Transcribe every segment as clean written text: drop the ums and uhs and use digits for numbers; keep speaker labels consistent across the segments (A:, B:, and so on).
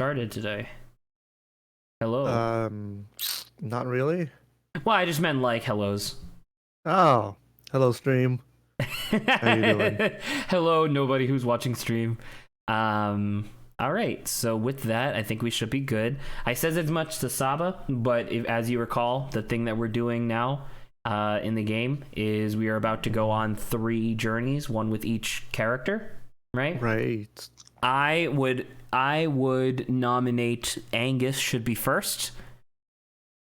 A: started today. Hello.
B: Not really.
A: Well, I just meant like hellos.
B: Oh, hello, stream. How you doing?
A: Hello, nobody who's watching stream. All right. So with that, I think we should be good. I said as much to Saba, but as you recall, the thing that we're doing now in the game is we are about to go on 3 journeys, one with each character, right?
B: Right.
A: I would nominate Angus should be first,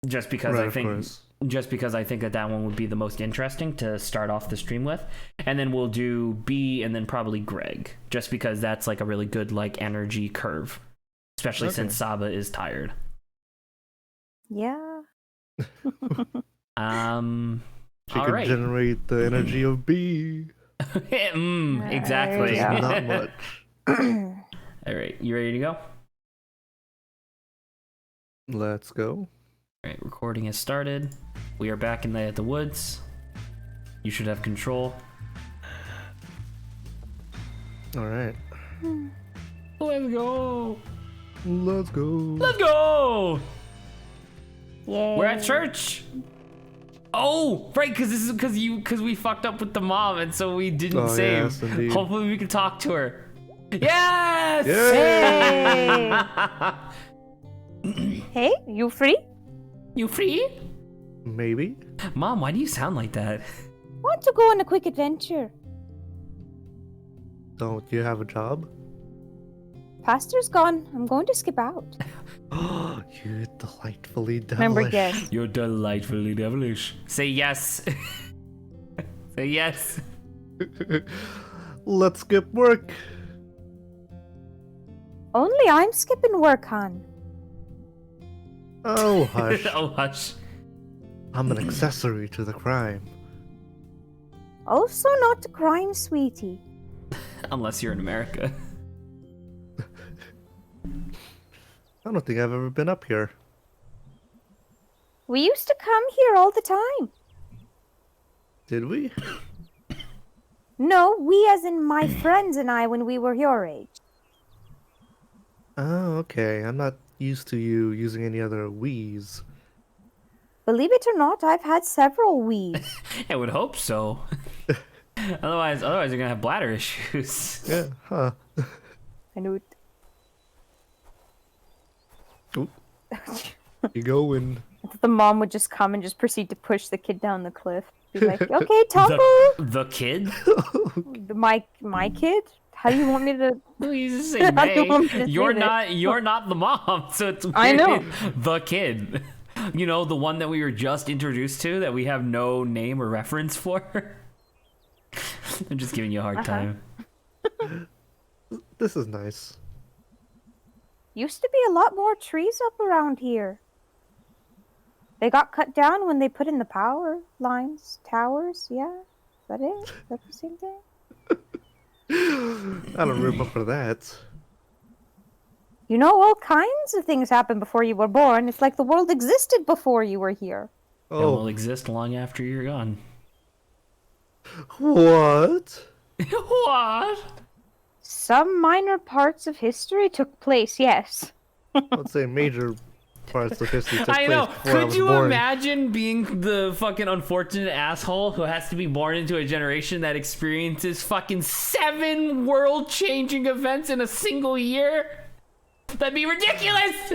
A: just because
B: Right,
A: I
B: of
A: think
B: course.
A: that one would be the most interesting to start off the stream with, and then we'll do B and then probably Greg, just because that's like a really good like energy curve, especially since Saba is tired.
C: Yeah.
B: She
A: all
B: could
A: right.
B: generate the energy of B.
A: Exactly.
C: There you
B: Not much.
A: All right, you ready to go?
B: Let's go.
A: All right, recording has started. We are back in the woods. You should have control.
B: All right.
A: Let's go.
B: Let's go.
A: Let's go.
C: Yay.
A: We're at church. Oh, right, because we fucked up with the mom, and so we didn't save.
B: Yes, indeed.
A: Hopefully, we can talk to her. Yes.
B: Yay!
C: Hey, you free?
A: You free?
B: Maybe.
A: Mom, why do you sound like that?
C: Want to go on a quick adventure?
B: Don't you have a job?
C: Pastor's gone. I'm going to skip out.
B: Oh, you're delightfully devilish.
C: Remember, yes.
A: You're delightfully devilish. Say yes. Say yes.
B: Let's skip work.
C: Only I'm skipping work, hon.
B: Oh, hush.
A: Oh, hush.
B: I'm an accessory to the crime.
C: Also not a crime, sweetie.
A: Unless you're in America.
B: I don't think I've ever been up here.
C: We used to come here all the time.
B: Did we?
C: No, we as in my friends and I when we were your age.
B: Oh, okay. I'm not used to you using any other we's.
C: Believe it or not, I've had several wees.
A: I would hope so. Otherwise, you're gonna have bladder issues.
B: Yeah, huh.
C: I knew it.
B: Oop. You going?
C: The mom would just come and just proceed to push the kid down the cliff. Be like, okay, Taco.
A: The kid?
C: My kid? How do you want me to?
A: Please say
C: How do you want me to
A: May.
C: say
A: You're not the mom, so it's weird.
C: I know.
A: The kid. You know, the one that we were just introduced to that we have no name or reference for. I'm just giving you a hard time.
B: This is nice.
C: Used to be a lot more trees up around here. They got cut down when they put in the power lines, towers. Yeah, is that it? Is that the same thing?
B: I don't remember that.
C: You know, all kinds of things happened before you were born. It's like the world existed before you were here.
A: It will
B: Oh,
A: exist long after you're gone.
B: what?
A: What?
C: Some minor parts of history took place, yes.
B: I'd say major parts of history took
A: I
B: place
A: know.
B: before I
A: Could
B: was
A: you
B: born.
A: imagine being the fucking unfortunate asshole who has to be born into a generation that experiences fucking 7 world-changing events in a single year? That'd be ridiculous!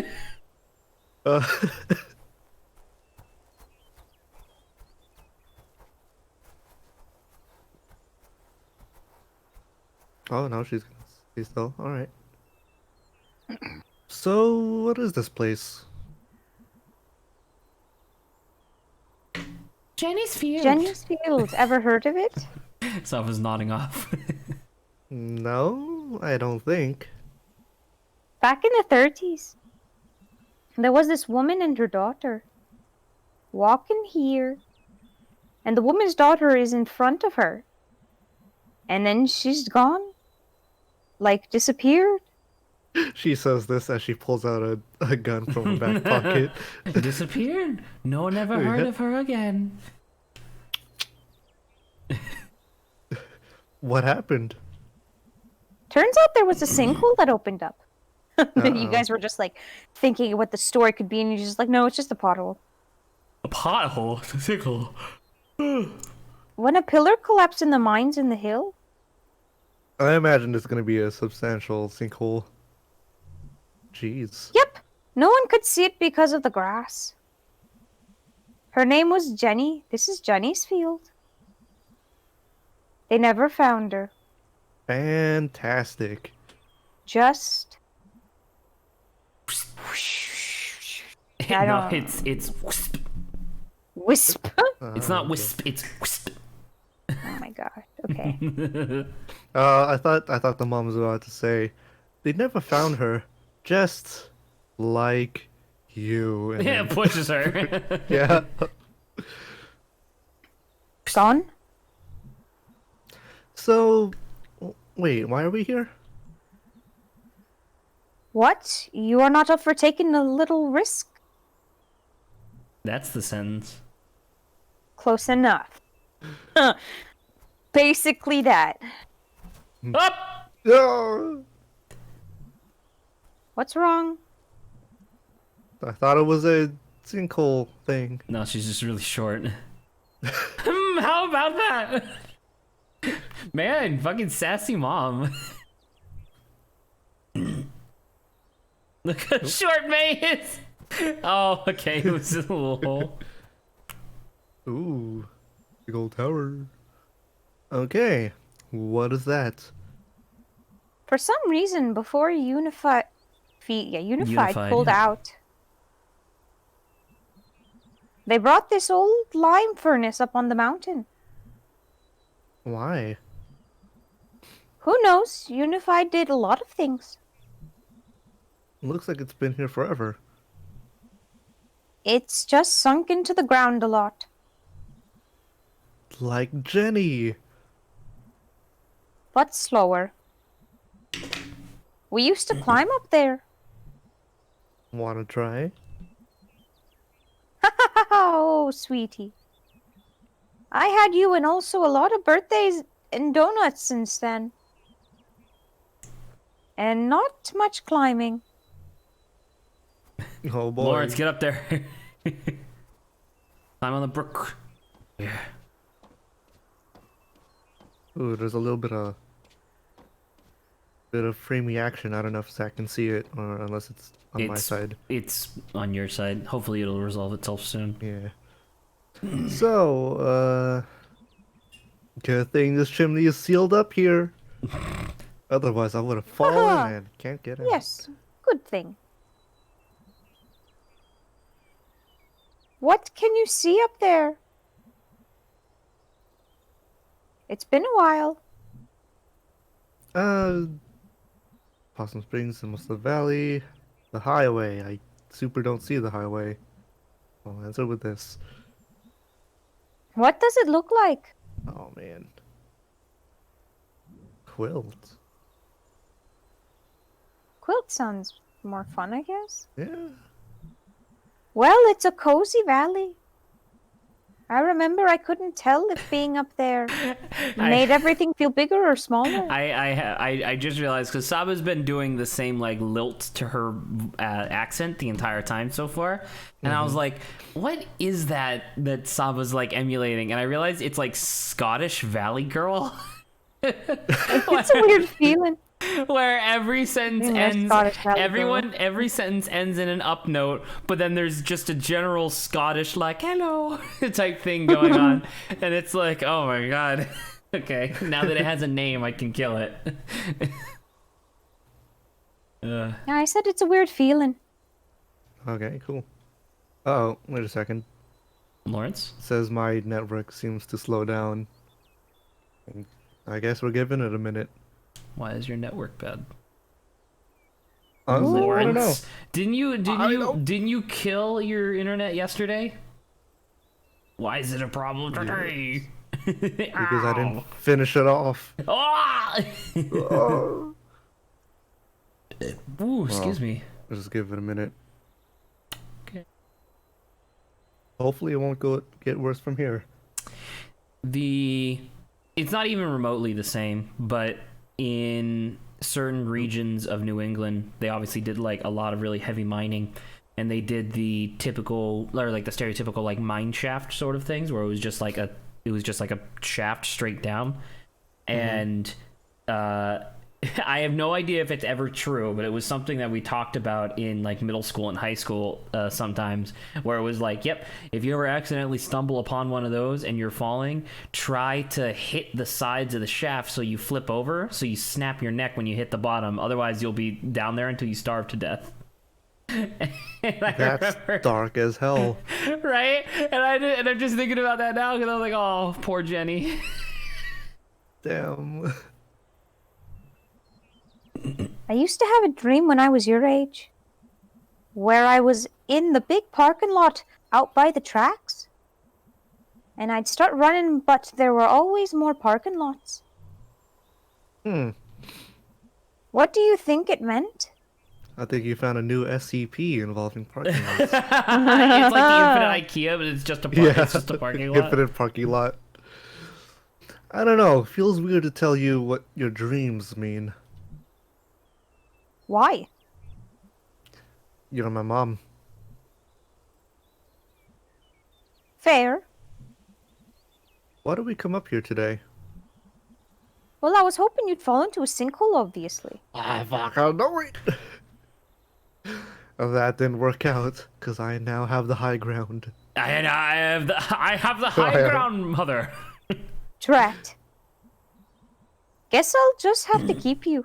B: Oh, no, she's still. Alright. So, what is this place?
A: Jenny's Field.
C: Jenny's Field. Ever heard of it?
A: Sava's nodding off.
B: No, I don't think.
C: Back in the 30s, there was this woman and her daughter walking here, and the woman's daughter is in front of her. And then she's gone. Like, disappeared.
B: She says this as she pulls out a gun from her back pocket.
A: Disappeared. No one ever heard of her again.
B: What happened?
C: Turns out there was a sinkhole that opened up. You guys were just like thinking what the story could be, and you're just like, no, it's just a pothole.
A: A pothole? Sickle.
C: When a pillar collapsed in the mines in the hill,
B: I imagine it's gonna be a substantial sinkhole. Jeez.
C: yep, no one could see it because of the grass. Her name was Jenny. This is Jenny's field. They never found her.
B: Fantastic.
C: Just I
A: No,
C: don't-
A: it's wisp.
C: wisp.
A: It's not
B: Okay.
A: wisp, it's wisp.
C: Oh my god. Okay.
B: I thought the mom was about to say, they never found her, just like you. And
A: Yeah,
B: then-
A: it pushes her.
B: yeah.
C: Gone?
B: So, wait, why are we here?
C: What? You are not up for taking a little risk?
A: That's the sentence.
C: Close enough. Basically that.
A: Up!
B: No,
C: What's wrong?
B: I thought it was a sinkhole thing.
A: No, she's just really short. How about that? Man, fucking sassy mom. Look how short May is. Oh, okay, it was a little hole.
B: Ooh, big old tower. Okay, what is that?
C: For some reason, before Unified
A: Unified,
C: pulled
A: yeah.
C: out, they brought this old lime furnace up on the mountain.
B: Why?
C: Who knows? Unified did a lot of things.
B: Looks like it's been here forever.
C: It's just sunk into the ground a lot.
B: Like Jenny.
C: But slower. We used to climb up there.
B: Wanna try?
C: Oh, sweetie. I had you and also a lot of birthdays and donuts since then. And not much climbing.
B: Oh boy.
A: Lawrence, get up there. I'm on the brook. Yeah.
B: Ooh, there's a little bit of framey action. I don't know if Zach can see it or unless it's on my side.
A: It's on your side. Hopefully it'll resolve itself soon.
B: Yeah. So, good thing this chimney is sealed up here. Otherwise, I would have fallen and can't get out.
C: Yes, good thing. What can you see up there? It's been a while.
B: Possum Springs, the Muscle Valley, the highway. I super don't see the highway. I'll answer with this.
C: What does it look like?
B: Oh man. Quilt.
C: Quilt sounds more fun, I guess.
B: Yeah.
C: Well, it's a cozy valley. I remember I couldn't tell if being up there made everything feel bigger or smaller.
A: I just realized because Saba's been doing the same like lilt to her accent the entire time so far, and I was like, "What is that Saba's like emulating?" And I realized it's like Scottish Valley Girl,
C: It's a weird feeling.
A: where every sentence
C: Yeah,
A: ends.
C: Scottish Valley Girl.
A: Every sentence ends in an up note, but then there's just a general Scottish like "hello" type thing going on, and it's like, oh my god. Okay, now that it has a name, I can kill it.
C: Yeah, I said it's a weird feeling.
B: Okay, cool. Oh, wait a second.
A: Lawrence?
B: It says my network seems to slow down. I guess we're giving it a minute.
A: Why is your network bad?
B: Honestly, I don't know.
A: Lawrence, didn't
B: I don't-
A: you kill your internet yesterday? Why is it a problem today?
B: Because I didn't finish it off.
A: Ah!
B: Oh.
A: Ooh, excuse me.
B: Let's just give it a minute.
A: Okay.
B: Hopefully it won't get worse from here.
A: It's not even remotely the same, but in certain regions of New England, they obviously did like a lot of really heavy mining, and they did the typical or like the stereotypical like mine shaft sort of things where it was just like a shaft straight down. And I have no idea if it's ever true, but it was something that we talked about in like middle school and high school sometimes, where it was like, yep, if you ever accidentally stumble upon one of those and you're falling, try to hit the sides of the shaft so you flip over, so you snap your neck when you hit the bottom. Otherwise, you'll be down there until you starve to death.
B: That's dark as hell.
A: Right? And I'm just thinking about that now because I'm like, oh, poor Jenny.
B: Damn.
C: I used to have a dream when I was your age, where I was in the big parking lot out by the tracks, and I'd start running, but there were always more parking lots. What do you think it meant?
B: I think you found a new SCP involving parking lots.
A: It's like the infinite IKEA, but it's just a it's just a parking lot.
B: Infinite parking lot. I don't know. Feels weird to tell you what your dreams mean.
C: Why?
B: You're my mom.
C: Fair.
B: Why did we come up here today?
C: Well, I was hoping you'd fall into a sinkhole, obviously.
B: Ah, fuck, I know it. That didn't work out, because I now have the high ground.
A: I have the high ground, mother.
C: Drat. Guess I'll just have to keep you.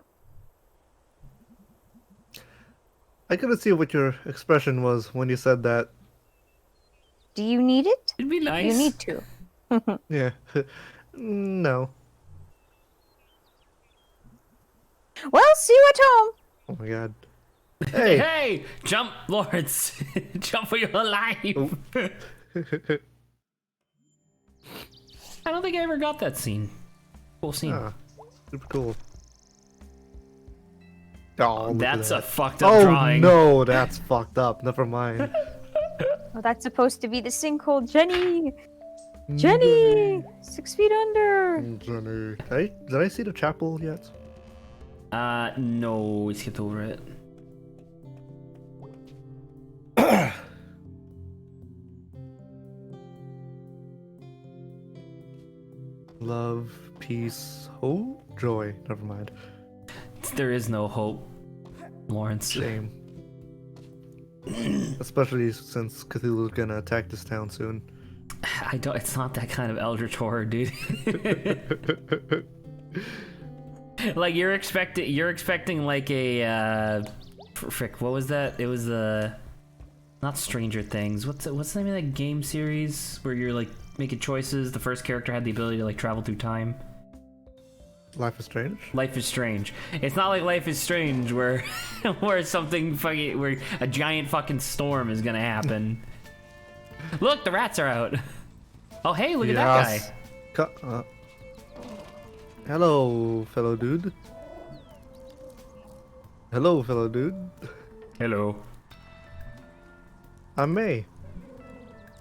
B: I couldn't see what your expression was when you said that.
C: Do you need it?
A: It'd be nice.
C: You need to.
B: Yeah. No.
C: Well, see you at home.
B: Oh my god. Hey!
A: Hey! Jump, Lawrence! Jump for your life! I don't think I ever got that scene. Cool scene.
B: Ah, super cool. Oh, look at
A: That's
B: that.
A: a fucked up drawing.
B: Oh no, that's fucked up. Never mind.
C: Well, that's supposed to be the sinkhole. Jenny! Jenny! 6 feet under.
B: Jenny. Did I see the chapel yet?
A: No, we skipped over it.
B: Love, peace, hope, joy. Never mind.
A: There is no hope, Lawrence.
B: Shame. Especially since Cthulhu's gonna attack this town soon.
A: I don't. It's not that kind of eldritch horror, dude. Like you're expecting like a frick. What was that? It was not Stranger Things. What's the name of that game series where you're like making choices? The first character had the ability to like travel through time.
B: Life is Strange?
A: Life is Strange. It's not like Life is Strange where where something fucking where a giant fucking storm is gonna happen. Look, the rats are out. Oh hey, look at that guy.
B: Hello, fellow dude. Hello, fellow dude.
A: Hello.
B: I'm May.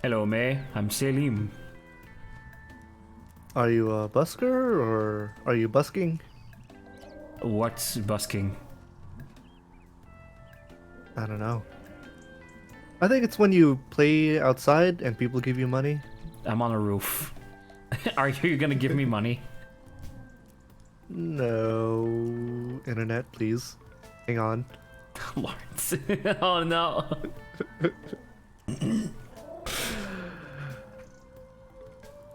A: Hello, May. I'm Selim.
B: Are you a busker or are you busking?
A: What's busking?
B: I don't know. I think it's when you play outside and people give you money.
A: I'm on a roof. Are you gonna give me money?
B: No. Internet, please. Hang on.
A: Lawrence. Oh no.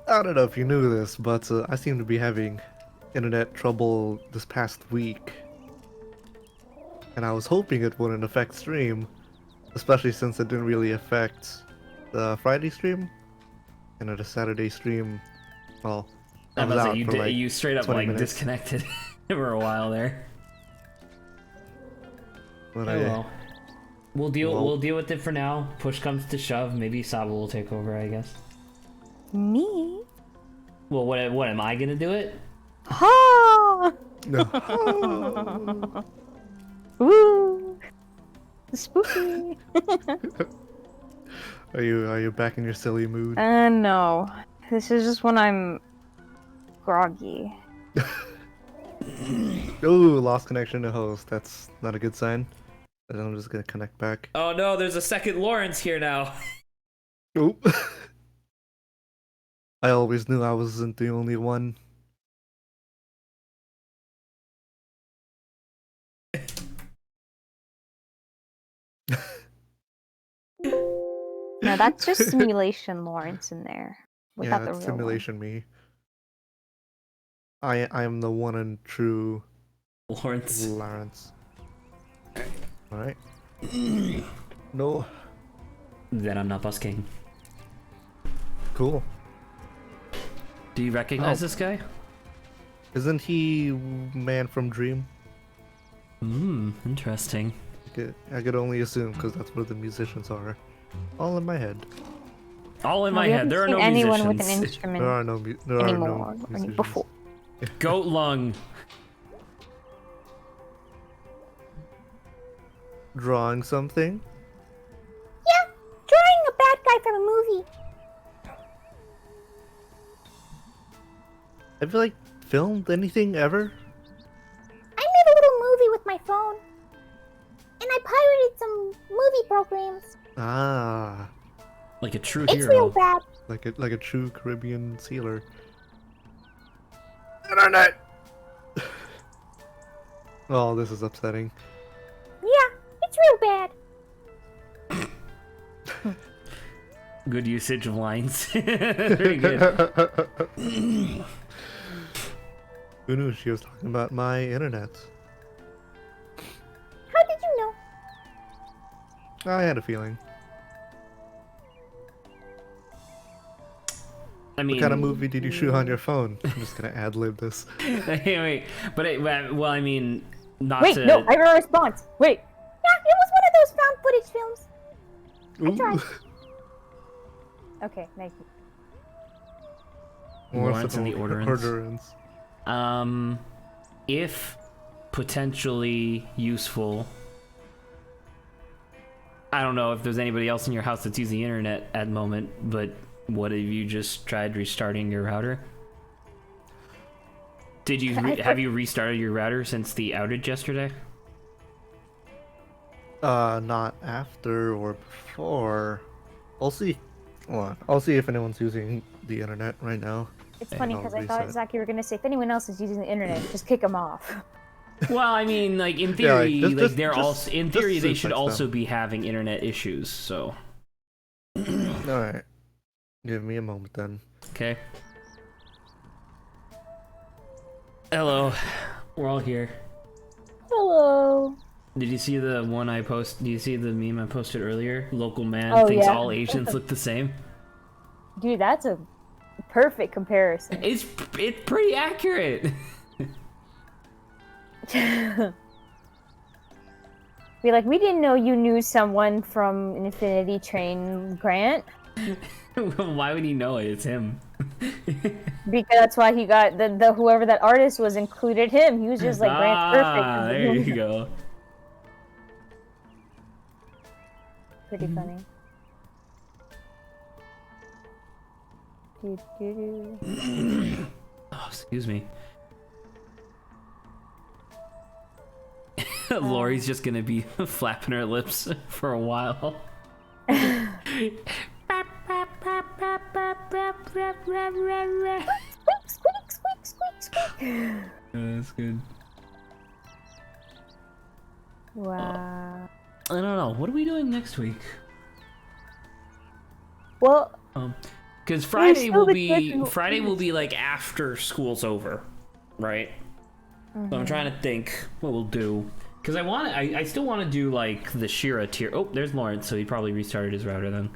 B: I don't know if you knew this, but I seem to be having internet trouble this past week. And I was hoping it wouldn't affect stream, especially since it didn't really affect the Friday stream. And the Saturday stream, well, I was out for like
A: you straight up
B: 20
A: like
B: minutes.
A: disconnected for a while there.
B: But
A: Oh well. We'll deal with it for now. Push comes to shove, maybe Saba will take over, I guess.
C: Me?
A: Well, what am I gonna do it?
C: Ha!
B: No.
C: Woo! Spooky.
B: Are you back in your silly mood?
C: No. This is just when I'm groggy.
B: Ooh, lost connection to host. That's not a good sign. But I'm just gonna connect back.
A: Oh no, there's a second Lawrence here now.
B: Oop. I always knew I wasn't the only one.
C: No, that's just simulation Lawrence in there.
B: Yeah,
C: Without the
B: it's
C: real one.
B: simulation me. I am the one and true
A: Lawrence.
B: Lawrence. Alright. No.
A: Then I'm not Bus King.
B: Cool.
A: Do you recognize
B: Oh.
A: this guy?
B: Isn't he Man from Dream?
A: Interesting.
B: I could only assume because that's what the musicians are. All in my head.
A: All in
C: No,
A: my
C: we
A: head.
C: haven't
A: There are
C: seen
A: no
C: anyone
A: musicians.
C: with an instrument
B: There are no
C: anymore. Or
B: musicians.
C: before.
A: Goat lung.
B: Drawing something?
C: Yeah, drawing a bad guy from a movie.
B: Have you filmed anything ever?
C: I made a little movie with my phone. And I pirated some movie programs.
B: Ah,
A: Like a true
C: It's
A: hero.
C: real bad.
B: like a true Caribbean sealer. Internet. Oh, this is upsetting.
C: Yeah, it's real bad.
A: Good usage of lines. Very good.
B: Who knew she was talking about my internet?
C: How did you know?
B: I had a feeling.
A: I mean,
B: What kind of movie did you shoot on your phone? I'm just gonna ad-lib this.
A: wait, well, I mean, not
C: Wait,
A: to.
C: no, I have a response. Wait. Yeah, it was one of those found footage films.
B: Ooh.
C: tried. Okay, thank you.
A: Lawrence and the Orderance.
B: Orderance.
A: If potentially useful, I don't know if there's anybody else in your house that's using the internet at the moment, but what have you just tried restarting your router? Did you have you restarted your router since the outage yesterday?
B: Not after or before. I'll see. Well, I'll see if anyone's using the internet right now.
C: It's
B: And
C: funny
B: I'll
C: because I thought,
B: reset.
C: Zach, you were going to say, if anyone else is using the internet, just kick them off.
A: Well, I mean, like in
B: Yeah,
A: theory, they're
B: just-
A: also in
B: just
A: theory they
B: suicide
A: should also
B: stuff.
A: be having internet issues. So,
B: Alright. Give me a moment then.
A: okay. Hello, we're all here.
C: Hello.
A: Did you see the one I post? Do you see the meme I posted earlier? Local man
C: Oh,
A: thinks
C: yeah.
A: all Asians look the same.
C: Dude, that's a perfect comparison.
A: It's pretty accurate.
C: Be like, we didn't know you knew someone from Infinity Train, Grant.
A: Why would he know it? It's him.
C: Because that's why he got the whoever that artist was included him. He was just like Grant's perfect.
A: There you go.
C: Pretty funny. Doo-doo-doo.
A: Oh, excuse me. Lori's just gonna be flapping her lips for a while.
C: Squeak, squeak, squeak, squeak, squeak.
A: That's good.
C: Wow.
A: I don't know. What are we doing next week?
C: Well,
A: Because Friday
C: still
A: will
C: discussing
A: be
C: what
A: like after school's over, right? So I'm trying to think what we'll do. Because I still want to do like the Shira tier. Oh, there's Lawrence, so he probably restarted his router then.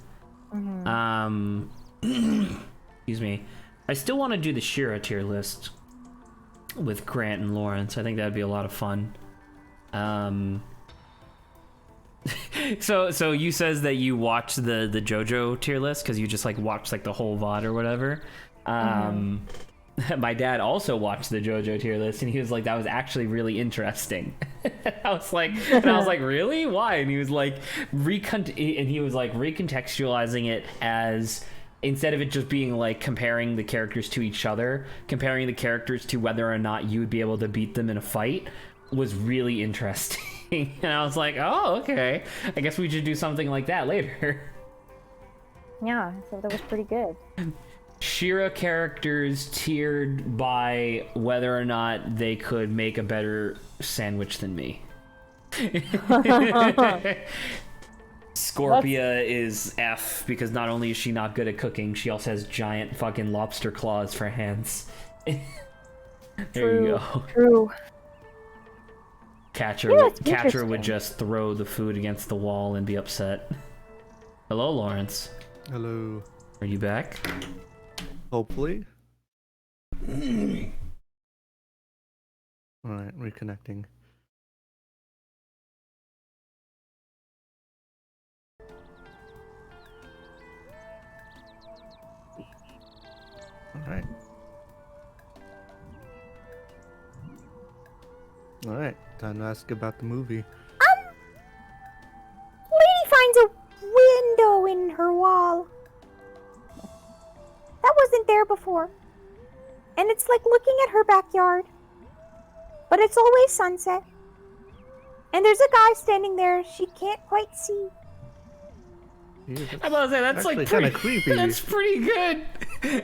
A: Excuse me. I still want to do the Shira tier list with Grant and Lawrence. I think that'd be a lot of fun. So you says that you watch the JoJo tier list because you just like watch like the whole VOD or whatever. My dad also watched the JoJo tier list and he was like, that was actually really interesting. I was like, really? Why? And he was like, recontextualizing it as instead of it just being like comparing the characters to each other, comparing the characters to whether or not you would be able to beat them in a fight was really interesting. And I was like, oh, okay. I guess we should do something like that later.
C: Yeah, so that was pretty good.
A: Shira characters tiered by whether or not they could make a better sandwich than me. Scorpia is F because not only is she not good at cooking, she also has giant fucking lobster claws for hands. There you go.
C: True.
A: Catcher would
C: interesting.
A: just throw the food against the wall and be upset. Hello, Lawrence.
B: Hello.
A: Are you back?
B: Hopefully. Alright, reconnecting. Alright. Alright, time to ask about the movie.
C: Lady finds a window in her wall. That wasn't there before. And it's like looking at her backyard. But it's always sunset. And there's a guy standing there she can't quite see.
B: Ew,
A: I'm about to say that's like
B: kind of
A: pretty,
B: creepy.
A: that's pretty good.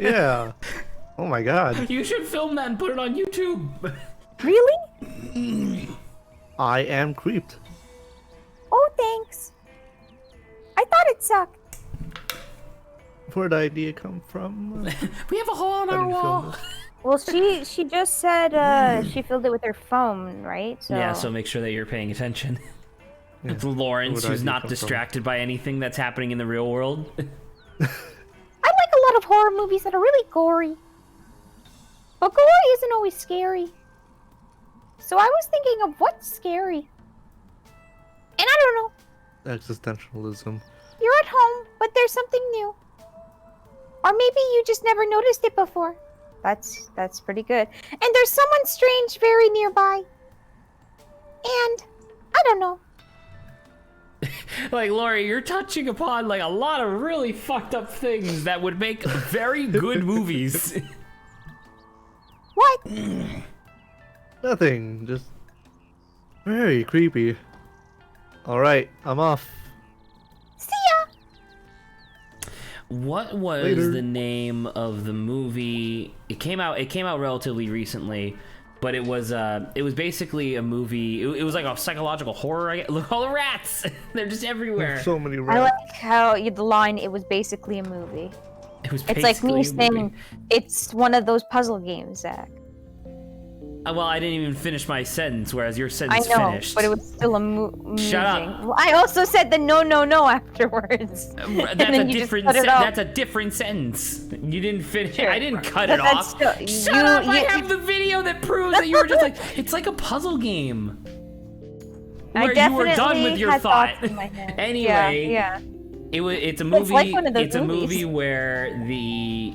B: Yeah. Oh my god.
A: You should film that and put it on YouTube.
C: Really?
B: I am creeped.
C: Oh, thanks. I thought it sucked.
B: Where'd the idea come from?
A: We have a hole in
B: How
A: our
B: did you film
A: wall.
B: this?
C: Well, she just said she filled it with her phone, right? So
A: Yeah, so make sure that you're paying attention.
B: Yeah.
A: It's Lawrence,
B: Where'd
A: who's
B: idea
A: not
B: come from?
A: distracted by anything that's happening in the real world.
C: I like a lot of horror movies that are really gory. But gory isn't always scary. So I was thinking of what's scary. And I don't know.
B: Existentialism.
C: You're at home, but there's something new. Or maybe you just never noticed it before. That's pretty good. And there's someone strange very nearby. And I don't know.
A: Like, Lori, you're touching upon like a lot of really fucked up things that would make very good movies.
C: What?
B: Nothing. Just very creepy. Alright, I'm off.
C: See ya.
A: What was
B: Later.
A: the name of the movie? It came out relatively recently, but it was basically a movie. It was like a psychological horror. Look, all the rats! They're just everywhere.
B: So many
C: I
B: rats.
C: like how the line, it was basically a movie.
A: It was
C: It's like
A: basically
C: me
A: a movie.
C: saying it's one of those puzzle games, Zach.
A: Well, I didn't even finish my sentence, whereas your
C: I
A: sentence
C: know,
A: finished.
C: but it was still amusing.
A: Shut up.
C: Well, I also said the no afterwards. And
A: That's
C: then
A: a
C: you
A: different.
C: just cut it off.
A: That's a different sentence. You didn't finish.
C: Sure.
A: I didn't cut
C: But
A: it
C: that's
A: off.
C: still-
A: Shut
C: you-
A: up! I
C: you-
A: have the video that proves that you were just like, it's like a puzzle game.
C: I
A: Where you were done
C: definitely
A: with your
C: had
A: thought.
C: thoughts in my head.
A: Anyway,
C: yeah.
A: It's a movie.
C: like one of those
A: It's a movie
C: movies.
A: where the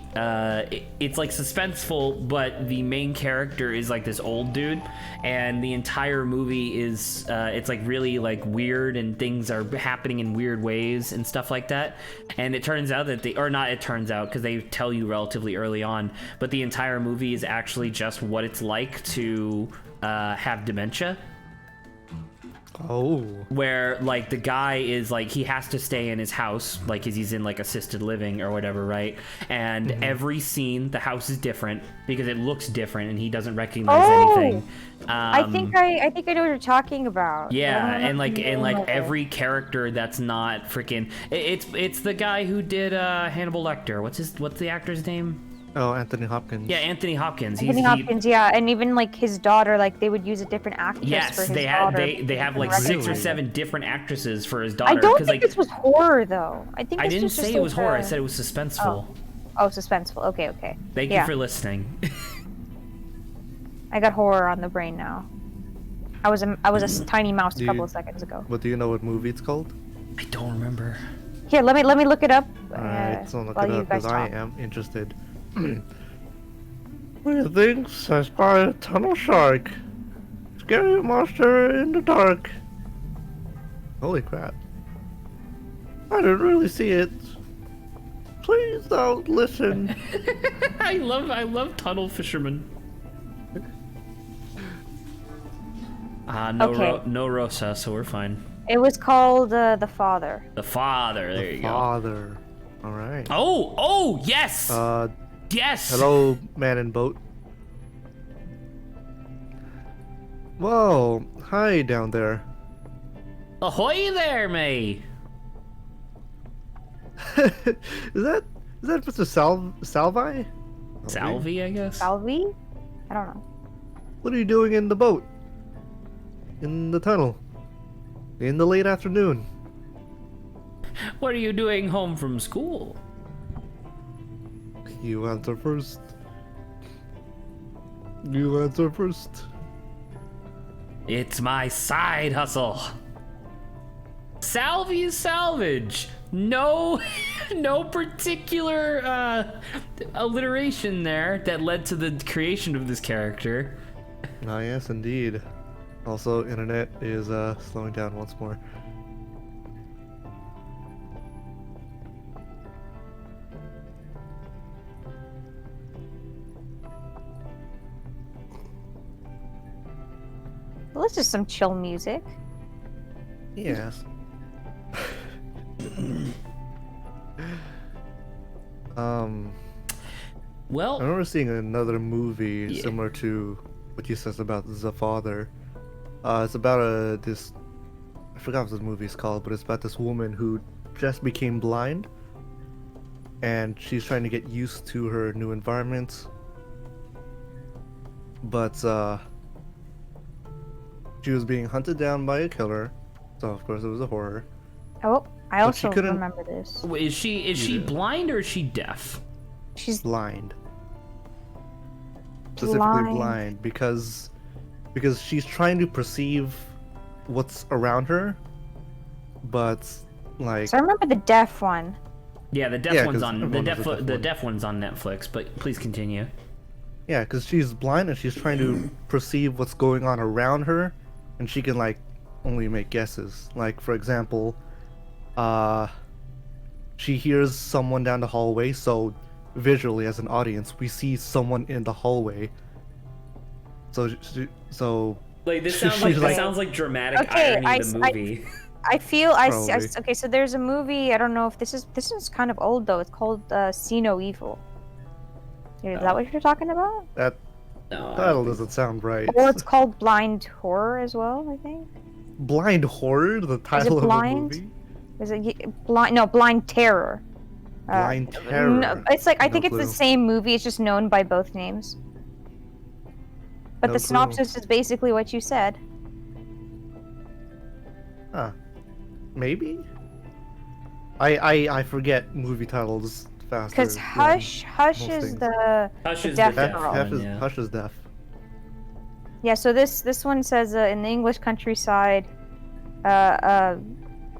A: it's like suspenseful, but the main character is like this old dude, and the entire movie is it's like really like weird, and things are happening in weird ways and stuff like that. And it turns out that it turns out because they tell you relatively early on, but the entire movie is actually just what it's like to have dementia.
B: Oh.
A: Where like the guy is like he has to stay in his house like 'cause he's in like assisted living or whatever, right? And every scene the house is different because it looks different and he doesn't recognize anything.
C: I think I know what you're talking about.
A: Yeah,
C: I don't
A: and
C: remember
A: like
C: the name of it.
A: every character that's not freaking it's the guy who did Hannibal Lecter. What's the actor's name?
B: Oh, Anthony Hopkins.
A: Yeah, Anthony Hopkins.
C: Anthony Hopkins, yeah, and even like his daughter, like they would use a different actress for
A: Yes,
C: his
A: they
C: daughter.
A: they have like
C: Really?
A: 6 or 7 different actresses for his daughter.
C: I don't
A: 'cause,
C: think
A: like,
C: this was horror though. I think
A: I
C: this
A: didn't
C: was just
A: say it was
C: like
A: horror. I
C: a-
A: said it was suspenseful.
C: Oh, suspenseful. Okay.
A: Thank
C: Yeah.
A: you for listening.
C: I got horror on the brain now. I was a tiny mouse a
B: Do
C: couple
B: you-
C: of seconds ago.
B: What do you know what movie it's called?
A: I don't remember.
C: Here, let me look it up.
B: Alright, so look
C: while
B: it
C: you
B: up
C: guys
B: because I
C: talk.
B: am interested. Weird things, I spy a tunnel shark. Scary monster in the dark. Holy crap. I didn't really see it. Please don't listen.
A: I love tunnel fishermen.
C: Okay.
A: No Rosa, so we're fine.
C: It was called The Father.
A: The father. There you go.
B: Father. All right.
A: Oh, yes. Yes.
B: Hello, man in boat. Whoa, hi down there.
A: Ahoy there, May.
B: is that Mr. Salvi?
A: Salvi, I guess.
C: Salvi? I don't know.
B: What are you doing in the boat? In the tunnel? In the late afternoon?
A: What are you doing home from school?
B: You answer first. You answer first.
A: It's my side hustle. Salvi is salvage. No, no particular alliteration there that led to the creation of this character.
B: Ah, yes, indeed. Also, internet is slowing down once more.
C: Well, it's just some chill music.
B: Yes.
A: Well,
B: I remember seeing another movie
A: Yeah.
B: similar to what you said about the father. It's about this. I forgot what this movie is called, but it's about this woman who just became blind, and she's trying to get used to her new environment. But she was being hunted down by a killer, so of course it was a horror.
C: Oh, I
B: she
C: also
B: couldn't-
C: remember this.
A: is she blind or is she deaf?
C: She's
B: Blind. Specifically
C: blind.
B: blind because she's trying to perceive what's around her, but like
C: So I remember the deaf one.
A: Yeah, the deaf
B: Yeah,
A: one's
B: 'cause
A: on the
B: everyone
A: deaf
B: knows the deaf
A: the
B: one.
A: deaf one's on Netflix. But please continue.
B: yeah, because she's blind and she's trying to perceive what's going on around her, and she can like only make guesses. Like for example, she hears someone down the hallway, so visually as an audience we see someone in the hallway. So
A: Like this
B: She's
A: sounds like
B: like-
A: this sounds like dramatic
C: Okay,
A: irony in the
C: I-
A: movie.
C: I feel
B: Probably.
C: okay. So there's a movie. I don't know if this is kind of old though. It's called See No Evil. Is that what you're talking about?
B: that
A: No,
B: title doesn't sound right.
C: Well, it's called Blind Horror as well. I think.
B: Blind horror, the title of
C: blind?
B: a movie.
C: Is it Blind? No, Blind Terror.
B: Blind Terror.
C: No, it's like I
B: No
C: think it's
B: clue.
C: the same movie. It's just known by both names. But
B: No
C: the
B: clue.
C: synopsis is basically what you said.
B: Huh. Maybe? I forget movie titles faster.
C: Because
B: than
C: Hush
B: most
C: is
B: things.
C: the
A: Hush is
C: deaf
A: the deaf
C: girl.
B: Hush
A: one,
B: is,
A: yeah.
B: Hush is deaf.
C: Yeah, so this one says in the English countryside, the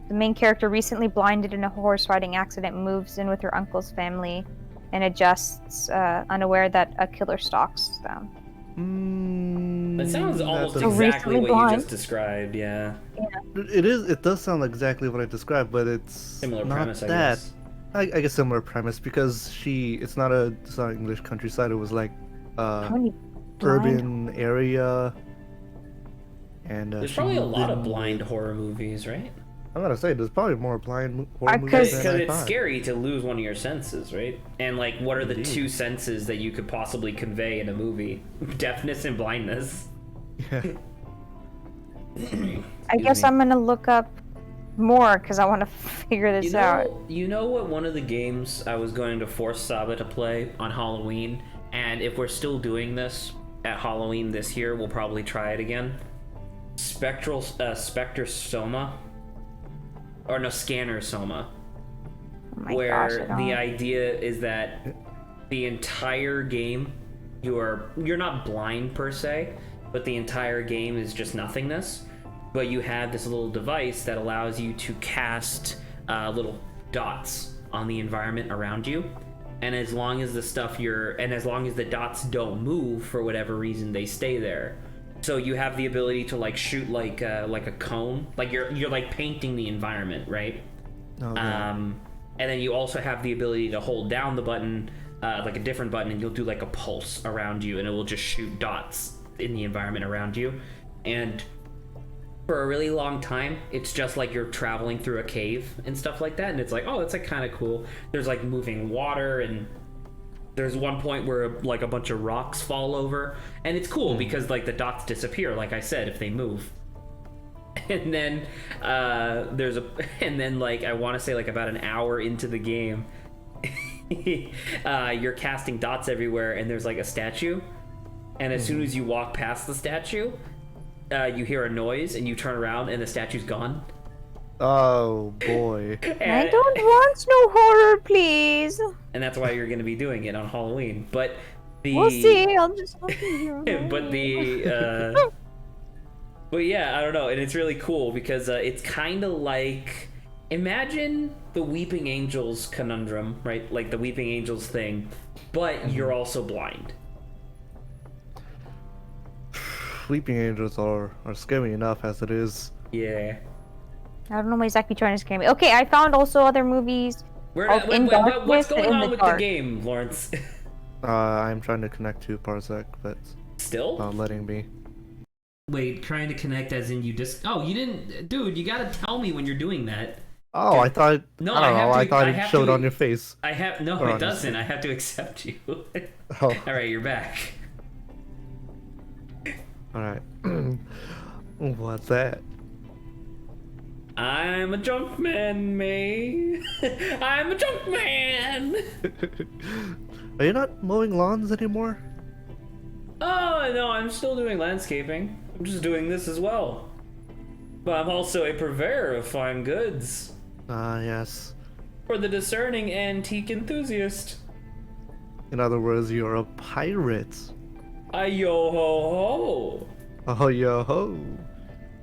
C: main character recently blinded in a horse riding accident moves in with her uncle's family and adjusts, unaware that a killer stalks them.
A: It sounds
B: that
A: almost
B: doesn't-
A: exactly
C: Recently
A: what you
C: blind.
A: just described. Yeah,
B: It does sound exactly what I described, but it's
A: similar
B: not
A: premise, I
B: that.
A: guess.
B: I guess similar premise because it's not English countryside. It was like
C: How many blind?
B: urban area. And
A: There's
B: she
A: probably a
B: moved
A: lot of
B: in
A: blind
B: with-
A: horror movies, right?
B: I'm gonna say there's probably more blind horror movies
C: Because-
B: than
A: Because
B: I
A: it's
B: thought.
A: scary to lose one of your senses, right? And like, what are the
B: Indeed.
A: two senses that you could possibly convey in a movie? Deafness and blindness.
B: Yeah.
C: I guess
A: me.
C: I'm gonna look up more because I want to figure this out.
A: You know what? One of the games I was going to force Saba to play on Halloween, and if we're still doing this at Halloween this year, we'll probably try it again. Spectre Soma, or no, Scanner Soma,
C: Oh my
A: where
C: gosh, I
A: the
C: don't-
A: idea is that the entire game you're not blind per se, but the entire game is just nothingness. But you have this little device that allows you to cast little dots on the environment around you, and as long as as long as the dots don't move for whatever reason, they stay there. So you have the ability to like shoot like a cone, like you're like painting the environment, right?
B: Oh, yeah.
A: And then you also have the ability to hold down the button, like a different button, and you'll do like a pulse around you, and it will just shoot dots in the environment around you. And for a really long time, it's just like you're traveling through a cave and stuff like that. And it's like, oh, that's like kind of cool. There's like moving water, and there's one point where like a bunch of rocks fall over, and it's cool because like the dots disappear, like I said, if they move. And then there's a and then like I want to say like about an hour into the game, you're casting dots everywhere, and there's like a statue, and as soon as you walk past the statue, you hear a noise, and you turn around, and the statue's gone.
B: Oh boy.
C: I
A: And,
C: don't want no horror, please.
A: and that's why you're going to be doing it on Halloween. But the
C: We'll see. I'll just not be here.
A: but but yeah, I don't know, and it's really cool because it's kind of like, imagine the Weeping Angels conundrum, right? Like the Weeping Angels thing, but you're also blind.
B: Sleeping angels are scary enough as it is.
A: Yeah.
C: I don't know what exactly trying to scare me. Okay, I found also other movies. What's
A: What's going
C: in
A: on
C: the
A: with
C: dark.
A: the game, Lawrence?
B: I'm trying to connect to Parsec, but
A: Still?
B: not letting me.
A: Wait, trying to connect as in you just... Oh, you didn't... Dude, you gotta tell me when you're doing that.
B: Oh, I thought.
A: No,
B: I don't know. I thought
A: I
B: it
A: have
B: showed
A: to-
B: on your face.
A: I have... No,
B: Or
A: it
B: on your
A: doesn't. I have to accept you.
B: Oh,
A: Alright, you're back.
B: all right. What's that?
A: I'm a junk man, May. I'm a junk man.
B: Are you not mowing lawns anymore?
A: Oh, no, I'm still doing landscaping. I'm just doing this as well. But I'm also a purveyor of fine goods
B: Ah, yes.
A: for the discerning antique enthusiast.
B: In other words, you're a pirate.
A: Yo ho
B: Oh, yo ho.
A: ho.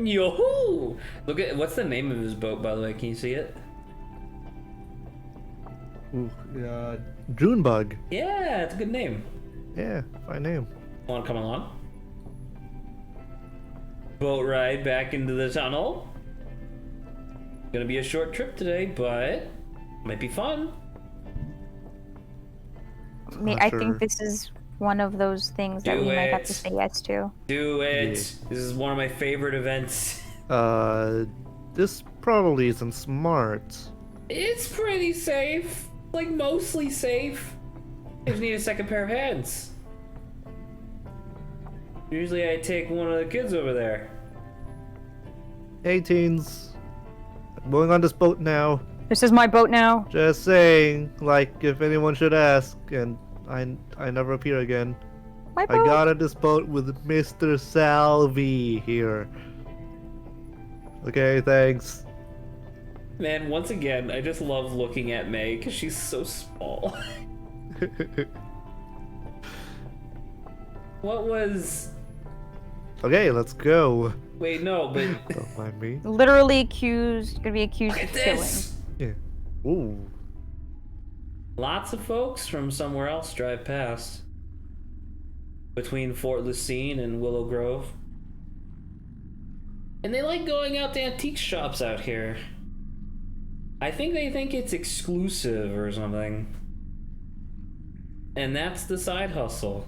A: Yo hoo. Look at, what's the name of his boat, by the way? Can you see it?
B: Ooh, Junebug.
A: Yeah, it's a good name.
B: Yeah, fine name.
A: Want to come along? Boat ride back into the tunnel. Gonna be a short trip today, but might be fun.
B: Not
C: I
B: sure.
C: think this is one of those things that
A: Do
C: we might have
A: it.
C: to say yes to.
A: Do it.
B: Yeah.
A: This is one of my favorite events.
B: This probably isn't smart.
A: It's pretty safe. Like, mostly safe. I just need a second pair of hands. Usually I take one of the kids over there.
B: Hey, teens. I'm going on this boat now.
C: This is my boat now.
B: Just saying, like, if anyone should ask, and I never appear again.
C: My
B: I
C: boat.
B: got on this boat with Mr. Salvi here. Okay, thanks.
A: Man, once again, I just love looking at May because she's so small. What was...
B: Okay, let's go.
A: Wait, no, but...
B: Don't mind me.
C: Literally accused. Gonna be accused
A: Look
C: of
A: at
C: killing.
A: this!
B: Yeah. Ooh.
A: Lots of folks from somewhere else drive past. Between Fort Lucine and Willow Grove. And they like going out to antique shops out here. I think they think it's exclusive or something. And that's the side hustle.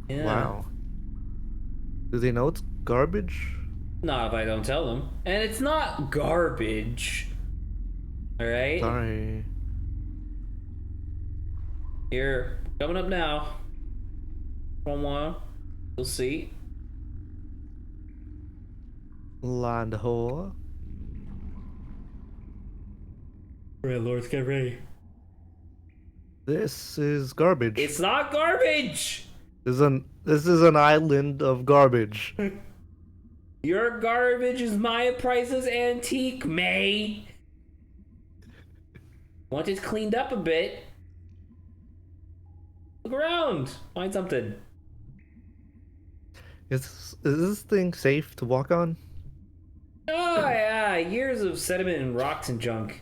A: Yeah.
B: Wow. Do they know it's garbage?
A: Not if I don't tell them. And it's not garbage. Alright?
B: Sorry.
A: Here, coming up now. One more. You'll see.
B: Land whore.
A: Alright, Lords, get ready.
B: This is garbage.
A: It's not garbage!
B: This is an island of garbage.
A: Your garbage is my priceless antique, May. Want it cleaned up a bit? Look around. Find something.
B: Is this thing safe to walk on?
A: Oh yeah, years of sediment and rocks and junk.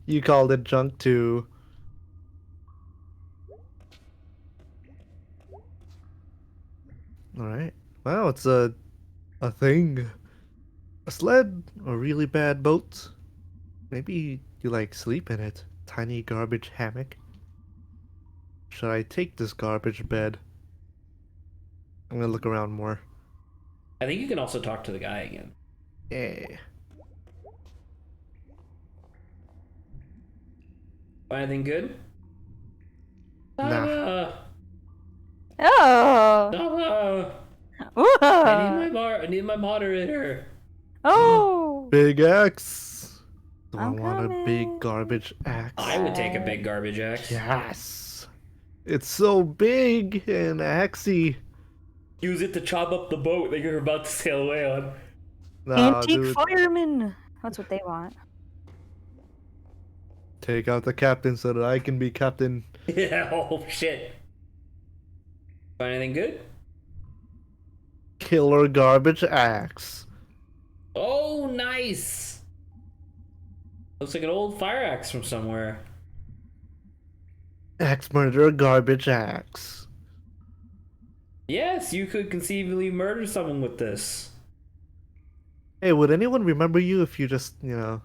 B: You called it junk too. All right. Wow, it's a thing. A sled? A really bad boat? Maybe you like sleep in it. Tiny garbage hammock. Should I take this garbage bed? I'm gonna look around more.
A: I think you can also talk to the guy again.
B: Yeah.
A: Find anything good?
B: Nah.
A: Saba!
C: Oh.
A: Saba!
C: Ooh.
A: I need my moderator.
C: Oh.
B: Big axe. Do I
C: I'm
B: want a big
C: coming.
B: garbage axe?
A: I would take a big garbage axe.
B: Yes. It's so big and axey.
A: Use it to chop up the boat that you're about to sail away on.
B: Nah,
C: Antique
B: dude.
C: fireman. That's what they want.
B: Take out the captain so that I can be captain.
A: Yeah, oh shit. Find anything good?
B: Killer garbage axe.
A: Oh, nice! Looks like an old fire axe from somewhere.
B: Axe murder garbage axe.
A: Yes, you could conceivably murder someone with this.
B: Hey, would anyone remember you if you just, we're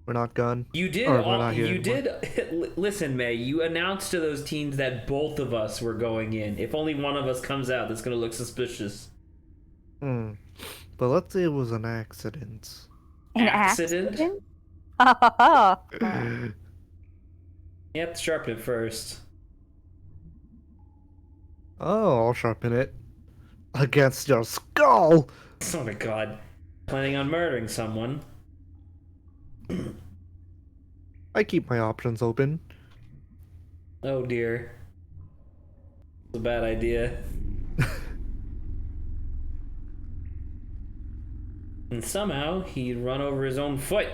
B: not gone?
A: You did
B: Or we're not here
A: you
B: anymore?
A: did listen, May, you announced to those teens that both of us were going in. If only one of us comes out, that's gonna look suspicious.
B: Hmm. But let's say it was an accident.
C: An
A: Accident?
C: accident? Ha ha ha.
A: You have to sharpen it first.
B: Oh, I'll sharpen it. Against your skull!
A: Oh my god. Planning on murdering someone.
B: I keep my options open.
A: Oh dear. It's a bad idea. And somehow he'd run over his own foot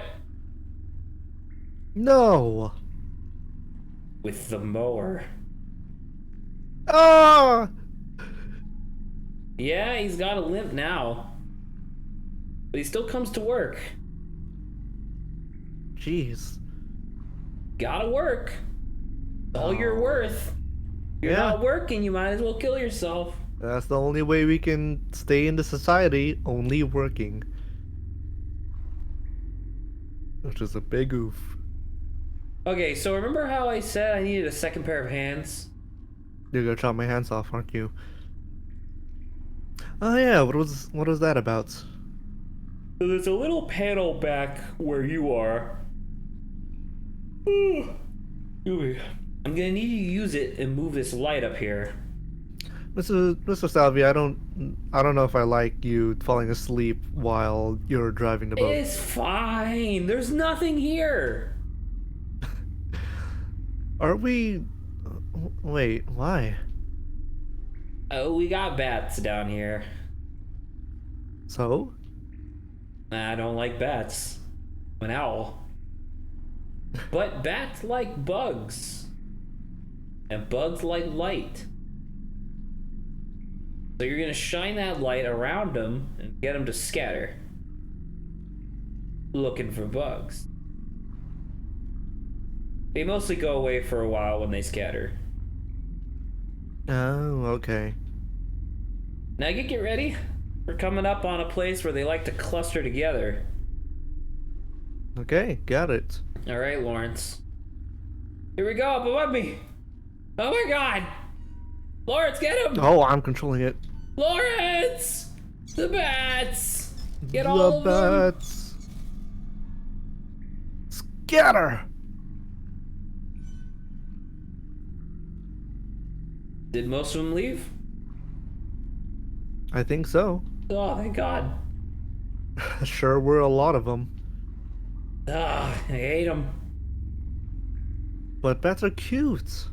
B: No!
A: with the mower.
B: Ah!
A: Yeah, he's got a limp now. But he still comes to work.
B: Jeez.
A: Gotta work. All you're worth. You're
B: Yeah.
A: not working, you might as well kill yourself.
B: That's the only way we can stay in the society, only working. Which is a big oof.
A: Okay, so remember how I said I needed a second pair of hands?
B: You're gonna chop my hands off, aren't you? Oh yeah, what was that about?
A: So there's a little panel back where you are. I'm gonna need you to use it and move this light up here.
B: Mr. Salvi, I don't know if I like you falling asleep while you're driving the boat.
A: It's fine. There's nothing here.
B: Are we wait, why?
A: Oh, we got bats down here.
B: So?
A: I don't like bats. I'm an owl. But bats like bugs. And bugs like light. So you're gonna shine that light around them and get them to scatter. Looking for bugs. They mostly go away for a while when they scatter.
B: Oh, okay.
A: Now get ready. We're coming up on a place where they like to cluster together.
B: Okay, got it.
A: Alright, Lawrence. Here we go, up above me! Oh my god! Lawrence, get him!
B: Oh, I'm controlling it.
A: Lawrence! The bats! Get all
B: The
A: of them!
B: bats. Scatter!
A: Did most of them leave?
B: I think so.
A: Oh, thank god.
B: Sure were a lot of them.
A: Ah, I hate them.
B: But bats are cute.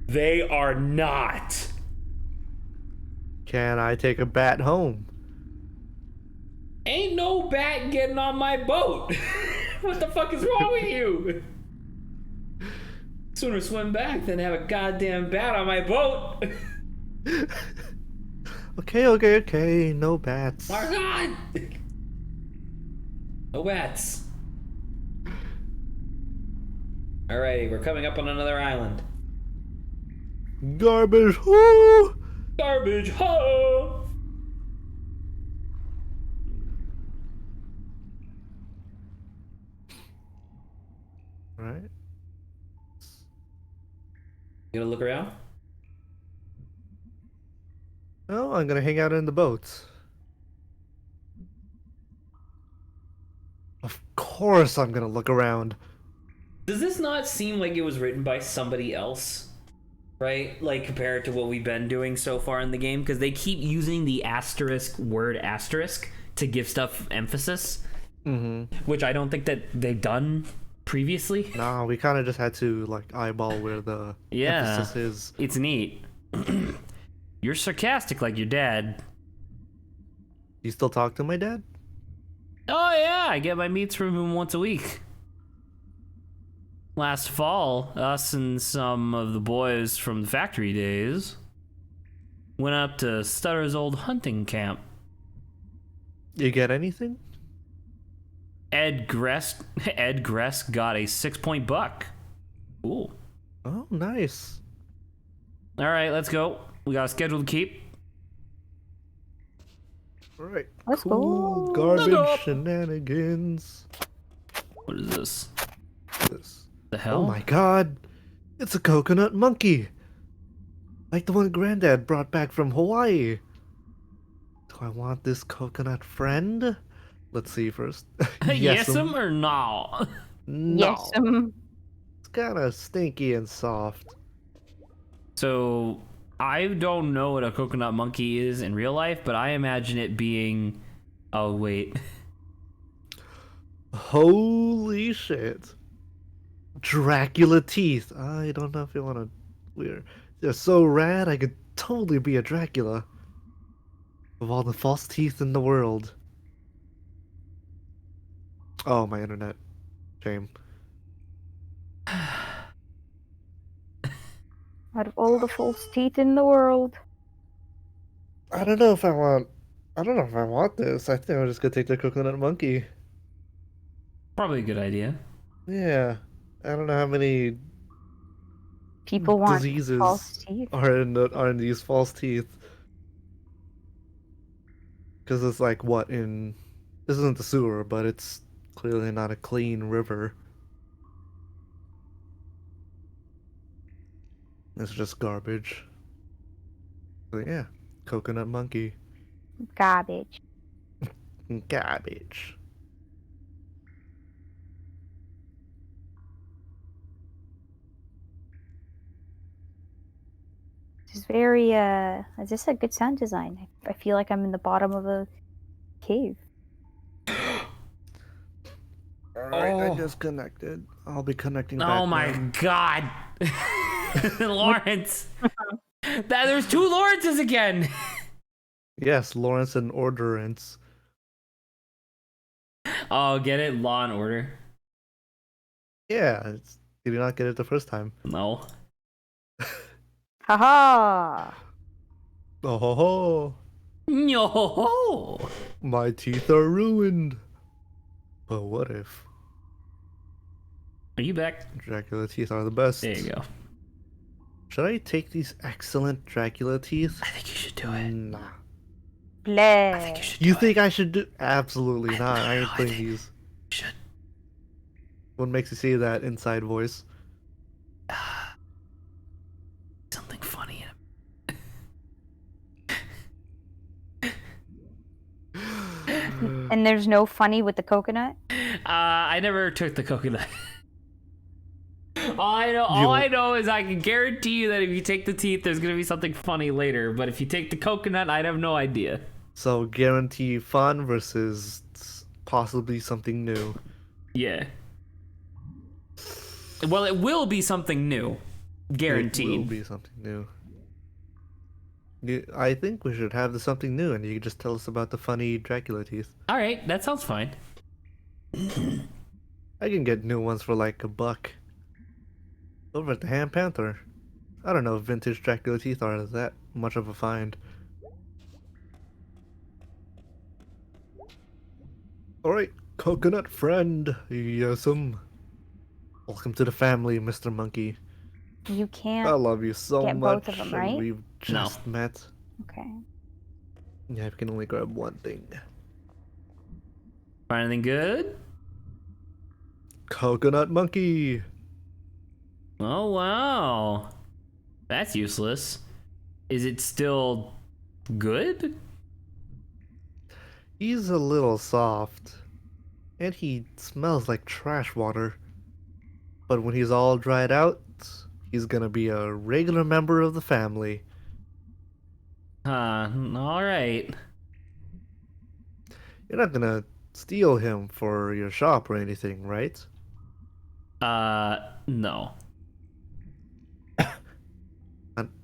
A: They are not.
B: Can I take a bat home?
A: Ain't no bat getting on my boat. What the fuck is wrong with you? Sooner swim back than have a goddamn bat on my boat.
B: Okay. No bats.
A: My god! No bats. Alrighty, we're coming up on another island.
B: Garbage. Whoo!
A: Garbage ho! You gonna look around?
B: Oh, I'm gonna hang out in the boats. Of course I'm gonna look around.
A: Does this not seem like it was written by somebody else? Right? Like compared to what we've been doing so far in the game? Because they keep using the asterisk word asterisk to give stuff emphasis, which I don't think that they've done previously.
B: Nah, we kind of just had to like eyeball where the
A: Yeah,
B: emphasis is.
A: it's neat. You're sarcastic like your dad.
B: You still talk to my dad?
A: Oh yeah, I get my meats from him once a week. Last fall, us and some of the boys from the factory days went up to Stutter's old hunting camp.
B: You get anything?
A: Ed Gress got a 6-point buck. Ooh.
B: Oh, nice.
A: All right, let's go. We got a schedule to keep.
B: All right.
C: Let's
B: cool
C: go.
B: garbage
A: Let's go.
B: shenanigans.
A: What is this?
B: This.
A: The hell?
B: Oh my god! It's a coconut monkey! Like the one Granddad brought back from Hawaii! Do I want this coconut friend? Let's see first.
A: Yes, or no?
B: No.
C: Yes.
B: It's kinda stinky and soft.
A: So, I don't know what a coconut monkey is in real life, but I imagine it being. Oh, wait.
B: Holy shit. Dracula teeth. I don't know if you want to. Weird. They're so rad, I could totally be a Dracula. Of all the false teeth in the world. Oh, my internet. Shame.
C: Out of all the false teeth in the world.
B: I don't know if I want. I don't know if I want this. I think I'm just gonna take the coconut monkey.
A: Probably a good idea.
B: Yeah. I don't know how many
C: People want
B: diseases
C: false teeth.
B: are in these false teeth. Because it's like what in. This isn't the sewer, but it's clearly not a clean river. It's just garbage. So yeah, coconut monkey.
C: Garbage.
B: Garbage.
C: This is very, is this a good sound design? I feel like I'm in the bottom of a cave.
B: Alright, I
A: Oh.
B: disconnected. I'll be connecting back.
A: Oh my
B: now.
A: god. Lawrence. There's 2 Lawrences again.
B: Yes, Lawrence and Ordurance.
A: Oh, get it? Law and Order.
B: Yeah, did you not get it the first time?
A: No.
C: Haha!
B: Oh ho ho!
A: Yo.
B: My teeth are ruined. But what if
A: Are you back?
B: Dracula teeth are the best?
A: There you go.
B: Should I take these excellent Dracula teeth?
A: I think you should do it.
B: Nah.
C: Bleh.
B: You think I should do? Absolutely not. I ain't playing these.
A: You should.
B: What makes you say that inside voice?
A: Something funny in it.
C: And there's no funny with the coconut?
A: I never took the coconut. All I know is I can guarantee you that if you take the teeth, there's gonna be something funny later. But if you take the coconut, I'd have no idea.
B: So guarantee fun versus possibly something new.
A: Yeah. Well, it will be something new, guaranteed.
B: It will be something new. I think we should have the something new, and you can just tell us about the funny Dracula teeth.
A: All right, that sounds fine.
B: I can get new ones for like $1. Over at the Ham Panther. I don't know if vintage Dracula teeth are that much of a find. Alright, coconut friend. Yes'm. Welcome to the family, Mr. Monkey.
C: You
B: I
C: can't
B: love you so
C: get
B: much.
C: both of them,
B: and
C: right?
B: We've just met.
C: Okay.
B: Yeah, I can only grab one thing.
A: Find anything good?
B: Coconut monkey.
A: Oh wow. That's useless. Is it still good?
B: He's a little soft, and he smells like trash water. But when he's all dried out, he's gonna be a regular member of the family.
A: All right.
B: You're not gonna steal him for your shop or anything, right?
A: No.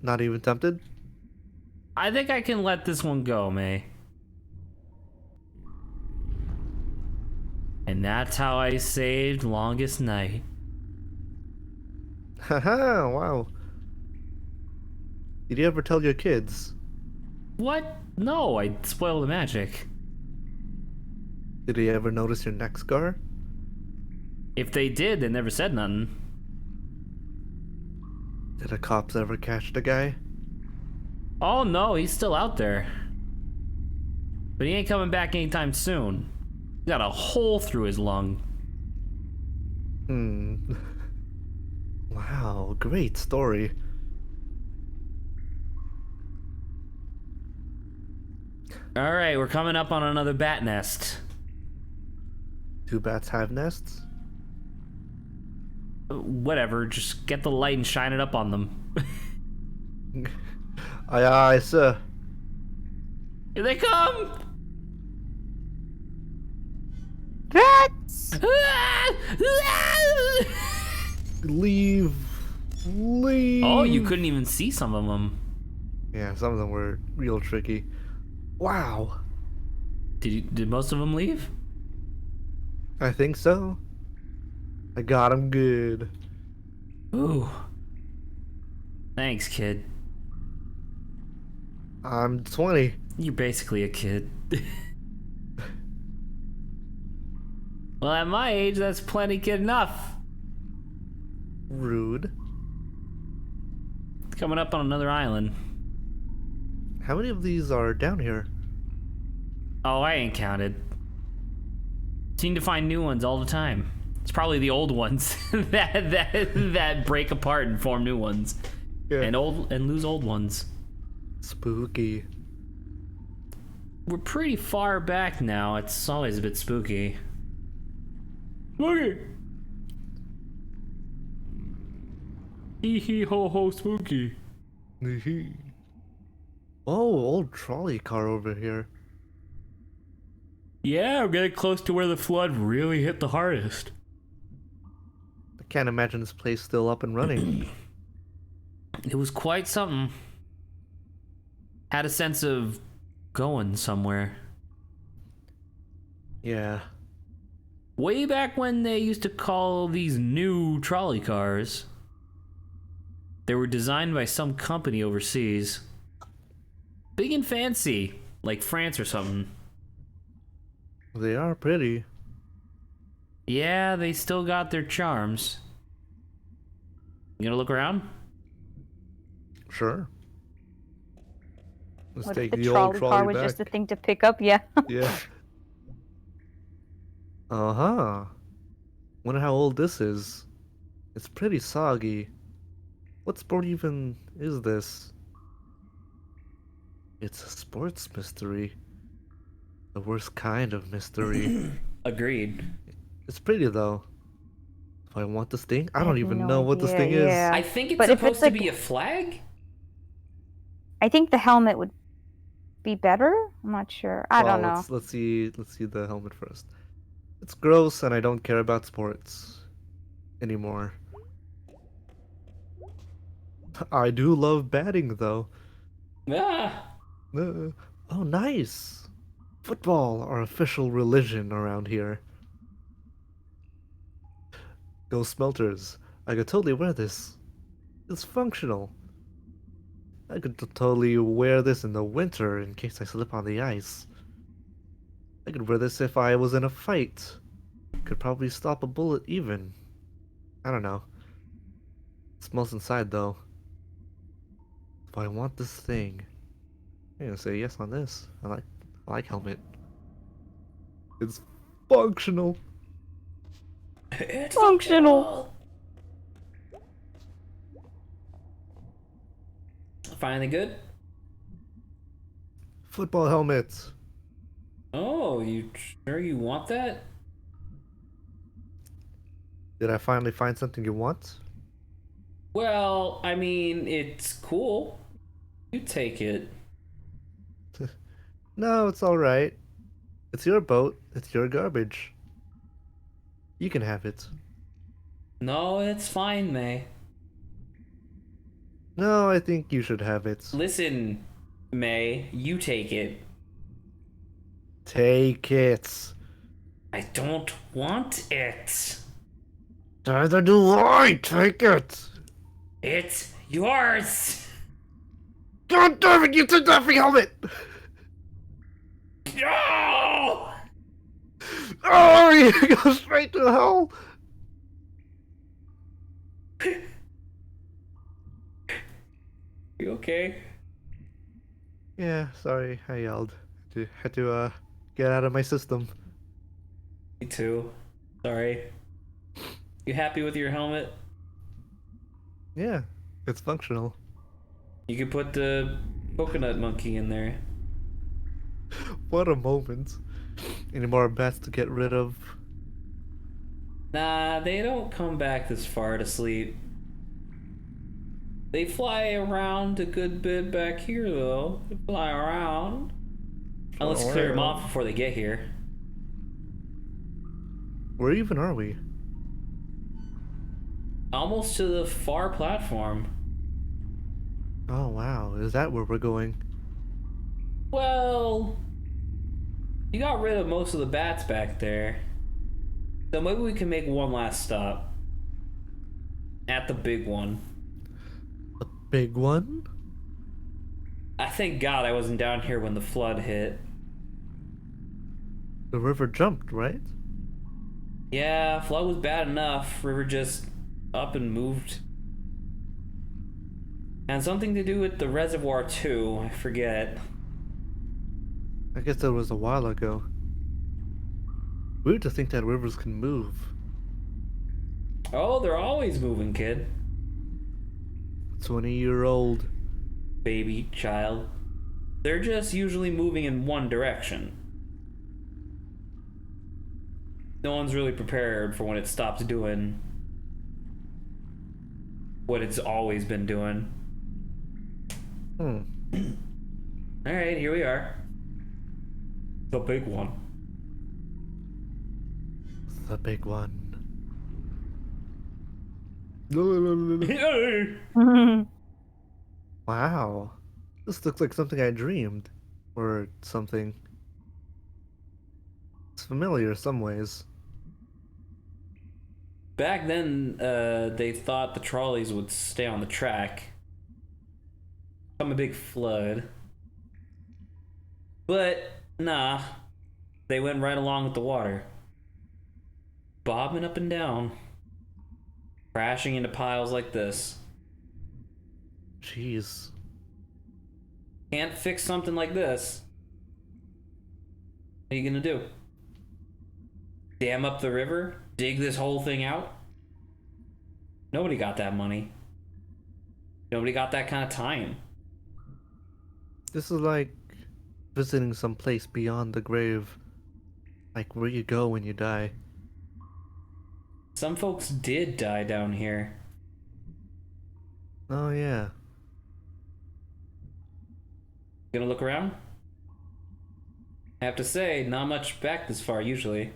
B: Not even tempted?
A: I think I can let this one go, May. And that's how I saved Longest Night.
B: Haha, wow. Did you ever tell your kids?
A: What? No, I spoiled the magic.
B: Did they ever notice your neck scar?
A: If they did, they never said nothing.
B: Did the cops ever catch the guy?
A: Oh no, he's still out there. But he ain't coming back anytime soon. He got a hole through his lung.
B: Hmm. Wow, great story.
A: Alright, we're coming up on another bat nest.
B: Do bats have nests?
A: Whatever, just get the light and shine it up on them.
B: Aye, aye, sir.
A: Here they come!
C: Rats!
B: Leave. Leave.
A: Oh, you couldn't even see some of them.
B: Yeah, some of them were real tricky. Wow.
A: Did most of them leave?
B: I think so. I got him good.
A: Ooh. Thanks, kid.
B: I'm 20.
A: You're basically a kid. Well, at my age, that's plenty good enough.
B: Rude.
A: Coming up on another island.
B: How many of these are down here?
A: Oh, I ain't counted. Seem to find new ones all the time. It's probably the old ones that break apart and form new ones,
B: Yeah.
A: and lose old ones.
B: Spooky.
A: We're pretty far back now. It's always a bit spooky. Spooky. Hee hee ho ho spooky.
B: Oh, old trolley car over here.
A: Yeah, we're getting close to where the flood really hit the hardest.
B: I can't imagine this place still up and running.
A: It was quite something. Had a sense of going somewhere.
B: Yeah.
A: Way back when they used to call these new trolley cars. They were designed by some company overseas. Big and fancy, like France or something.
B: They are pretty.
A: Yeah, they still got their charms. You gonna look around?
B: Sure. Let's
C: What
B: take
C: if the
B: the
C: trolley
B: old
C: car
B: trolley
C: was
B: back.
C: just a thing to pick up? Yeah.
B: Yeah. Uh-huh. Wonder how old this is. It's pretty soggy. What sport even is this? It's a sports mystery. The worst kind of mystery.
A: Agreed.
B: It's pretty though. If I want this thing, I
C: I
B: don't
C: have
B: even
C: no
B: know what this
C: idea,
B: thing
C: yeah.
B: is.
A: I think it's
C: But if
A: supposed
C: it's
A: to
C: like-
A: be a flag?
C: I think the helmet would be better. I'm not sure. I don't know.
B: Let's see the helmet first. It's gross and I don't care about sports anymore. I do love batting though.
A: Ah!
B: Oh, nice. Football, our official religion around here. Go Smelters. I could totally wear this. It's functional. I could totally wear this in the winter in case I slip on the ice. I could wear this if I was in a fight. Could probably stop a bullet even. I don't know. It smells inside though. If I want this thing, I'm gonna say yes on this. I like helmet. It's functional.
A: It's
C: Functional.
A: Finally good?
B: Football helmets.
A: Oh, you sure you want that?
B: Did I finally find something you want?
A: Well, I mean, it's cool. You take it.
B: No, it's alright. It's your boat. It's your garbage. You can have it.
A: No, it's fine, May.
B: No, I think you should have it.
A: Listen, May, you take it.
B: Take it.
A: I don't want it.
B: Neither do I. Take it.
A: It's yours.
B: God damn it! You took that free helmet.
A: No!
B: Oh, you go straight to hell.
A: You okay?
B: Yeah, sorry, I yelled. Had to get out of my system.
A: Me too. Sorry. You happy with your helmet?
B: Yeah, it's functional.
A: You could put the coconut monkey in there.
B: What a moment. Any more bats to get rid of?
A: Nah, they don't come back this far to sleep. They fly around a good bit back here, though. They fly around. Now let's clear them off before they get here.
B: Where even are we?
A: Almost to the far platform.
B: Oh wow, is that where we're going?
A: Well, you got rid of most of the bats back there. So maybe we can make one last stop. At the big one.
B: A big one?
A: I thank God I wasn't down here when the flood hit.
B: The river jumped, right?
A: Yeah, flood was bad enough. River just up and moved. And something to do with the reservoir too, I forget.
B: I guess that was a while ago. Weird to think that rivers can move.
A: Oh, they're always moving, kid.
B: 20-year-old.
A: Baby, child. They're just usually moving in one direction. No one's really prepared for when it stops doing what it's always been doing. Alright, here we are. The big one.
B: The big one. Wow. This looks like something I dreamed. Or something. It's familiar some ways.
A: Back then, they thought the trolleys would stay on the track. Come a big flood. But, nah. They went right along with the water. Bobbing up and down. Crashing into piles like this.
B: Jeez.
A: Can't fix something like this. What are you gonna do? Dam up the river? Dig this whole thing out? Nobody got that money. Nobody got that kind of time.
B: This is like visiting some place beyond the grave. Like where you go when you die.
A: Some folks did die down here.
B: Oh yeah.
A: Gonna look around? I have to say, not much back this far usually.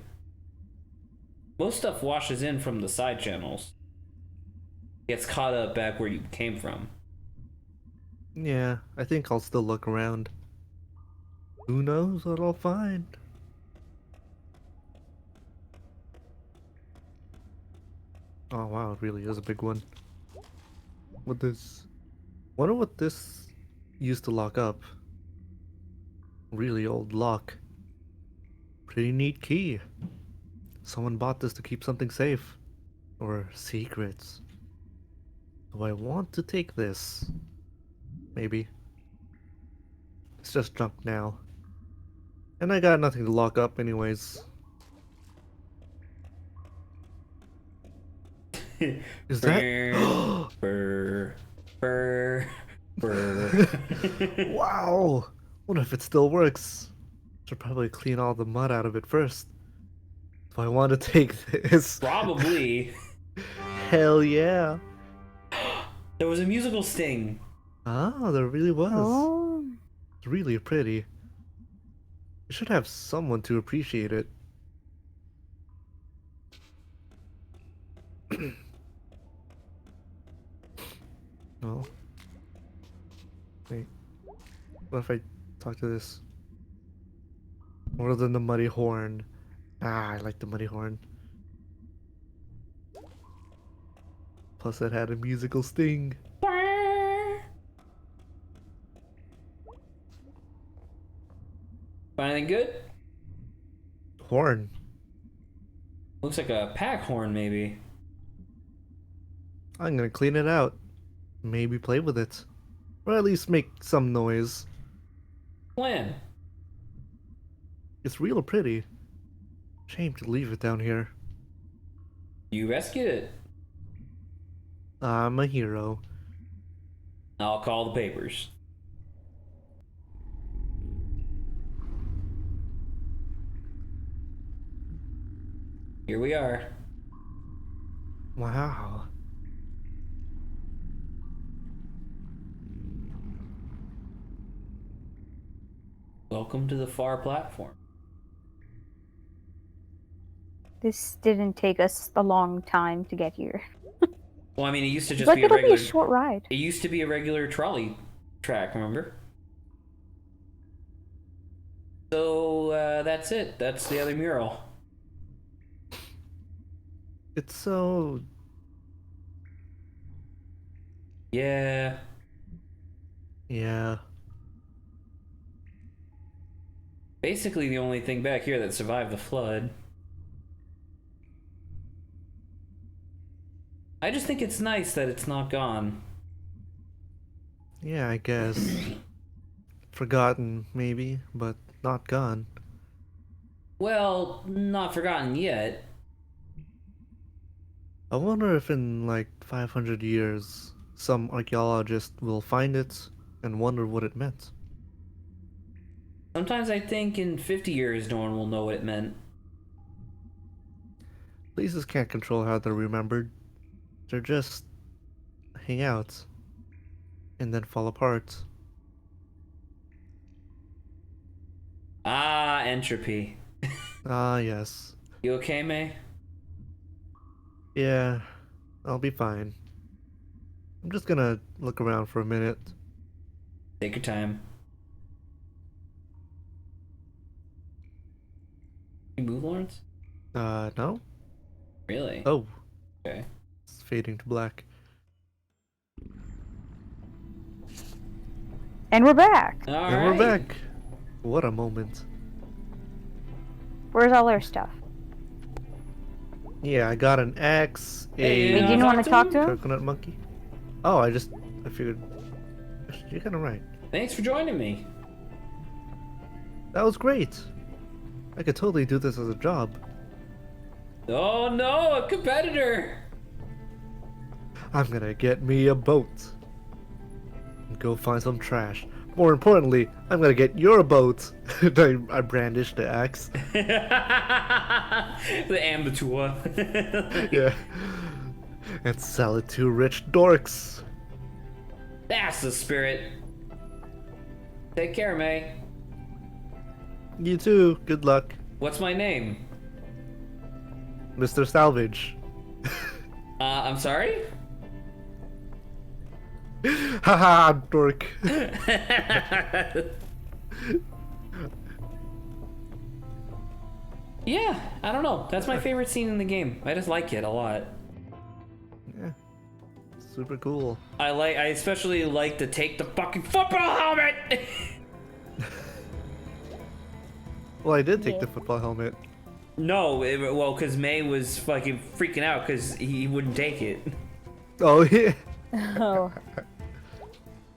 A: Most stuff washes in from the side channels. Gets caught up back where you came from.
B: Yeah, I think I'll still look around. Who knows what I'll find? Oh wow, it really is a big one. What this... Wonder what this used to lock up. Really old lock. Pretty neat key. Someone bought this to keep something safe. Or secrets. Do I want to take this? Maybe. It's just junk now. And I got nothing to lock up anyways. Is that...
A: Burr, burr. Brr.
B: Wow! What if it still works? Should probably clean all the mud out of it first. If I want to take this.
A: Probably.
B: Hell yeah!
A: There was a musical sting.
B: Ah, there really was.
C: Oh.
B: It's really pretty. You should have someone to appreciate it. No. Wait. What if I talk to this? More than the muddy horn. Ah, I like the muddy horn. Plus, it had a musical sting.
A: Find anything good?
B: Horn.
A: Looks like a pack horn, maybe.
B: I'm gonna clean it out. Maybe play with it. Or at least make some noise.
A: Plan.
B: It's real pretty. Shame to leave it down here.
A: You rescued it.
B: I'm a hero.
A: I'll call the papers. Here we are.
B: Wow.
A: Welcome to the far platform.
C: This didn't take us a long time to get here.
A: Well, I mean, it used to just
C: But
A: be a
C: it'll
A: regular.
C: be a short ride.
A: It used to be a regular trolley track, remember? So that's it. That's the other mural.
B: It's so...
A: Yeah.
B: Yeah.
A: Basically, the only thing back here that survived the flood. I just think it's nice that it's not gone.
B: Yeah, I guess. Forgotten, maybe, but not gone.
A: Well, not forgotten yet.
B: I wonder if in like 500 years, some archaeologist will find it and wonder what it meant.
A: Sometimes I think in 50 years no one will know what it meant.
B: Places can't control how they're remembered. They're just hang out and then fall apart.
A: Ah, entropy.
B: Ah, yes.
A: You okay, May?
B: Yeah, I'll be fine. I'm just gonna look around for a minute.
A: Take your time. You move, Lawrence?
B: No?
A: Really?
B: Oh,
A: Okay.
B: it's fading to black.
C: And we're back.
A: All
B: And
A: right.
B: we're back! What a moment.
C: Where's all our stuff?
B: Yeah, I got an axe,
A: Hey,
B: a
C: Wait,
A: Yeah,
C: you didn't want
A: talk
C: to
A: to
C: talk
A: him?
C: to him?
B: coconut monkey. Oh, I figured. You're kinda right.
A: Thanks for joining me.
B: That was great! I could totally do this as a job.
A: Oh no, a competitor!
B: I'm gonna get me a boat. And go find some trash. More importantly, I'm gonna get your boat. I brandished the axe.
A: The ambitious.
B: Yeah. And sell it to rich dorks.
A: That's the spirit. Take care, May.
B: You too. Good luck,
A: What's my name?
B: Mr. Salvage.
A: I'm sorry?
B: Haha, dork.
A: Yeah, I don't know. That's my favorite scene in the game. I just like it a lot.
B: Yeah. Super cool.
A: I especially like to take the fucking football helmet!
B: Well, I did take
C: Yeah.
B: the football helmet.
A: No, well, because May was fucking freaking out because he wouldn't take it.
B: Oh, yeah.
C: Oh.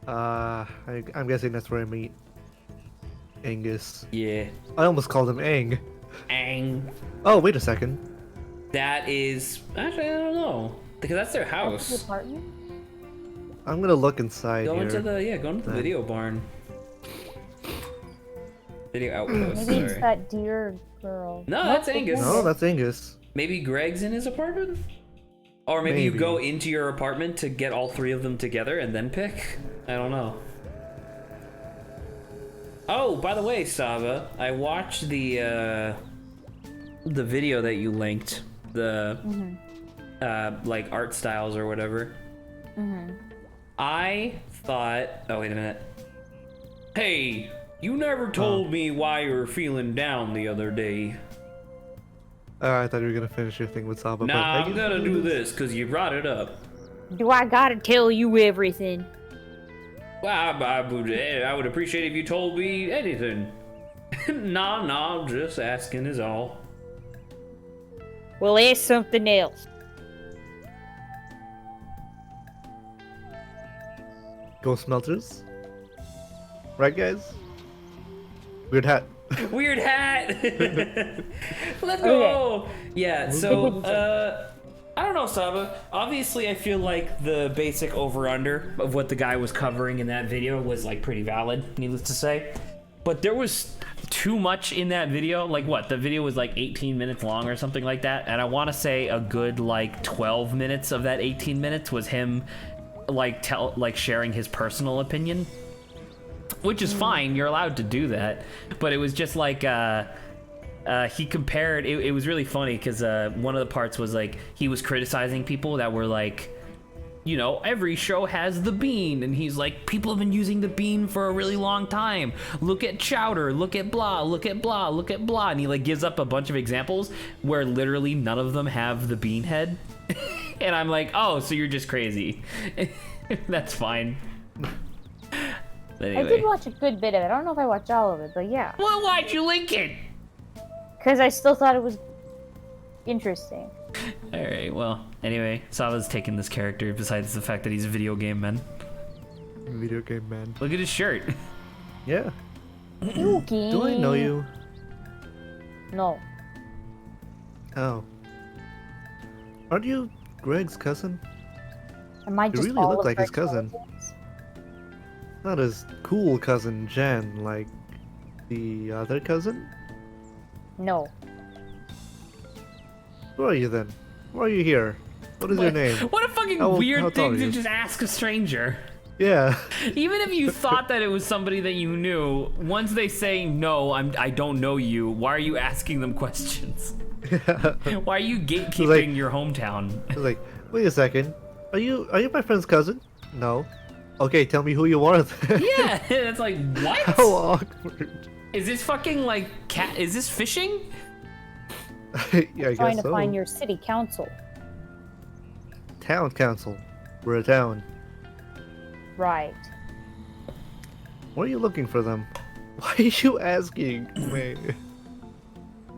B: I'm guessing that's where I meet Angus.
A: Yeah.
B: I almost called him Ang.
A: Ang.
B: Oh, wait a second.
A: That is... Actually, I don't know. Because that's their
C: The
A: house.
C: apartment?
B: I'm gonna look inside
A: Go
B: here.
A: into the video barn. Video outpost.
C: Maybe it's
A: Sorry.
C: that deer girl.
A: No,
C: Nope,
A: that's Angus.
B: No, that's Angus.
A: Maybe Greg's in his apartment? Or maybe you
B: Maybe.
A: go into your apartment to get all three of them together and then pick? I don't know. Oh, by the way, Sava, I watched the video that you linked. The, like, art styles or whatever. I thought... Oh, wait a minute. Hey, you never told me why you were feeling down the other day.
B: I thought you were gonna finish your thing with Saba.
A: Nah,
B: but
A: I'm gonna do this because you brought it up.
C: Do I gotta tell you everything?
A: Well, I would appreciate if you told me anything. Nah, just asking is all.
C: Well, ask something else.
B: Ghost smelters. Right, guys? Weird hat.
A: Weird hat! Let's go! Yeah, so, I don't know, Saba. Obviously, I feel like the basic over-under of what the guy was covering in that video was, like, pretty valid, needless to say. But there was too much in that video. Like, what? The video was, like, 18 minutes long or something like that. And I want to say a good, like, 12 minutes of that 18 minutes was him, like, sharing his personal opinion. Which is fine, you're allowed to do that. But it was just like, he compared, it was really funny because one of the parts was like, he was criticizing people that were like, you know, every show has the bean. And he's like, people have been using the bean for a really long time. Look at Chowder, look at blah, look at blah, look at blah. And he like gives up a bunch of examples where literally none of them have the bean head. And I'm like, oh, so you're just crazy. That's fine. Anyway.
C: I did watch a good bit of it. I don't know if I watched all of it, but yeah.
A: Well, why'd you link it?
C: Because I still thought it was interesting.
A: Alright, well, anyway, Sava's taking this character besides the fact that he's a video game man.
B: Video game man.
A: Look at his shirt.
B: Yeah.
C: Okay.
B: Do I know you?
C: No.
B: Oh. Aren't you Greg's cousin?
C: Am I
B: You
C: just
B: really
C: all
B: look
C: of
B: like his
C: Greg's
B: cousin.
C: relatives?
B: Not his cool cousin Jen, like the other cousin?
C: No.
B: Who are you then? Why are you here? What is your name?
A: What a fucking
B: How
A: weird
B: tall
A: thing
B: are
A: to
B: you?
A: just ask a stranger.
B: Yeah.
A: Even if you thought that it was somebody that you knew, once they say, no, I don't know you, why are you asking them questions? Why are you gatekeeping
B: Like-
A: your hometown?
B: I was like, wait a second. Are you my friend's cousin? No. Okay, tell me who you are then.
A: Yeah, it's like, what?
B: How awkward.
A: Is this fucking like cat? Is this fishing?
B: Yeah, I
C: Trying
B: guess
C: to
B: so.
C: find your city council.
B: Town council. We're a town.
C: Right.
B: Why are you looking for them? Why are you asking me?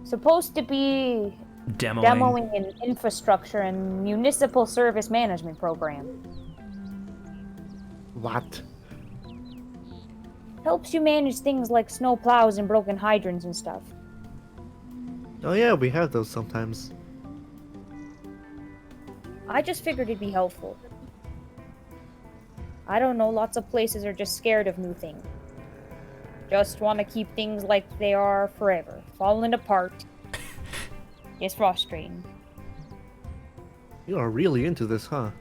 C: Supposed to be demoing an infrastructure and municipal service management program.
B: What?
C: Helps you manage things like snow plows and broken hydrants and stuff.
B: Oh yeah, we have those sometimes.
C: I just figured it'd be helpful. I don't know, lots of places are just scared of new things. Just want to keep things like they are forever. Falling apart. It's frustrating.
B: You are really into this, huh?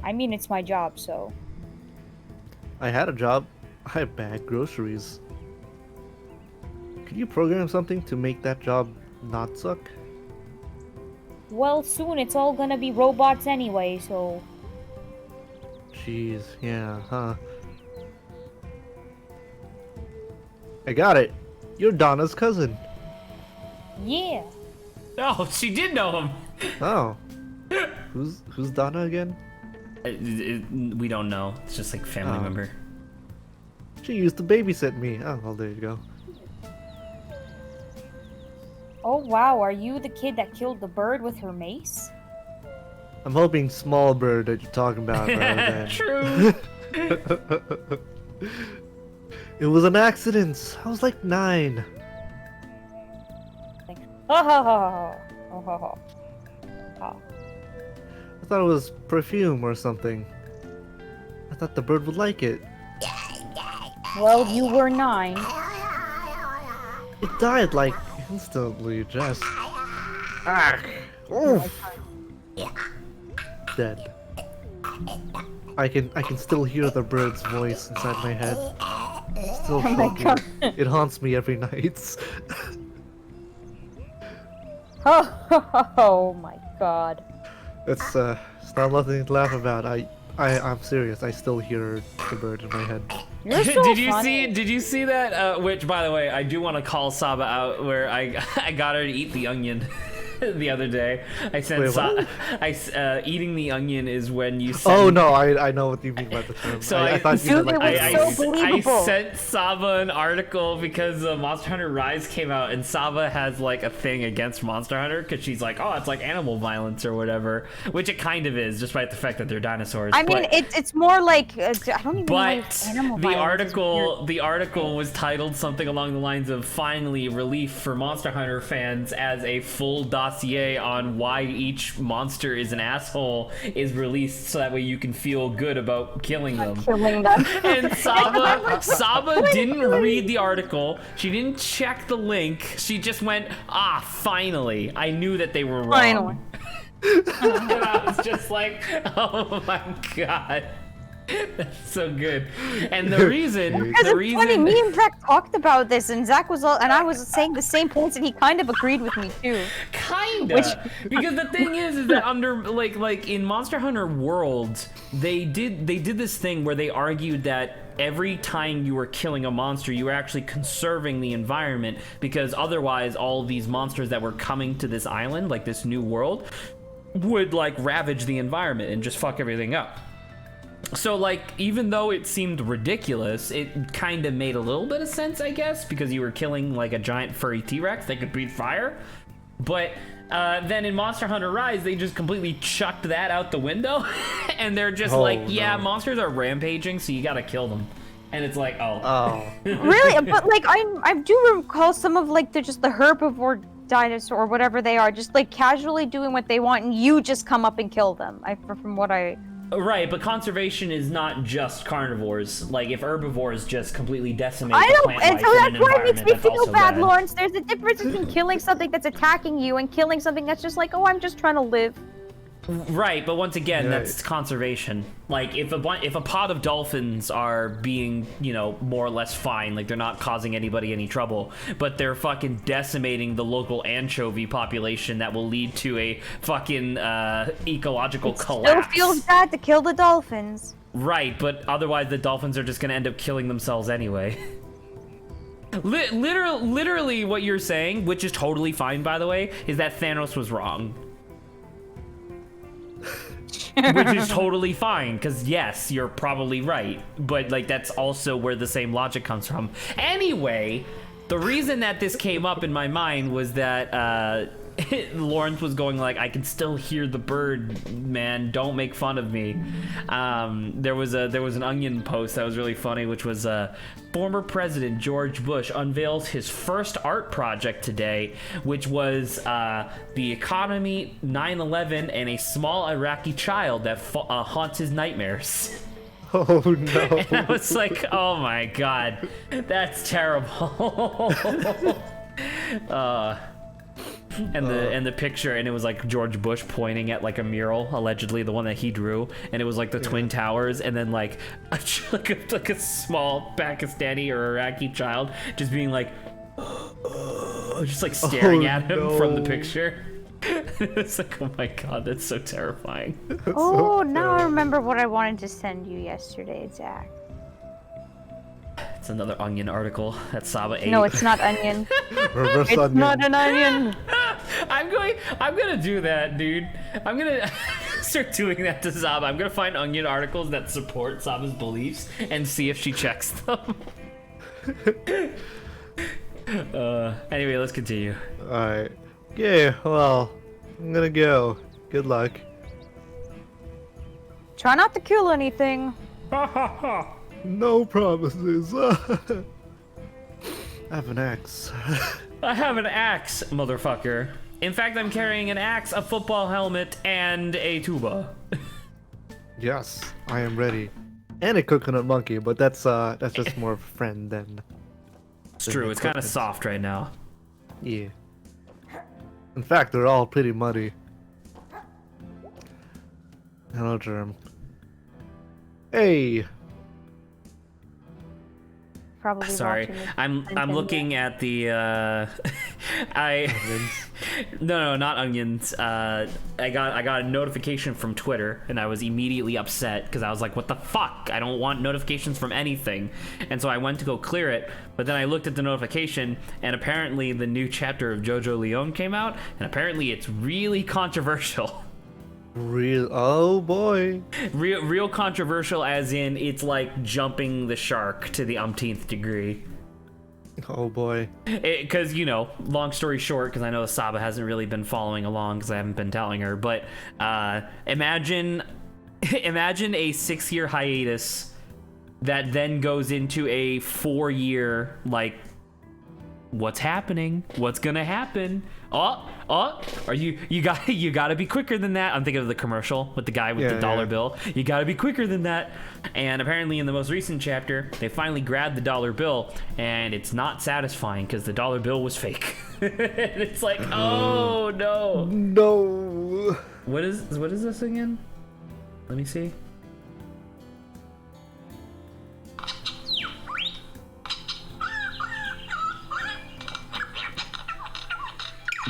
C: I mean, it's my job, so...
B: I had a job. I bagged groceries. Could you program something to make that job not suck?
C: Well, soon it's all gonna be robots anyway, so...
B: Jeez, yeah, huh? I got it. You're Donna's cousin.
C: Yeah.
A: Oh, she did know him.
B: Oh. Who's Donna again?
A: We don't know. It's just like family
B: Oh.
A: member.
B: She used to babysit me. Oh, well, there you go.
C: Oh wow, are you the kid that killed the bird with her mace?
B: I'm hoping small bird that you're talking about rather than...
A: True.
B: It was an accident. I was like 9.
C: Like, ha ha ha ha ha ha ha.
B: I thought it was perfume or something. I thought the bird would like it.
C: Well, you were 9.
B: It died like instantly, Jess. Ah! Oof! Dead. I can still hear the bird's voice inside my head. Still
C: Oh my
B: shocking.
C: God.
B: It haunts me every night.
C: Oh my god.
B: It's not nothing to laugh about. I'm serious. I still hear the bird in my head.
C: You're so
A: did you
C: funny.
A: see? Did you see that? Which, by the way, I do want to call Saba out. Where I I got her to eat the onion the other day. I said
B: Wait, what?
A: eating the onion is when you. Send,
B: Oh no, I know what you mean by the term.
A: So
B: I thought you
C: Dude,
B: meant like
C: it was so believable.
A: I sent Saba an article because Monster Hunter Rise came out, and Saba has like a thing against Monster Hunter because she's like, oh, it's like animal violence or whatever, which it kind of is, despite the fact that they're dinosaurs.
C: I mean, it's more like I don't even know
A: But
C: if animal
A: the
C: violence is weird.
A: the article was titled something along the lines of "Finally, relief for Monster Hunter fans," as a full dossier on why each monster is an asshole is released, so that way you can feel good about killing them.
C: Killing them.
A: And Saba didn't read the article. She didn't check the link. She just went, finally. I knew that they were wrong.
C: Finally.
A: And I was just like, oh my god. That's so good. And the reason,
C: Because
A: the
C: it's funny,
A: reason,
C: me and Zach talked about this, and Zach was all, and I was saying the same points, and he kind of agreed with me too.
A: kinda, because the thing is that under like in Monster Hunter World, they did this thing where they argued that every time you were killing a monster, you were actually conserving the environment, because otherwise all these monsters that were coming to this island, like this new world, would like ravage the environment and just fuck everything up. So, like, even though it seemed ridiculous, it kind of made a little bit of sense, I guess, because you were killing, like, a giant furry T-Rex that could breathe fire. But then in Monster Hunter Rise, they just completely chucked that out the window. And they're just yeah,
B: no.
A: monsters are rampaging, so you gotta kill them. And it's like,
B: Oh.
C: Really, but like I do recall some of like the herbivore dinosaur or whatever they are, just like casually doing what they want, and you just come up and kill them. From what I.
A: Right, but conservation is not just carnivores. Like, if herbivores just completely decimate
C: I
A: the
C: don't,
A: plant
C: and
A: life
C: so
A: in
C: that's
A: an
C: why it makes
A: environment,
C: me
A: that's
C: feel
A: also
C: bad, Lawrence. There's a difference between killing something that's attacking you and killing something that's just like, oh, I'm just trying to live.
A: Right, but once again,
B: Yeah.
A: that's conservation. Like, if a pod of dolphins are being, more or less fine, like they're not causing anybody any trouble, but they're fucking decimating the local anchovy population, that will lead to a fucking ecological
C: Still
A: collapse.
C: feels bad to kill the dolphins.
A: Right, but otherwise the dolphins are just gonna end up killing themselves anyway. Literally, what you're saying, which is totally fine, by the way, is that Thanos was wrong. Which is totally fine, because yes, you're probably right, but like that's also where the same logic comes from. Anyway, the reason that this came up in my mind was that Lawrence was going like, I can still hear the bird, man, don't make fun of me. There was an Onion post that was really funny, which was former President George Bush unveils his first art project today, which was the economy, 9/11, and a small Iraqi child that haunts his nightmares.
B: Oh no.
A: And I was like, oh my god, that's terrible. And the picture, and it was like George Bush pointing at like a mural, allegedly the one that he drew, and it was like the Twin Towers, and then like a small Pakistani or Iraqi child just being like, just like staring at him from the
B: no.
A: picture. It's like, oh my god, that's so terrifying.
C: Oh, now I remember what I wanted to send you yesterday, Zach.
A: It's another Onion article that Saba ate.
C: No, it's not onion.
B: Reverse
C: It's
B: onion.
C: not an onion.
A: I'm gonna do that, dude. I'm gonna start doing that to Saba. I'm gonna find Onion articles that support Saba's beliefs and see if she checks them. Anyway, let's continue.
B: Alright. Yeah, well, I'm gonna go. Good luck.
C: Try not to kill anything.
B: No promises. I have an axe.
A: I have an axe, motherfucker. In fact, I'm carrying an axe, a football helmet, and a tuba.
B: Yes, I am ready. And a coconut monkey, but that's just more of a friend than.
A: It's true. It's kind of soft right now.
B: Yeah. In fact, they're all pretty muddy. Hello, Germ. Hey.
C: Probably
A: Sorry,
C: watching this
A: I'm
C: Nintendo.
A: looking at the no, not onions. I got a notification from Twitter, and I was immediately upset because I was like, what the fuck? I don't want notifications from anything. And so I went to go clear it, but then I looked at the notification, and apparently the new chapter of JoJo Leon came out, and apparently it's really controversial.
B: Real. Oh boy.
A: Real controversial, as in it's like jumping the shark to the umpteenth degree.
B: Oh boy.
A: Because, you know, long story short, because I know Saba hasn't really been following along because I haven't been telling her, but imagine a 6-year hiatus that then goes into a 4-year, like, what's happening? What's gonna happen? Are you gotta be quicker than that. I'm thinking of the commercial with the guy with the dollar bill. You gotta be quicker than that. And apparently in the most recent chapter, they finally grabbed the dollar bill, and it's not satisfying because the dollar bill was fake. It's like, oh no.
B: No.
A: What is this again? Let me see.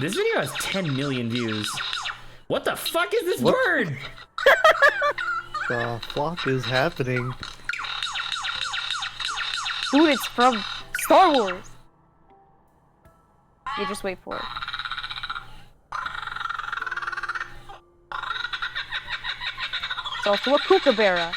A: This video has 10 million views. What the fuck is this bird?
B: The flop is happening.
C: Dude, it's from Star Wars. You just wait for it. It's also a kookaburra.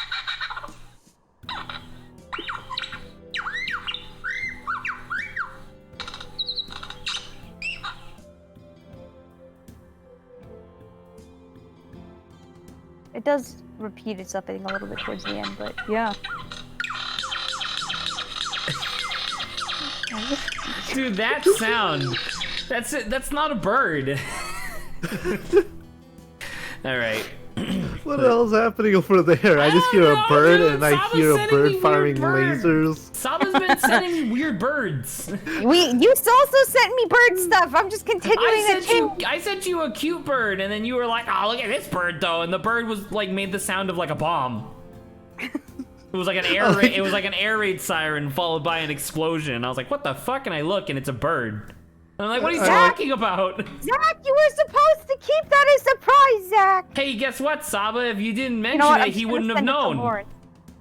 C: It does repeat itself, I think, a little bit towards the end, but yeah.
A: Dude, that sound. That's not a bird. All right.
B: What the hell's happening over there? I just hear a bird and I hear a bird firing lasers.
A: Saba's been sending me weird birds.
C: You also sent me bird stuff. I'm just continuing a chain.
A: I sent you a cute bird, and then you were like, "Oh, look at this bird, though," and the bird was like made the sound of like a bomb. It was like an air raid. It was like an air raid siren followed by an explosion. I was like, "What the fuck?" And I look, and it's a bird. And I'm like, "What are you talking about?"
C: Zach, you were supposed to keep that a surprise, Zach.
A: Hey, guess what, Saba? If you didn't mention
C: You know what?
A: it, he wouldn't have known.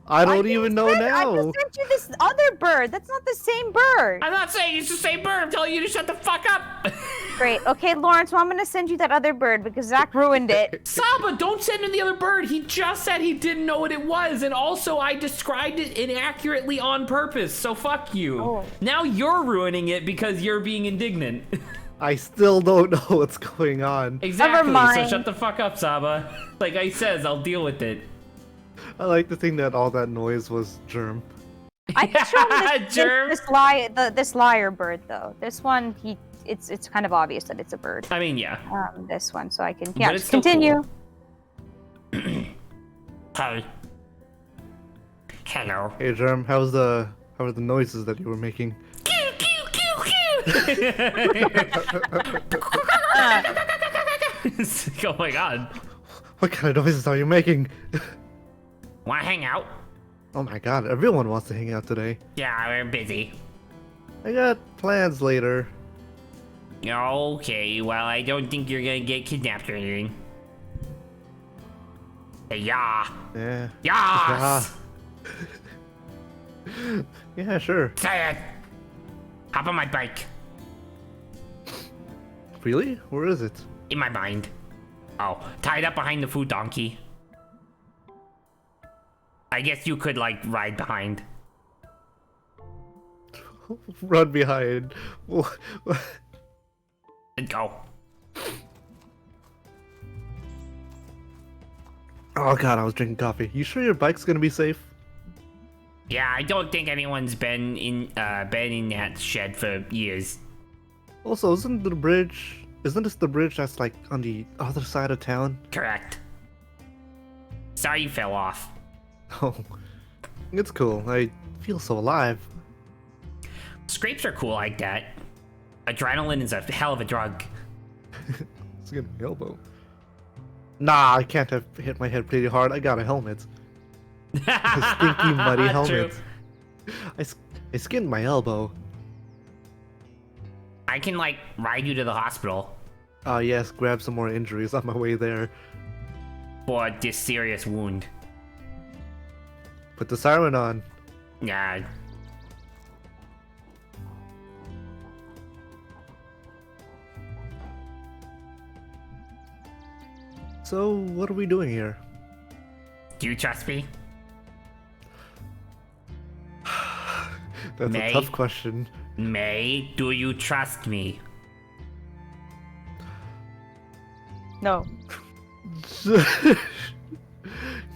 B: I don't even know now.
C: I just sent you this other bird. That's not the same bird.
A: I'm not saying it's the same bird. I'm telling you to shut the fuck up.
C: Great. Okay, Lawrence, well, I'm going to send you that other bird because Zach ruined it.
A: Saba, don't send him the other bird. He just said he didn't know what it was. And also, I described it inaccurately on purpose. So fuck you.
C: Oh.
A: Now you're ruining it because you're being indignant.
B: I still don't know what's going on.
A: Exactly.
C: Never mind.
A: So shut the fuck up, Saba. Like I says, I'll deal with it.
B: I like to think that all that noise was Germ.
C: I can show him
A: Germ.
C: this liar bird, though. This one, it's kind of obvious that it's a bird.
A: I mean, yeah.
C: This one, so I can,
A: But it's
C: just
A: still
C: continue.
A: Cool. Hi. Hello.
B: Hey Germ, how are the noises that you were making?
A: Oh my god.
B: What kind of noises are you making?
A: Wanna hang out?
B: Oh my god, everyone wants to hang out today.
A: Yeah, we're busy.
B: I got plans later.
A: Okay, well, I don't think you're gonna get kidnapped or anything. Yeah.
B: Yeah.
A: Yes!
B: Yeah, sure.
A: Say it! Hop on my bike.
B: Really? Where is it?
A: In my mind. Oh, tied up behind the food donkey. I guess you could, like, ride behind.
B: Run behind.
A: And go.
B: Oh god, I was drinking coffee. You sure your bike's gonna be safe?
A: Yeah, I don't think anyone's been in that shed for years.
B: Also, isn't the bridge Isn't this the bridge that's like on the other side of town?
A: Correct. Sorry you fell off.
B: Oh, it's cool. I feel so alive.
A: Scrapes are cool like that. Adrenaline is a hell of a drug.
B: It's getting my elbow. Nah, I can't have hit my head pretty hard. I got a helmet. A stinky, muddy helmet. I skinned my elbow.
A: I can, like, ride you to the hospital
B: Yes, grab some more injuries on my way there.
A: for this serious wound.
B: Put the siren on.
A: Yeah.
B: So, what are we doing here?
A: Do you trust me?
B: That's
A: May?
B: a tough question.
A: May, do you trust me?
C: No.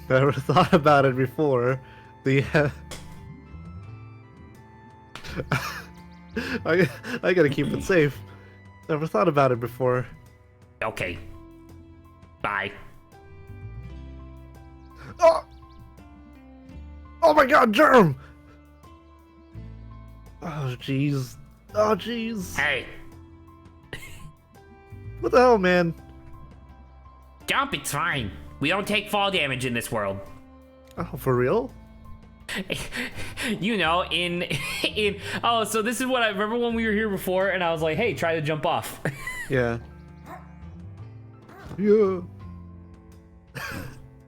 B: Never thought about it before. I gotta keep it safe. Never thought about it before.
A: Okay. Bye.
B: Oh! Oh my god, germ! Oh jeez. Oh jeez.
A: Hey,
B: What the hell, man?
A: jump, it's fine. We don't take fall damage in this world.
B: Oh, for real?
A: You know, oh, so this is what I remember when we were here before, and I was like, hey, try to jump off.
B: Yeah. Yeah.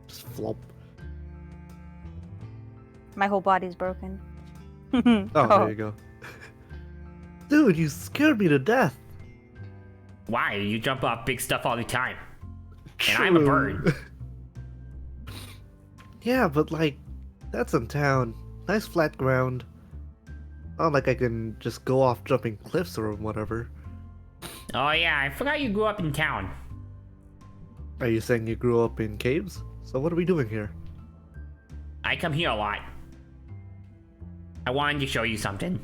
B: Just flop.
C: My whole body's broken.
B: Oh, there you go. Dude, you scared me to death.
A: Why? You jump off big stuff all the time. And I'm a
B: True.
A: bird.
B: Yeah, but like, that's in town. Nice flat ground. Not like I can just go off jumping cliffs or whatever.
A: Oh yeah, I forgot you grew up in town.
B: Are you saying you grew up in caves? So what are we doing here?
A: I come here a lot. I wanted to show you something.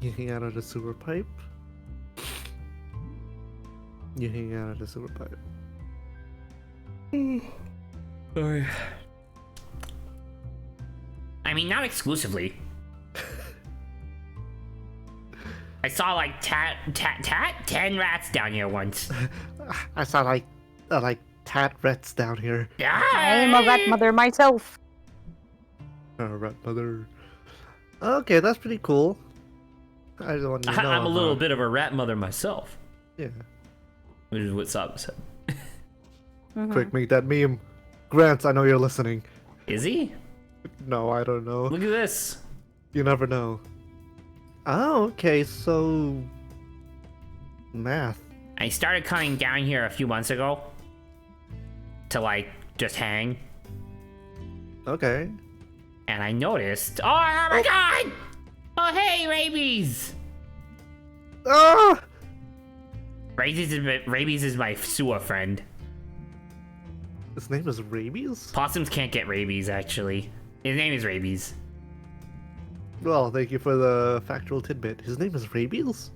B: You hang out at a sewer pipe? You hang out at a sewer pipe.
A: Sorry. I mean, not exclusively. I saw like 10 rats down here once.
B: I saw like tat rats down here.
C: I am a rat mother myself.
B: Rat mother. Okay, that's pretty cool. I just wanted to know.
A: I'm a little bit of a rat mother myself,
B: Yeah.
A: which is what Saba said.
B: Quick, make that meme. Grant, I know you're listening.
A: Is he?
B: No, I don't know.
A: Look at this.
B: You never know. Oh, okay, so... Math.
A: I started coming down here a few months ago to like just hang,
B: Okay.
A: and I noticed. Oh my god! Oh hey, rabies!
B: Ah!
A: Rabies is my sewer friend.
B: His name is Rabies?
A: Possums can't get rabies, actually. His name is Rabies.
B: Well, thank you for the factual tidbit. His name is Rabies?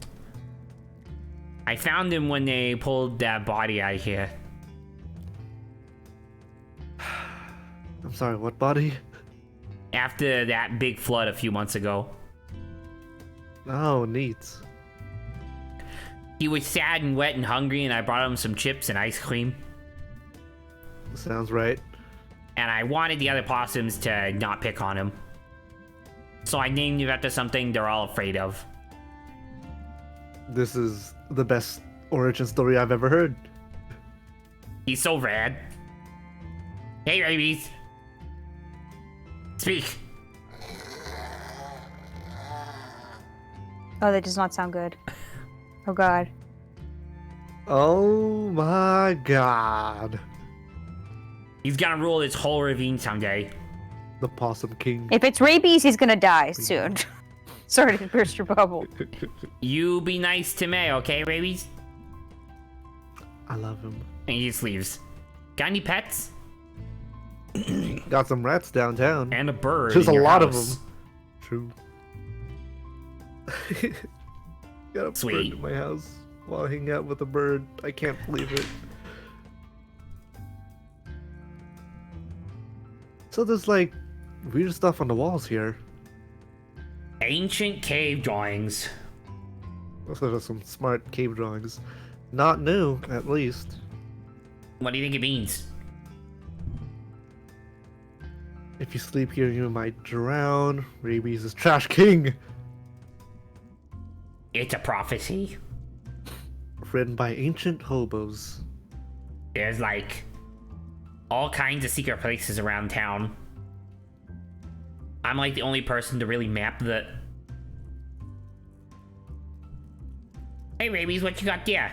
A: I found him when they pulled that body out of here.
B: I'm sorry, what body?
A: After that big flood a few months ago.
B: Oh, neat.
A: He was sad and wet and hungry, and I brought him some chips and ice cream.
B: Sounds right.
A: And I wanted the other possums to not pick on him. So I named him after something they're all afraid of.
B: This is the best origin story I've ever heard.
A: He's so rad. Hey, Rabies. Speak.
C: Oh, that does not sound good. Oh god.
B: Oh my god.
A: He's gonna rule this whole ravine someday.
B: The Possum King.
C: If it's rabies, he's gonna die soon. Sorry to burst your bubble.
A: You be nice to May, okay, Rabies?
B: I love him.
A: And he just leaves. Got any pets?
B: Got some rats downtown.
A: And a bird.
B: There's
A: in
B: a
A: your
B: lot
A: house.
B: of them. True. Got a
A: Sweet.
B: bird in my house. while hanging out with a bird. I can't believe it. So there's like weird stuff on the walls here.
A: Ancient cave drawings.
B: Also, there's some smart cave drawings. Not new, at least.
A: What do you think it means?
B: If you sleep here, you might drown. Rabies is trash king.
A: It's a prophecy.
B: Written by ancient hobos.
A: There's like all kinds of secret places around town. I'm like the only person to really map the... Hey, Rabies, what you got there?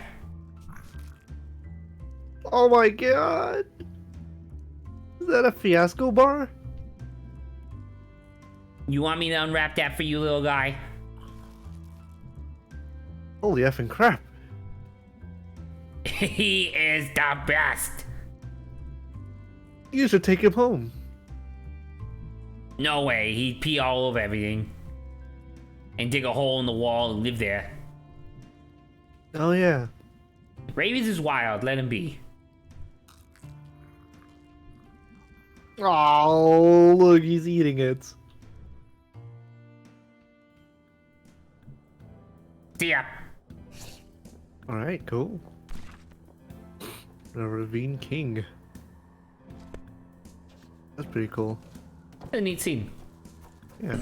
B: Oh my god! Is that a fiasco bar?
A: You want me to unwrap that for you, little guy?
B: Holy effing crap.
A: He is the best.
B: You should take him home.
A: No way, he'd pee all over everything. And dig a hole in the wall and live there.
B: Oh yeah.
A: Rabies is wild, let him be.
B: Oh, look, he's eating it.
A: See ya.
B: Alright, cool. The Ravine King. That's pretty cool.
A: A neat scene.
B: Yeah.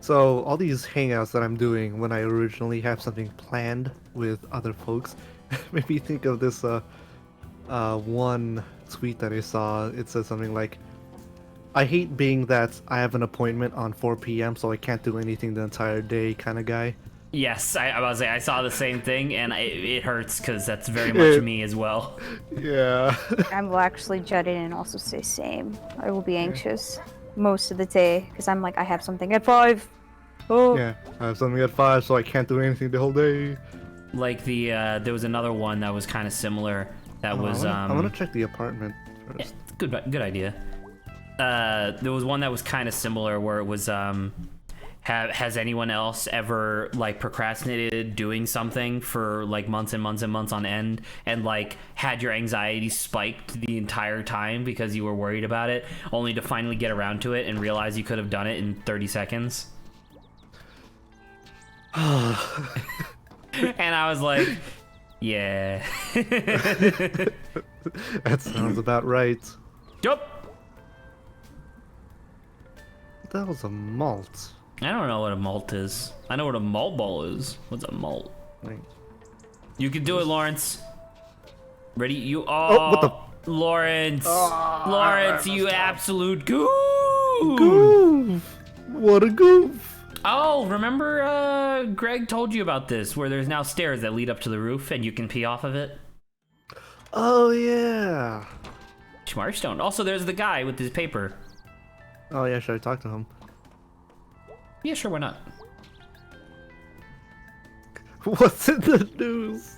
B: So, all these hangouts that I'm doing when I originally have something planned with other folks made me think of this one tweet that I saw. It said something like, I hate being that I have an appointment on 4 p.m. so I can't do anything the entire day kind of guy.
A: Yes, I was I saw the same thing, and it hurts because that's very much me as well.
B: Yeah.
C: I will actually jut in and also say same. I will be anxious most of the day because I'm like, I have something at 5. Oh.
B: Yeah, I have something at 5 so I can't do anything the whole day.
A: Like there was another one that was kind of similar. That was
B: I want to check the apartment first.
A: good idea. There was one that was kind of similar where it was has anyone else ever like procrastinated doing something for like months and months and months on end and like had your anxiety spiked the entire time because you were worried about it, only to finally get around to it and realize you could have done it in 30 seconds? And I was like, yeah.
B: That sounds about right.
A: Yup.
B: That was a malt.
A: I don't know what a malt is. I know what a malt ball is. What's a malt?
B: Right.
A: You can do it, Lawrence. Ready? You
B: what the?
A: Lawrence. Lawrence, you absolute goof.
B: Goof! What a goof!
A: Oh, remember Greg told you about this, where there's now stairs that lead up to the roof and you can pee off of it?
B: Oh yeah.
A: Smartstone. Also, there's the guy with his paper.
B: Oh yeah, should I talk to him?
A: Yeah, sure, why not?
B: What's in the news?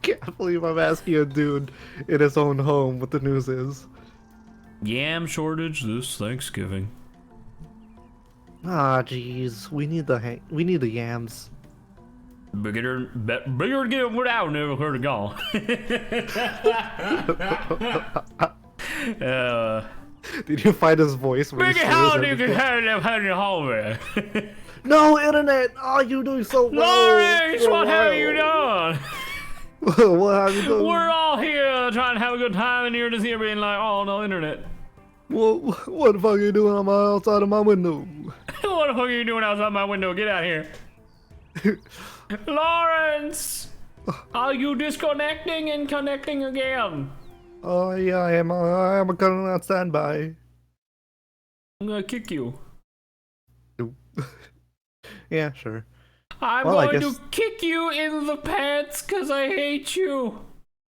B: Can't believe I'm asking a dude in his own home what the news is.
A: Yam shortage this Thanksgiving.
B: Ah, jeez, we need the yams.
A: Bigger to get without never heard of gone.
B: Did you find his voice? When
A: Bigger how you can have them in the hallway.
B: No internet. Oh, you're doing so well.
A: Lawrence, what have you done?
B: What have you done?
A: We're all here trying to have a good time, and you're just here being like, oh, no internet.
B: What the fuck are you doing on my outside of my window?
A: What the fuck are you doing outside my window? Get out here. Lawrence! Are you disconnecting and connecting again?
B: Oh yeah, I am on standby.
A: I'm gonna kick you.
B: Yeah, sure.
A: I'm going to kick you in the pants because I hate you.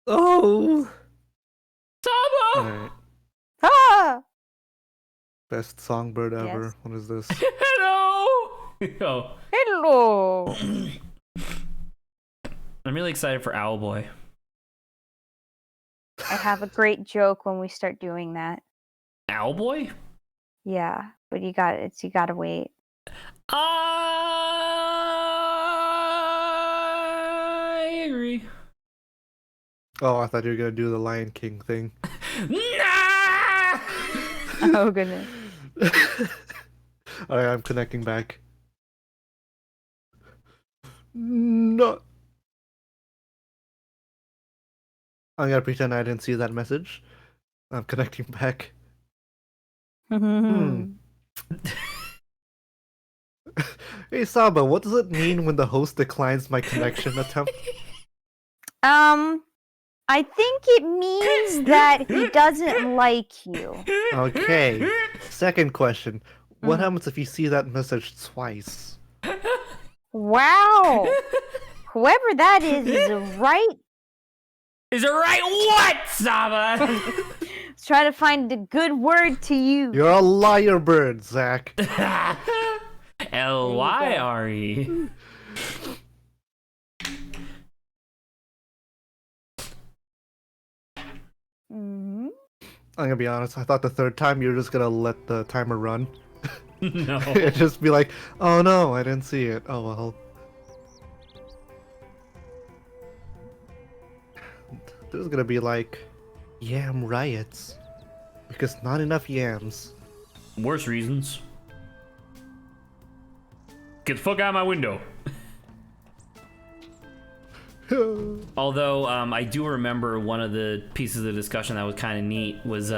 B: Oh.
A: Saba!
B: Alright.
C: Ah!
B: Best songbird ever.
C: Yes.
B: What is this?
A: Hello! Oh.
C: Hello!
A: I'm really excited for Owlboy.
C: I have a great joke when we start doing that.
A: Owlboy?
C: Yeah. But you gotta wait.
A: I agree.
B: Oh, I thought you were gonna do the Lion King thing.
A: Nah!
C: Oh goodness.
B: Alright, I'm connecting back. No. I'm gonna pretend I didn't see that message. I'm connecting back. Hey Saba, what does it mean when the host declines my connection attempt?
C: I think it means that he doesn't like you.
B: Okay. Second question. What
C: Mhm.
B: happens if you see that message twice?
C: Wow. Whoever that is right.
A: Is it right what, Saba?
C: Let's try to find a good word to use.
B: You're a liar bird, Zach.
A: Lyre.
C: Hmm.
B: I'm gonna be honest, I thought the third time you were just gonna let the timer run.
A: No.
B: It'd just be like, oh no, I didn't see it. Oh well. There's gonna be like yam riots. Because not enough yams.
A: Worse reasons. Get the fuck out of my window. Although, I do remember one of the pieces of discussion that was kind of neat was,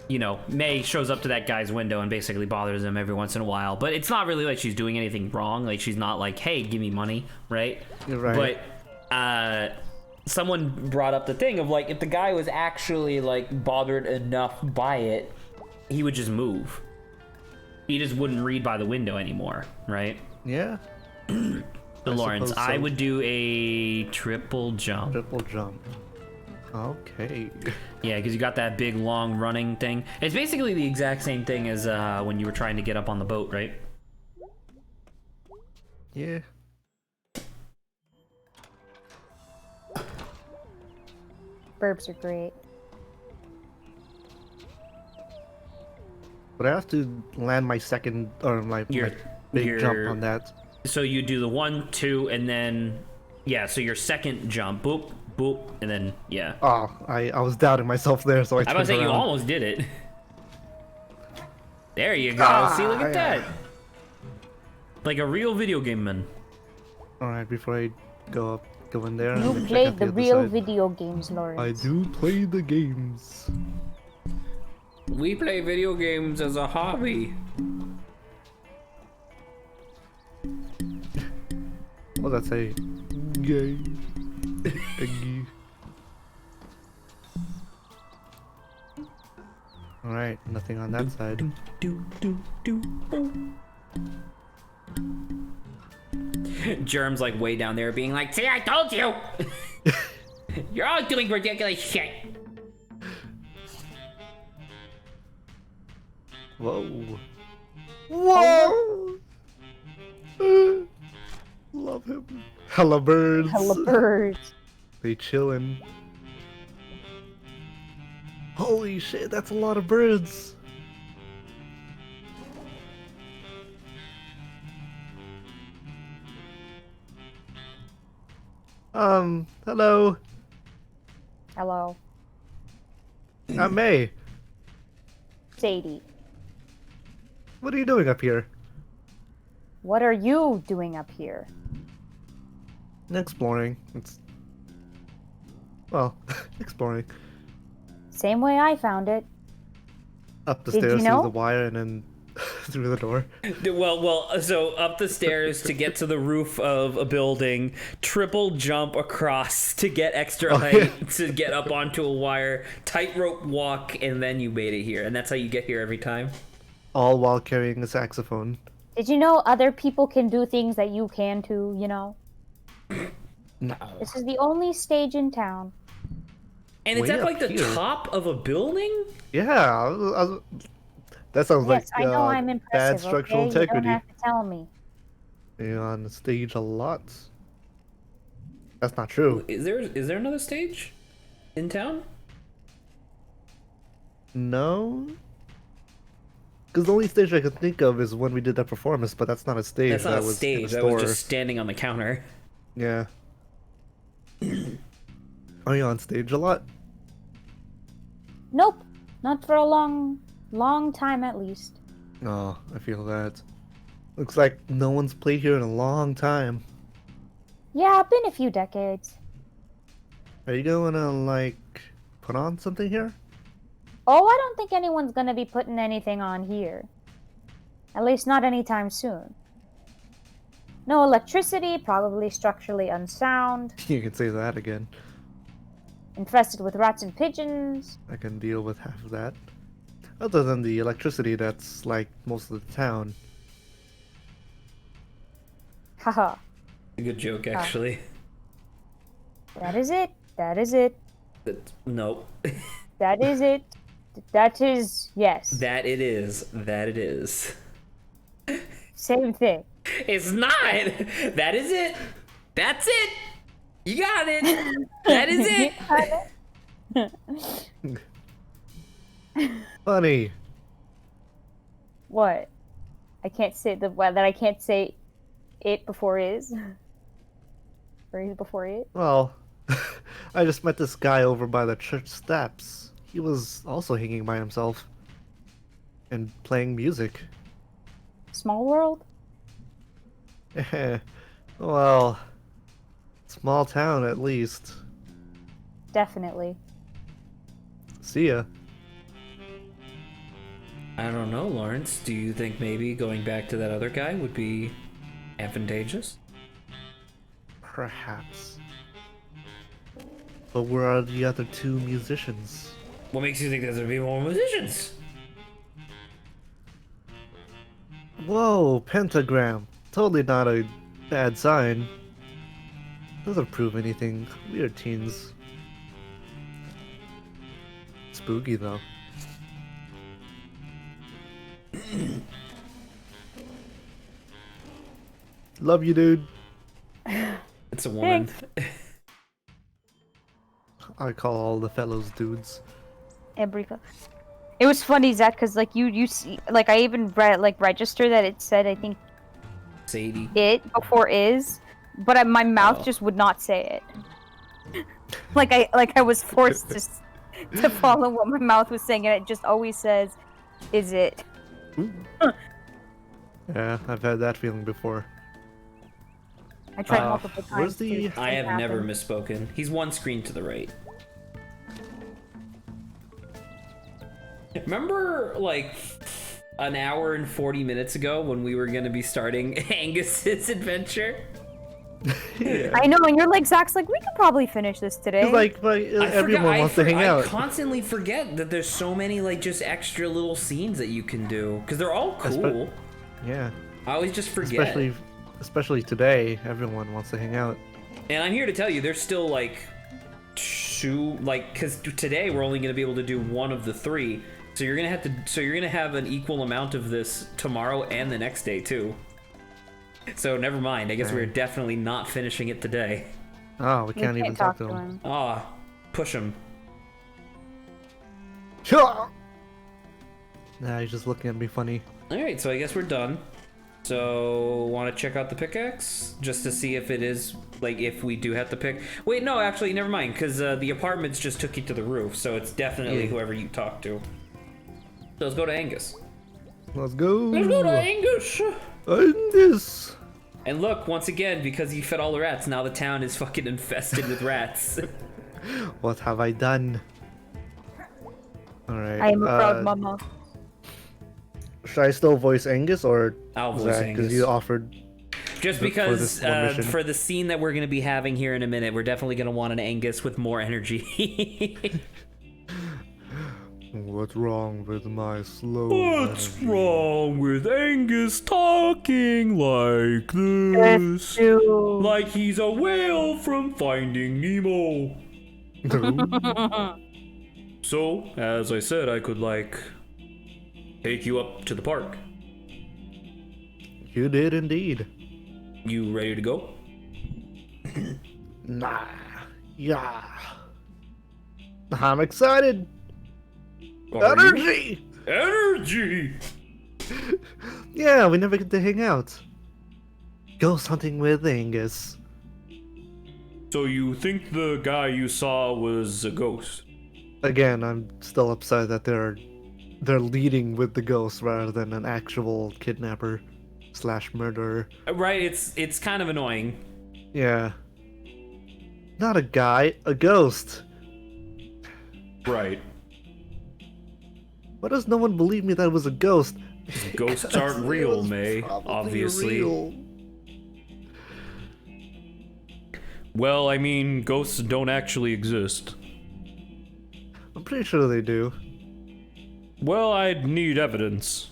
A: you know, May shows up to that guy's window and basically bothers him every once in a while. But it's not really like she's doing anything wrong. Like, she's not like, hey, give me money, right?
B: You're right.
A: But, someone brought up the thing of, like, if the guy was actually, like, bothered enough by it, he would just move. He just wouldn't read by the window anymore, right?
B: Yeah.
A: So, Lawrence,
B: suppose so.
A: I would do a triple jump.
B: Triple jump. Okay.
A: Yeah, because you got that big, long running thing. It's basically the exact same thing as when you were trying to get up on the boat, right?
B: Yeah.
C: Burps are great.
B: But I have to land my second, or my big jump on that.
A: So you do the 1, 2, and then... Yeah, so your second jump, boop, boop, and then, yeah.
B: Oh, I was doubting myself there, so I
A: I was about to say, you almost did it. There you go. See, look at that. Like a real video game man.
B: Alright, before I go in there. I'm
C: You
B: gonna check
C: played
B: out
C: the
B: other
C: real
B: side.
C: video games, Lawrence.
B: I do play the games.
A: We play video games as a hobby.
B: What does that say? Gay. Eggy. Alright, nothing on that side.
A: Germ's like way down there being like, see, I told you! You're all doing ridiculous shit.
B: Whoa. Whoa! Love him. Hella birds.
C: Hella birds.
B: They chillin'. Holy shit, that's a lot of birds. Hello.
C: Hello.
B: I'm May.
C: Sadie.
B: What are you doing up here?
C: What are you doing up here?
B: Exploring. Well, exploring.
C: Same way I found it.
B: Up the
C: Did you
B: stairs
C: know?
B: through the wire and then through the door.
A: Well, so up the stairs to get to the roof of a building, triple jump across to get extra height, to get up onto a wire, tightrope walk, and then you made it here. And that's how you get here every time?
B: All while carrying a saxophone.
C: Did you know other people can do things that you can too, you know?
B: No.
C: This is the only stage in town.
A: And it's
B: Way
A: at
B: up
A: like the
B: here.
A: top of a building?
B: Yeah, that sounds like
C: Yes, I know I'm impressive,
B: bad structural
C: okay? You don't
B: integrity.
C: have to tell me.
B: You're on the stage a lot. That's not true.
A: Is there another stage in town?
B: No. Because the only stage I could think of is when we did that performance, but that's not a stage.
A: That's not
B: that
A: a
B: was
A: stage.
B: in a
A: That
B: store.
A: was just standing on the counter.
B: Yeah. Are you on stage a lot?
C: Nope, not for a long time at least.
B: Oh, I feel that. Looks like no one's played here in a long time.
C: Yeah, been a few decades.
B: Are you going to, like, put on something here?
C: Oh, I don't think anyone's gonna be putting anything on here. At least not anytime soon. No electricity, probably structurally unsound,
B: You can say that again.
C: infested with rats and pigeons.
B: I can deal with half of that. Other than the electricity that's like most of the town.
C: Haha.
A: A good joke, actually.
C: That is it. That is it.
A: No.
C: That is it. That is, yes.
A: That it is. That it is.
C: Same thing.
A: It's not. That is it. That's it. You got it. That is it.
B: Funny.
C: What? I can't say that I can't say it before is. Or is before it.
B: Well, I just met this guy over by the church steps. He was also hanging by himself. And playing music.
C: Small world?
B: Well, small town at least.
C: Definitely.
B: See ya.
A: I don't know, Lawrence. Do you think maybe going back to that other guy would be advantageous?
B: Perhaps. But where are the other two musicians?
A: What makes you think there's gonna be more musicians?
B: Whoa, pentagram. Totally not a bad sign. Doesn't prove anything. Weird teens. Spooky though. Love you, dude.
A: It's a woman.
B: I call all the fellows dudes.
C: It was funny, Zach, because like you see, like I even register that it said I think
A: Sadie.
C: it before is, but my mouth
A: Oh.
C: just would not say it. I was forced to follow what my mouth was saying, and it just always says, "Is it?"
B: Yeah, I've had that feeling before.
C: I tried multiple times.
B: where's the-
C: to
A: I
C: make
A: have
C: it
A: never
C: happen.
A: misspoken. He's one screen to the right. Remember, like, an hour and 40 minutes ago when we were going to be starting Angus's adventure?
B: Yeah.
C: I know, and you're like, Zach's like, we could probably finish this today.
B: It's like everyone wants to hang out.
A: I constantly forget that there's so many, like, just extra little scenes that you can do. Because they're all cool.
B: Yeah.
A: I always just forget.
B: Especially today, everyone wants to hang out.
A: And I'm here to tell you, there's still, like, two, like, because today we're only going to be able to do one of the three. So you're going to have an equal amount of this tomorrow and the next day, too. So never mind. I guess we're definitely not finishing it today.
B: Oh, we can't even talk to him.
A: Ah, push him.
B: Nah, he's just looking at me funny.
A: Alright, so I guess we're done. So, want to check out the pickaxe? Just to see if it is, like, if we do have to pick... Wait, no, actually, never mind, because the apartments just took you to the roof, so it's definitely whoever you talk to. So let's go to Angus.
B: Let's go.
A: Let's go to Angus!
B: Angus.
A: And look, once again, because you fed all the rats, now the town is fucking infested with rats.
B: What have I done? Alright.
C: I am a proud mama.
B: Should I still voice Angus or
A: I'll voice
B: Zach?
A: Angus.
B: Because you offered.
A: Just
B: for
A: because
B: this one mission.
A: for the scene that we're going to be having here in a minute, we're definitely going to want an Angus with more energy.
B: What's wrong with my slow?
A: What's
B: energy?
A: wrong with Angus talking like this? Like he's a whale from Finding Nemo. So, as I said, I could, like, take you up to the park.
B: You did indeed.
A: You ready to go?
B: Nah. Yeah. I'm excited.
A: Are you?
B: Energy.
A: Energy!
B: Yeah, we never get to hang out. Ghost hunting with Angus.
A: So you think the guy you saw was a ghost?
B: Again, I'm still upset that they're leading with the ghost rather than an actual kidnapper slash murderer.
A: Right, it's kind of annoying.
B: Yeah. Not a guy, a ghost.
A: Right.
B: Why does no one believe me that it was a ghost?
A: Ghosts aren't
B: It
A: real,
B: was
A: May,
B: probably
A: obviously.
B: real.
A: Well, I mean, ghosts don't actually exist.
B: I'm pretty sure they do.
A: Well, I'd need evidence.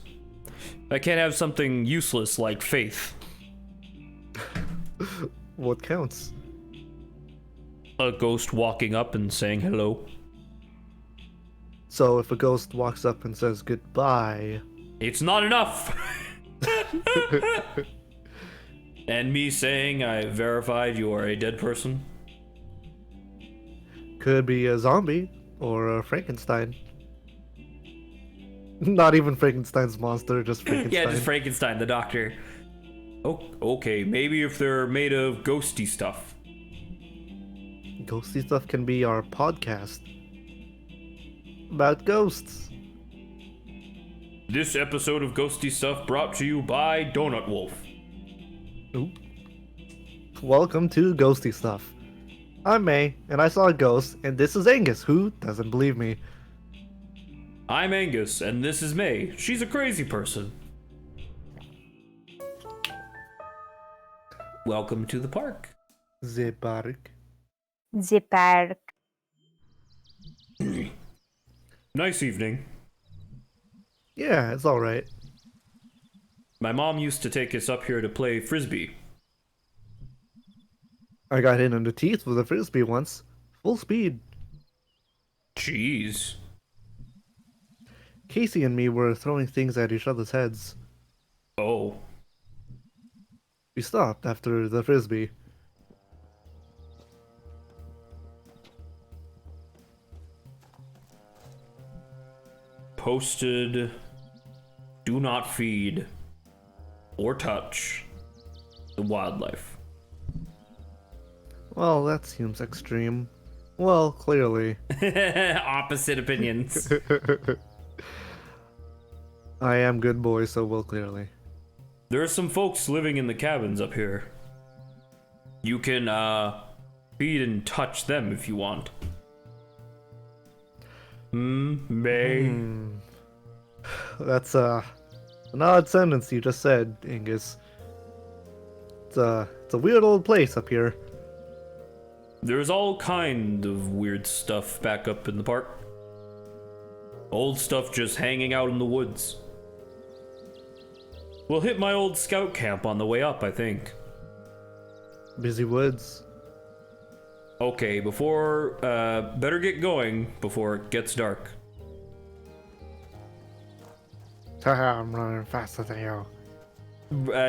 A: I can't have something useless like faith.
B: What counts?
A: A ghost walking up and saying hello.
B: So if a ghost walks up and says goodbye,
A: It's not enough! And me saying I verified you are a dead person?
B: could be a zombie or a Frankenstein. Not even Frankenstein's monster, just Frankenstein.
A: Yeah, just Frankenstein, the doctor. Oh, okay, maybe if they're made of ghosty stuff.
B: Ghosty stuff can be our podcast about ghosts.
A: This episode of Ghosty Stuff brought to you by Donut Wolf.
B: Oop. Welcome to Ghosty Stuff. I'm May, and I saw a ghost, and this is Angus, who doesn't believe me.
A: I'm Angus, and this is May. She's a crazy person. Welcome to the park.
B: The park.
C: The park.
A: Nice evening.
B: Yeah, it's alright.
A: My mom used to take us up here to play frisbee.
B: I got hit in the teeth with a frisbee once. Full speed.
A: Jeez.
B: Casey and me were throwing things at each other's heads.
A: Oh.
B: We stopped after the frisbee.
A: Posted. Do not feed or touch the wildlife.
B: Well, that seems extreme. Well, clearly.
A: Opposite opinions.
B: I am good boy, so well, clearly.
A: There are some folks living in the cabins up here. You can, feed and touch them if you want. May.
B: That's, an odd sentence you just said, Angus. It's a weird old place up here.
A: There's all kind of weird stuff back up in the park. Old stuff just hanging out in the woods. We'll hit my old scout camp on the way up, I think.
B: Busy woods.
A: Okay, better get going before it gets dark.
B: Haha, I'm running faster than you.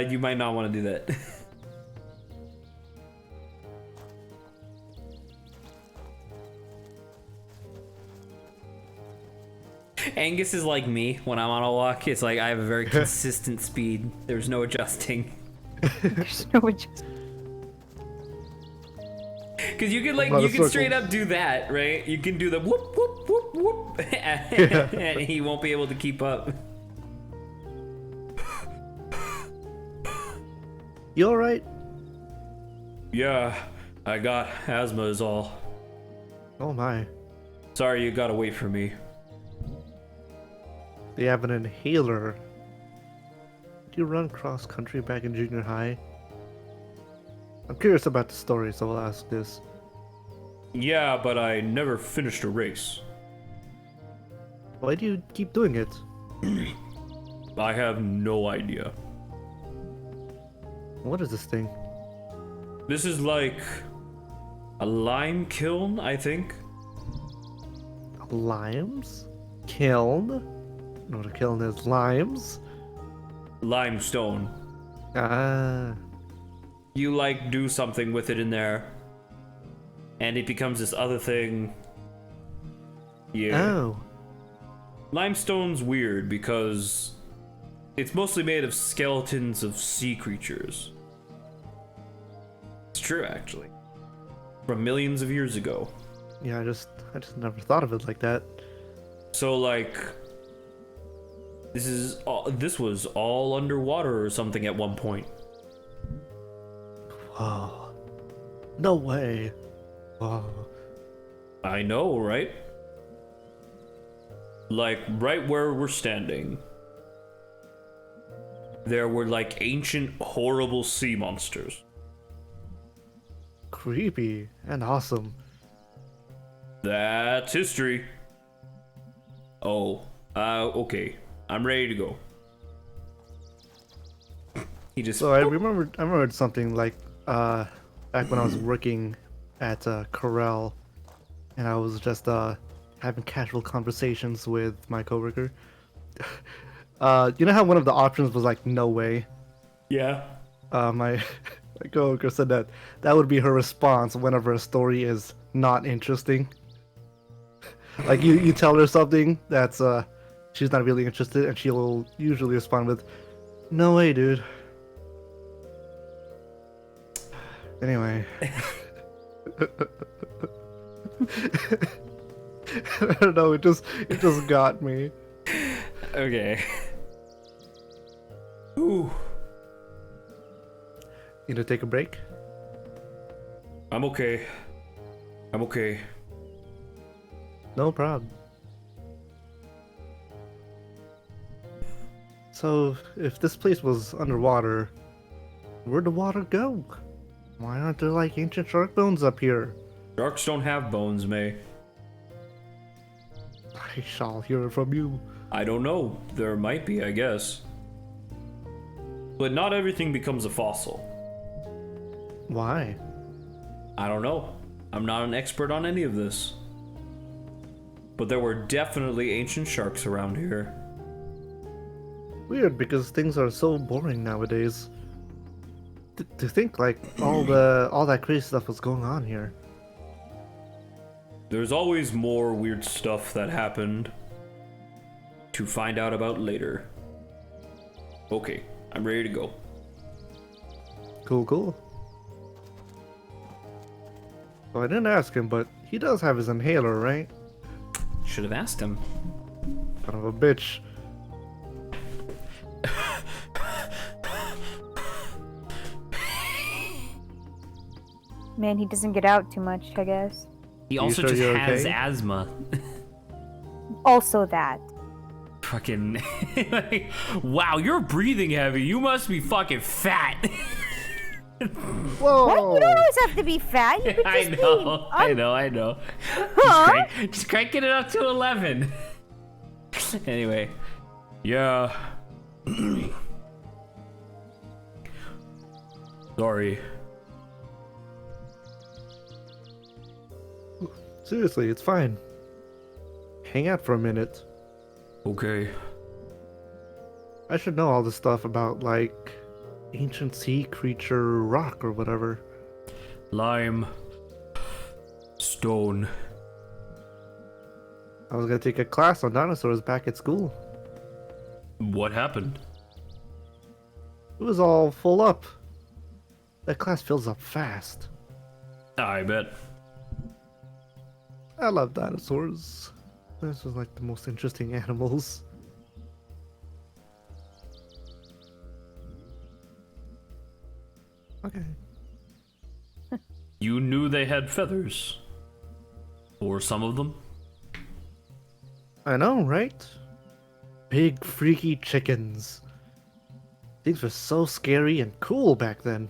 A: You might not want to do that. Angus is like me when I'm on a walk. It's like I have a very consistent speed. There's no adjusting.
C: There's no adjustment.
A: Because you can straight up do that, right? You can do the whoop whoop whoop whoop, and he won't be able to keep up.
B: You alright?
A: Yeah, I got asthma is all.
B: Oh my.
A: Sorry you gotta wait for me.
B: They have an inhaler. Did you run cross country back in junior high? I'm curious about the story, so I'll ask this.
A: Yeah, but I never finished a race.
B: Why do you keep doing it?
A: I have no idea.
B: What is this thing?
A: This is like a lime kiln, I think.
B: Limes? Kiln? No, what a kiln is. Limes?
A: Limestone.
B: Ah.
A: You like do something with it in there, and it becomes this other thing. Yeah.
B: Oh.
A: Limestone's weird because It's mostly made of skeletons of sea creatures. It's true, actually. From millions of years ago.
B: Yeah, I just never thought of it like that.
A: So, like, this was all underwater or something at one point.
B: Whoa. No way. Whoa.
A: I know, right? Like, right where we're standing, there were, like, ancient, horrible sea monsters.
B: Creepy and awesome.
A: That's history. Oh, okay. I'm ready to go. He just.
B: So I remembered something like back when I was working at Corel, and I was just having casual conversations with my coworker. You know how one of the options was like no way?
A: Yeah.
B: My my coworker said that would be her response whenever a story is not interesting. Like you tell her something that's she's not really interested, and she'll usually respond with, "No way, dude." Anyway. I don't know, it just got me.
A: Okay. Ooh.
B: Need to take a break?
A: I'm okay. I'm okay.
B: No problem. So, if this place was underwater, where'd the water go? Why aren't there like ancient shark bones up here?
A: Sharks don't have bones, May.
B: I shall hear from you.
A: I don't know. There might be, I guess. But not everything becomes a fossil.
B: Why?
A: I don't know. I'm not an expert on any of this. But there were definitely ancient sharks around here.
B: Weird, because things are so boring nowadays. To think like all that crazy stuff was going on here.
A: There's always more weird stuff that happened to find out about later. Okay, I'm ready to go.
B: Cool. Well, I didn't ask him, but he does have his inhaler, right?
A: Should have asked him.
B: Son of a bitch.
C: Man, he doesn't get out too much, I guess.
A: He also
B: sure
A: just
B: you're
A: has
B: okay?
A: asthma.
C: Also that.
A: Fucking. Wow, you're breathing heavy. You must be fucking fat.
B: Whoa!
C: What? You don't always have to be fat. You could
A: I
C: just
A: know.
C: be...
A: I know.
C: Huh?
A: Just cranking it up to 11. Anyway. Yeah. Sorry.
B: Seriously, it's fine. Hang out for a minute.
A: Okay.
B: I should know all this stuff about, like, ancient sea creature rock or whatever.
A: Lime. Stone.
B: I was gonna take a class on dinosaurs back at school.
A: What happened?
B: It was all full up. That class fills up fast.
A: I bet.
B: I love dinosaurs. This was like the most interesting animals. Okay.
A: You knew they had feathers. Or some of them?
B: I know, right? Big freaky chickens. Things were so scary and cool back then.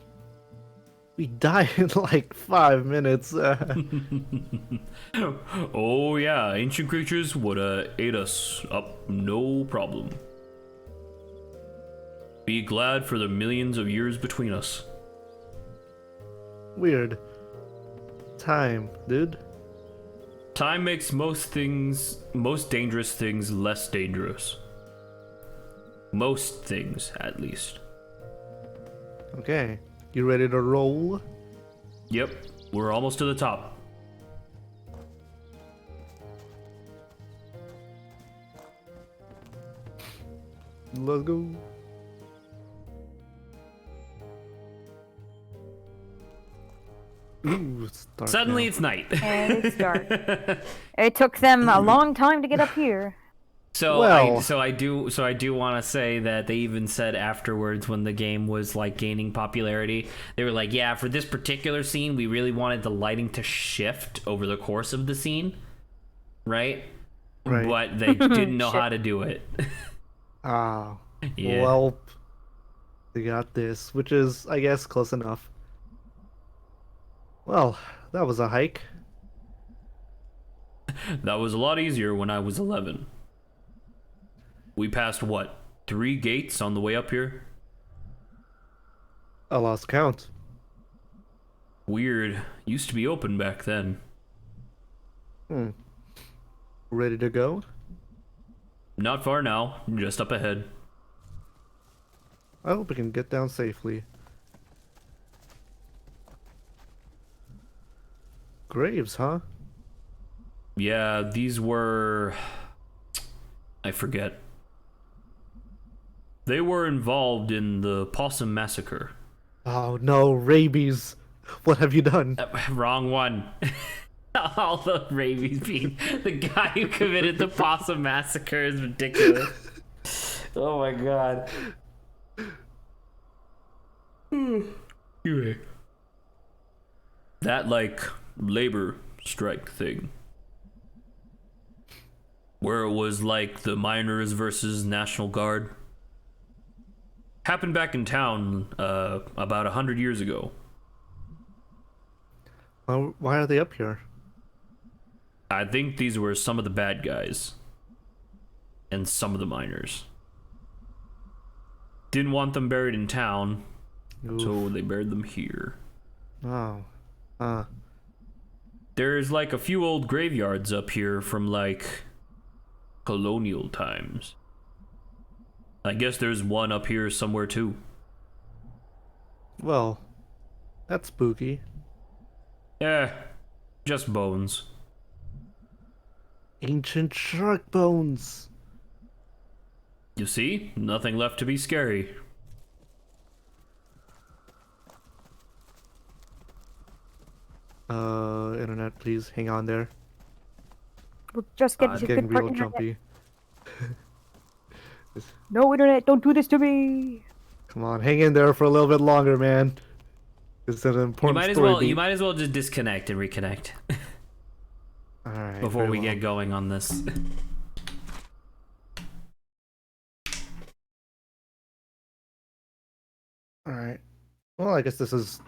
B: We died in like 5 minutes.
A: Oh yeah, ancient creatures would ate us up no problem. Be glad for the millions of years between us.
B: Weird. Time, dude.
A: Time makes most dangerous things less dangerous. Most things, at least.
B: Okay. You ready to roll?
A: Yep, we're almost to the top.
B: Let's go. Ooh, it's dark
A: Suddenly
B: now.
A: it's night.
C: And it's dark. It took them a long time to get up here.
B: Well,
A: I do want to say that they even said afterwards when the game was like gaining popularity, they were like, yeah, for this particular scene, we really wanted the lighting to shift over the course of the scene, right?
B: right.
A: But they didn't know
C: Shit.
A: how to do it.
B: Ah,
A: Yeah.
B: well, they got this, which is, I guess, close enough. Well, that was a hike.
A: That was a lot easier when I was 11. We passed what? 3 gates on the way up here?
B: I lost count.
A: Weird. Used to be open back then.
B: Hmm. Ready to go?
A: Not far now, just up ahead.
B: I hope we can get down safely. Graves, huh?
A: Yeah, these were... I forget. They were involved in the Possum Massacre.
B: Oh no, rabies. What have you done?
A: Wrong one. All the rabies being the guy who committed the Possum Massacre is ridiculous. Oh my god. That, like, labor strike thing. Where it was like the miners versus National Guard. Happened back in town about 100 years ago.
B: Well, why are they up here?
A: I think these were some of the bad guys. And some of the miners. Didn't want them buried in town, so
B: Oof.
A: they buried them here.
B: Oh.
A: There's like a few old graveyards up here from like colonial times. I guess there's one up here somewhere too.
B: Well, that's spooky.
A: Eh, just bones.
B: Ancient shark bones.
A: You see? Nothing left to be scary.
B: Internet, please hang on there.
C: We'll just get
B: It's
C: a
B: getting
C: good part
B: real
C: internet.
B: jumpy.
C: No internet, don't do this to me.
B: Come on, hang in there for a little bit longer, man. It's an
A: You
B: important
A: might as
B: story
A: well.
B: beat.
A: You might as well just disconnect and reconnect
B: All right.
A: before
B: very
A: we
B: well.
A: get going on this.
B: All right. Well, I guess this is.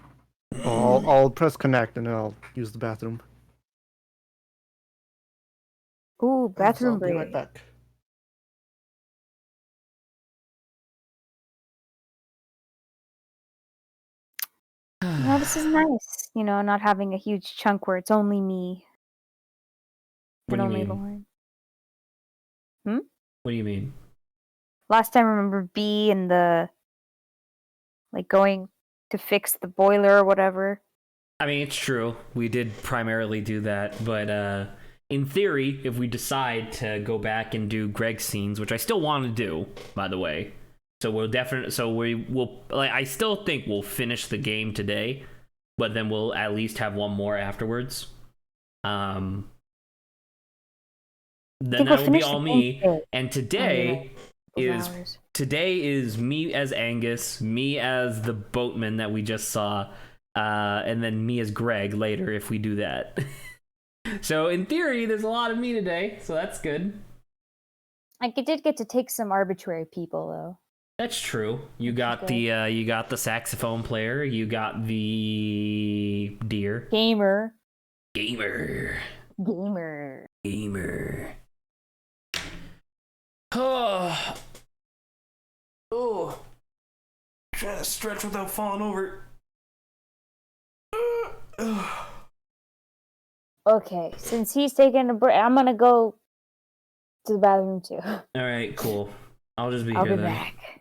B: Oh, I'll press connect and then I'll use the bathroom.
C: Ooh,
B: So
C: bathroom
B: I'll be right
C: break.
B: back.
C: No, this is nice. You know, not having a huge chunk where it's only me
A: What
C: and
A: do you
C: only
A: mean?
C: Lauren.
A: What do you mean?
C: Last time, I remember B and the like going to fix the boiler or whatever.
A: I mean, it's true. We did primarily do that, but in theory, if we decide to go back and do Greg's scenes, which I still want to do, by the way, so we'll definitely, so we will. Like, I still think we'll finish the game today, but then we'll at least have one more afterwards.
C: I
A: Then
C: think we'll
A: that will be
C: finish
A: all
C: the game
A: me.
C: today.
A: And today is
C: Hours.
A: me as Angus, me as the boatman that we just saw, and then me as Greg later if we do that. So in theory, there's a lot of me today, so that's good.
C: I did get to take some arbitrary people though.
A: That's true. You
C: Which is
A: got
C: good.
A: you got the saxophone player. You got the deer
C: Gamer.
A: gamer.
C: Gamer.
A: Gamer. Oh, oh. Trying to stretch without falling over.
C: Okay, since he's taking a break, I'm gonna go to the bathroom too.
A: All right, cool. I'll just be
C: I'll
A: here
C: be
A: then.
C: back.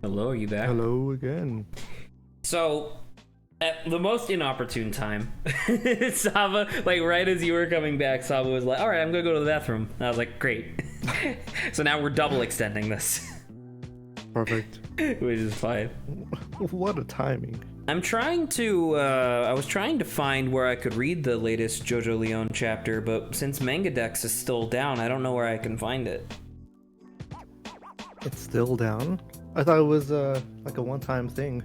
A: Hello, are you back?
B: Hello again.
A: So, at the most inopportune time, Saba, like right as you were coming back, Saba was like, all right, I'm gonna go to the bathroom. And I was like, great. So now we're double extending this,
B: Perfect.
A: which is fine.
B: What a timing.
A: I'm trying to, I was trying to find where I could read the latest Jojo Leon chapter, but since Mangadex is still down, I don't know where I can find it.
B: It's still down? I thought it was like a one-time thing.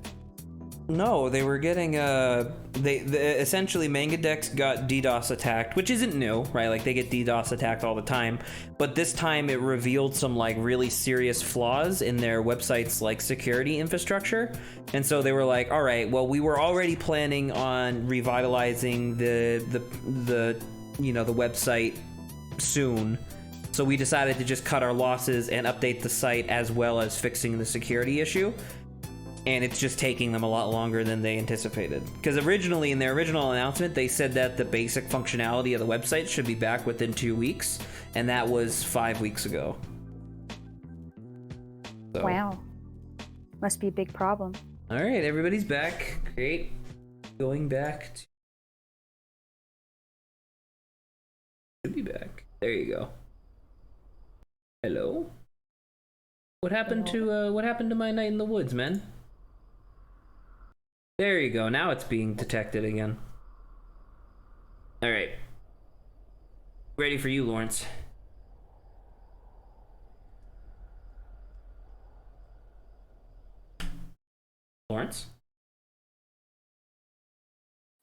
A: No, they were getting they essentially Mangadex got DDoS attacked, which isn't new, right? Like they get DDoS attacked all the time, but this time it revealed some like really serious flaws in their website's like security infrastructure. And so they were like, all right, well, we were already planning on revitalizing the you know, the website soon. So we decided to just cut our losses and update the site as well as fixing the security issue. And it's just taking them a lot longer than they anticipated. Because originally, in their original announcement, they said that the basic functionality of the website should be back within 2 weeks, and that was 5 weeks ago. So.
C: Wow. Must be a big problem.
A: All right, everybody's back. Great. Going back to... Should be back. There you go. Hello? What happened to my night in the woods, man? There you go. Now it's being detected again. All right. Ready for you, Lawrence. Lawrence?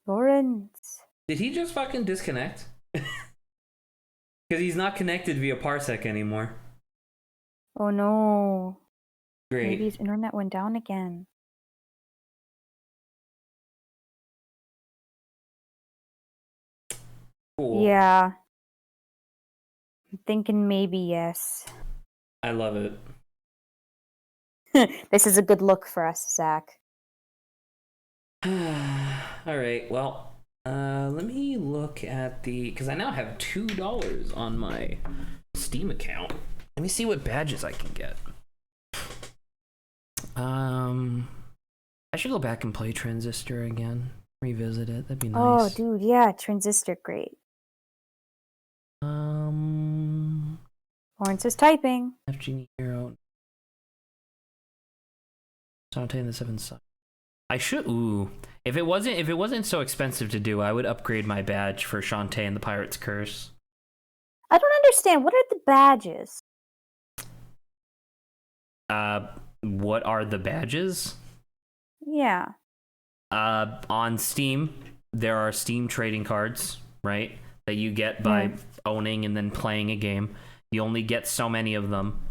C: Lawrence.
A: Did he just fucking disconnect? Because he's not connected via Parsec anymore.
C: Oh no.
A: Great.
C: Maybe his internet went down again.
A: Cool.
C: Yeah. I'm thinking maybe yes.
A: I love it.
C: This is a good look for us, Zach.
A: All right. Well, let me look at the, because I now have $2 on my Steam account. Let me see what badges I can get. I should go back and play Transistor again. Revisit it. That'd be nice.
C: Oh, dude, yeah, Transistor, great. Lawrence is typing.
A: FG Hero. Sante and the Seven Sun. I should. Ooh, if it wasn't so expensive to do, I would upgrade my badge for Shantae and the Pirate's Curse.
C: I don't understand. What are the badges?
A: What are the badges?
C: Yeah.
A: On Steam, there are Steam trading cards, right? That you get by owning and then playing a game. You only get so many of them.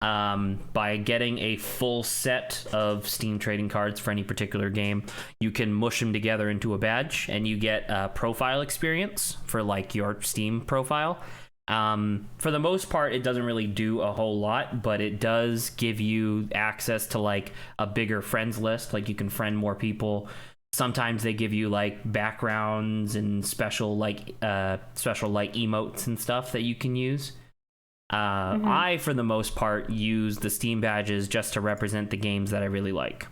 A: By getting a full set of Steam trading cards for any particular game, you can mush them together into a badge, and you get profile experience for like your Steam profile. For the most part, it doesn't really do a whole lot, but it does give you access to like a bigger friends list. Like you can friend more people. Sometimes they give you like backgrounds and special like emotes and stuff that you can use. I, for the most part, use the Steam badges just to represent the games that I really like.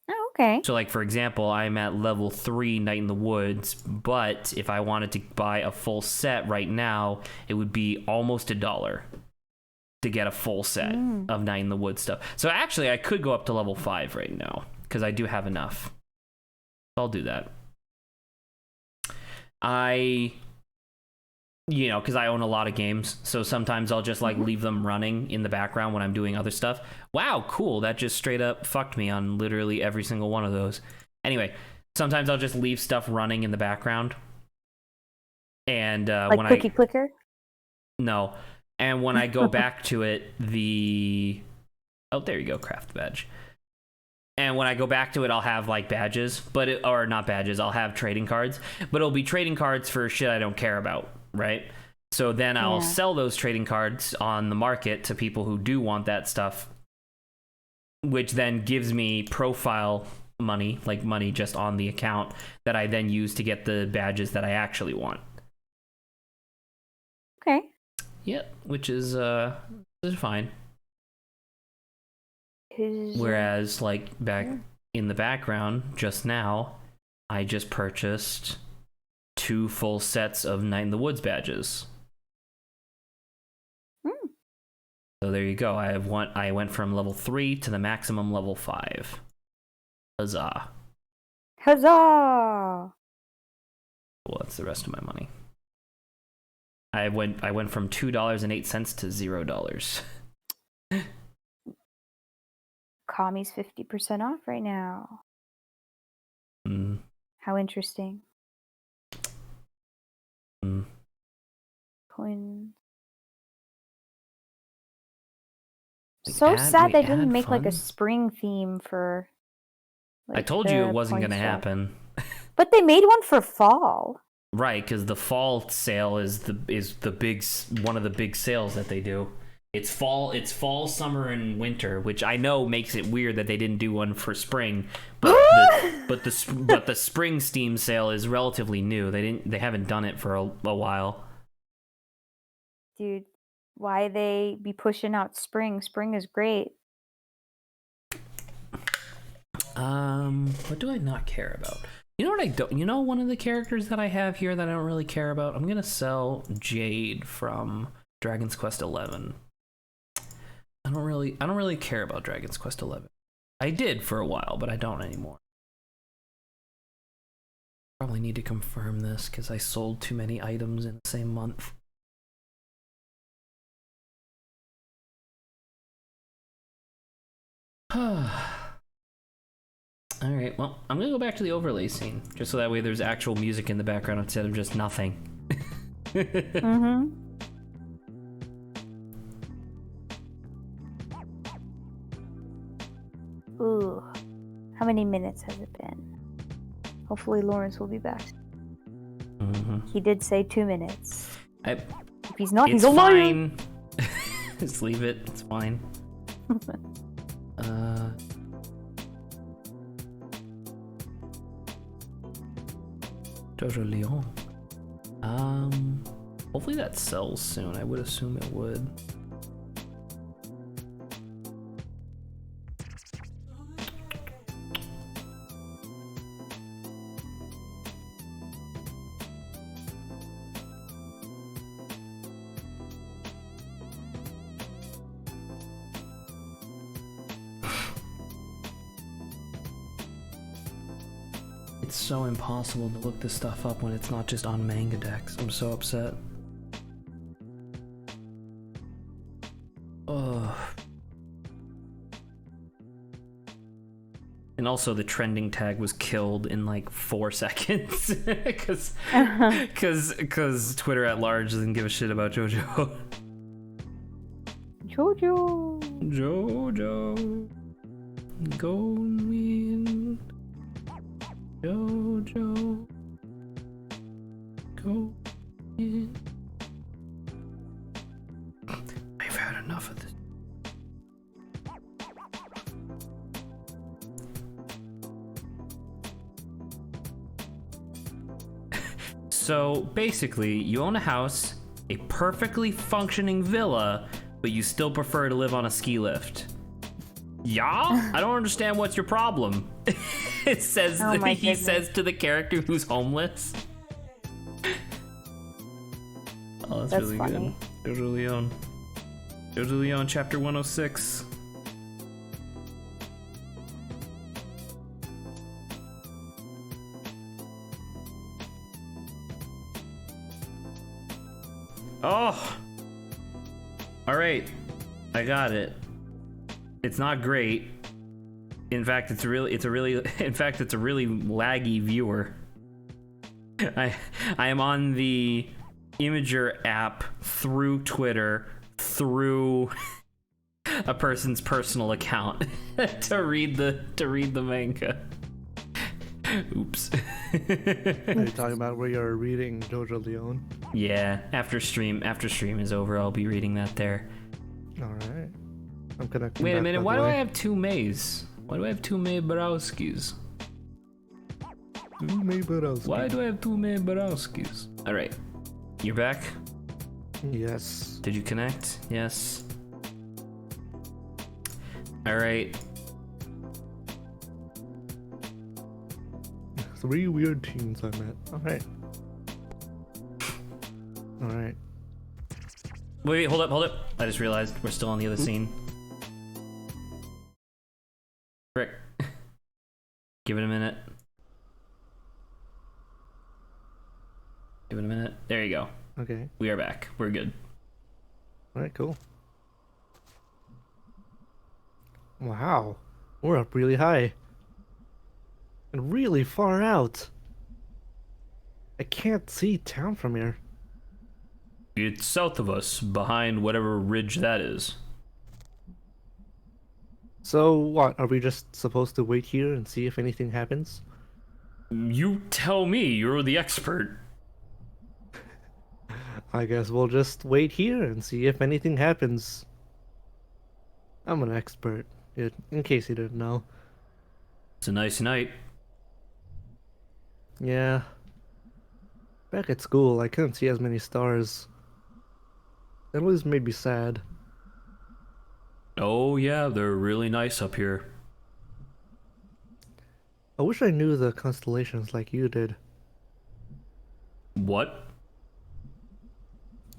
C: Oh, okay.
A: So, like, for example, I'm at level 3 Night in the Woods, but if I wanted to buy a full set right now, it would be almost $1 to get a full set of Night in the Woods stuff. So, actually, I could go up to level 5 right now, because I do have enough. I'll do that. Because I own a lot of games, so sometimes I'll just like leave them running in the background when I'm doing other stuff. Wow, cool. That just straight up fucked me on literally every single one of those. Anyway, sometimes I'll just leave stuff running in the background. And
C: like
A: when
C: Cookie Clicker?
A: No. And when I go back to it, oh, there you go, craft badge. And when I go back to it, I'll have like badges, or not badges, I'll have trading cards, but it'll be trading cards for shit I don't care about. Right? So then I'll sell those trading cards on the market to people who do want that stuff, which then gives me profile money, like money just on the account that I then use to get the badges that I actually want.
C: Okay.
A: Yep, which is fine. Whereas, like, back in the background, just now, I just purchased 2 full sets of Night in the Woods badges. So there you go. I went from level 3 to the maximum level 5. Huzzah.
C: Huzzah!
A: Well, that's the rest of my money. I went from $2.08 to $0.
C: Kami's 50% off right now. How interesting. Coins. So sad they didn't make like a spring theme for. Like,
A: I told you it wasn't going to happen.
C: But they made one for fall.
A: Right, because the fall sale is the big one of the big sales that they do. It's fall, summer, and winter, which I know makes it weird that they didn't do one for spring. But the spring Steam sale is relatively new. They haven't done it for a while.
C: Dude, why they be pushing out spring? Spring is great.
A: What do I not care about? You know what I don't? You know one of the characters that I have here that I don't really care about? I'm gonna sell Jade from Dragon's Quest XI. I don't really care about Dragon's Quest XI. I did for a while, but I don't anymore. Probably need to confirm this because I sold too many items in the same month. Alright, well, I'm gonna go back to the overlay scene, just so that way there's actual music in the background instead of just nothing.
C: Ooh. How many minutes has it been? Hopefully Lawrence will be back. He did say 2 minutes. If he's not, he's a liar!
A: Just leave it, it's fine. Jojo Leon. Hopefully that sells soon. I would assume it would. It's so impossible to look this stuff up when it's not just on manga decks. I'm so upset. Ugh. And also the trending tag was killed in like 4 seconds because Twitter at large doesn't give a shit about JoJo. JoJo. Go win. JoJo. Go in. I've had enough of this. So basically, you own a house, a perfectly functioning villa, but you still prefer to live on a ski lift. Yeah? I don't understand what's your problem. It says he says to the character who's homeless. Oh, that's really funny. Good. Jojo Leon. Jojo Leon, chapter 106. Oh! Alright. I got it. It's not great. In fact, it's a really laggy viewer. I am on the Imager app through Twitter through a person's personal account to read the manga. Oops.
B: Are you talking about where you're reading Jojo Leon?
A: Yeah, after stream is over, I'll be reading that there.
B: All right. I'm connecting.
A: Wait a minute. Why do I have 2 Mays? Why do I have 2 May Borowskis?
B: 2 May Borowskis.
A: Why do I have 2 May Borowskis? All right, you're back.
B: Yes.
A: Did you connect? Yes. All right.
B: 3 weird teens I met. Alright. Alright.
A: Wait, hold up. I just realized we're still on the other scene. Frick. Give it a minute. Give it a minute. There you go.
B: Okay.
A: We are back. We're good.
B: Alright, cool. Wow. We're up really high. And really far out. I can't see town from here.
A: It's south of us, behind whatever ridge that is.
B: So what, are we just supposed to wait here and see if anything happens?
A: You tell me, you're the expert.
B: I guess we'll just wait here and see if anything happens. I'm an expert, in case you didn't know.
A: It's a nice night.
B: Yeah. Back at school, I couldn't see as many stars. That always made me sad.
A: Oh yeah, they're really nice up here.
B: I wish I knew the constellations like you did.
A: What?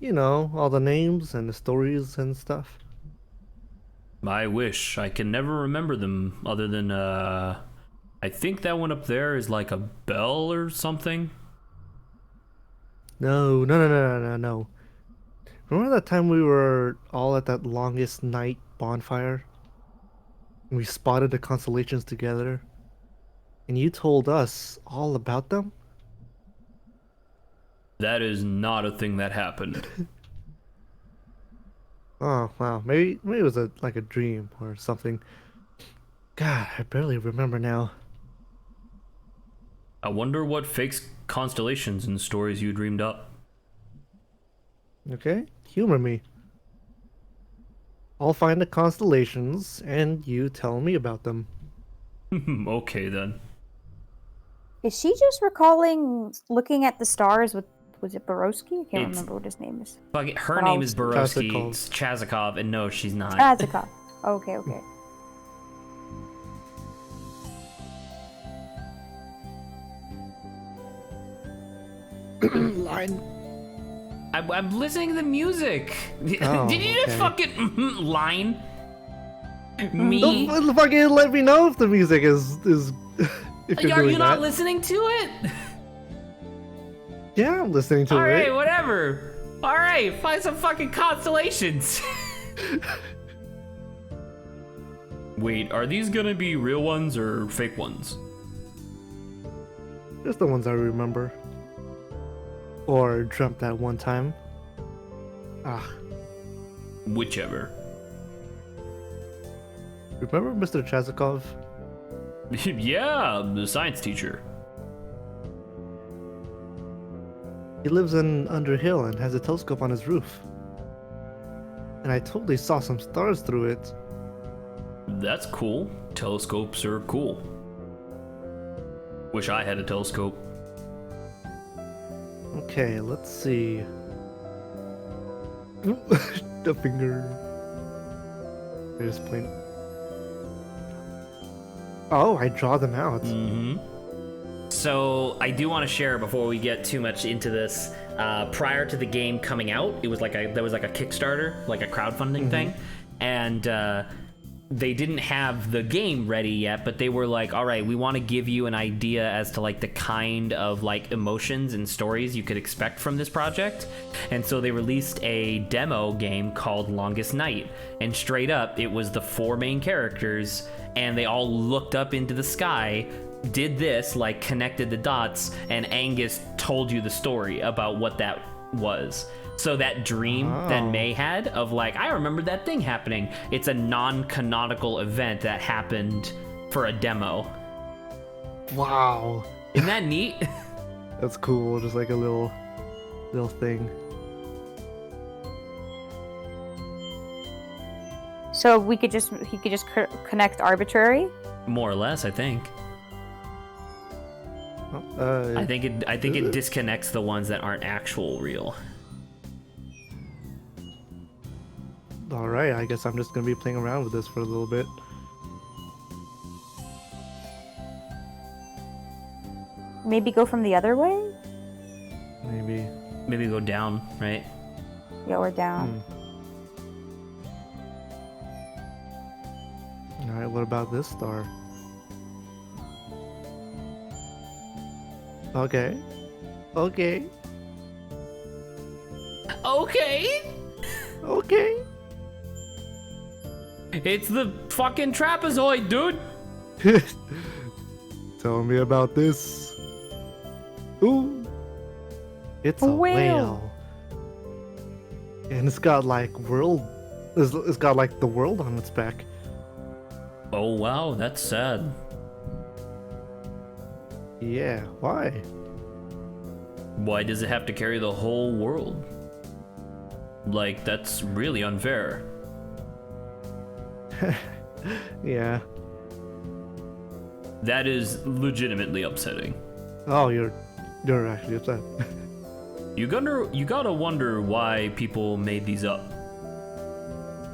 B: You know, all the names and the stories and stuff.
A: I wish. I can never remember them other than, I think that one up there is like a bell or something.
B: No. Remember that time we were all at that longest night bonfire? And we spotted the constellations together? And you told us all about them?
A: That is not a thing that happened.
B: Oh, wow. Maybe it was like a dream or something. God, I barely remember now.
A: I wonder what fake constellations and stories you dreamed up.
B: Okay? Humor me. I'll find the constellations and you tell me about them.
A: Okay then.
C: Is she just recalling looking at the stars with, was it Borowski? I can't
A: It's-
C: remember what his name is.
A: Fuck it, her
C: But
A: name
C: I'll-
A: is Borowski,
B: Chazikov.
A: Chazikov, and no, she's not.
C: Chazikov. Okay.
B: Line.
A: I'm listening to the music.
B: Oh,
A: Did you just
B: okay.
A: fucking line? Me?
B: Don't fucking let me know if the music is if you're
A: Are
B: doing
A: you not
B: that.
A: listening to it?
B: Yeah, I'm listening to
A: Alright,
B: it.
A: whatever. Alright, find some fucking constellations. Wait, are these gonna be real ones or fake ones?
B: Just the ones I remember. Or dreamt that one time. Ah,
A: Whichever.
B: remember Mr. Chazikov?
A: Yeah, the science teacher.
B: He lives in Underhill and has a telescope on his roof. And I totally saw some stars through it.
A: That's cool. Telescopes are cool. Wish I had a telescope.
B: Okay, let's see. The finger. I just point. Oh, I draw them out.
A: Mm-hmm. So I do want to share before we get too much into this. Prior to the game coming out, there was like a Kickstarter, like a crowdfunding thing, and they didn't have the game ready yet, but they were like, all right, we want to give you an idea as to like the kind of like emotions and stories you could expect from this project. And so they released a demo game called Longest Night, and straight up it was the 4 main characters and they all looked up into the sky, did this, like connected the dots, and Angus told you the story about what that was. So that dream that May had of like, I remember that thing happening. It's a non-canonical event that happened for a demo.
B: Wow.
A: Isn't that neat?
B: That's cool. Just like a little thing.
C: So he could just connect arbitrary.
A: More or less, I think. I think it disconnects the ones that aren't actual real.
B: Alright, I guess I'm just gonna be playing around with this for a little bit.
C: maybe go from the other way?
B: Maybe.
A: Maybe go down, right?
C: Yeah, or down.
B: Alright, what about this star? Okay. Okay.
A: Okay.
B: Okay.
A: It's the fucking trapezoid, dude.
B: Tell me about this. Ooh. It's
C: A
B: a
C: whale.
B: whale. And it's got like it's got like the world on its back.
A: Oh wow, that's sad.
B: Yeah, why?
A: Why does it have to carry the whole world? Like, that's really unfair.
B: Yeah.
A: That is legitimately upsetting.
B: Oh, you're actually upset.
A: You gotta wonder why people made these up.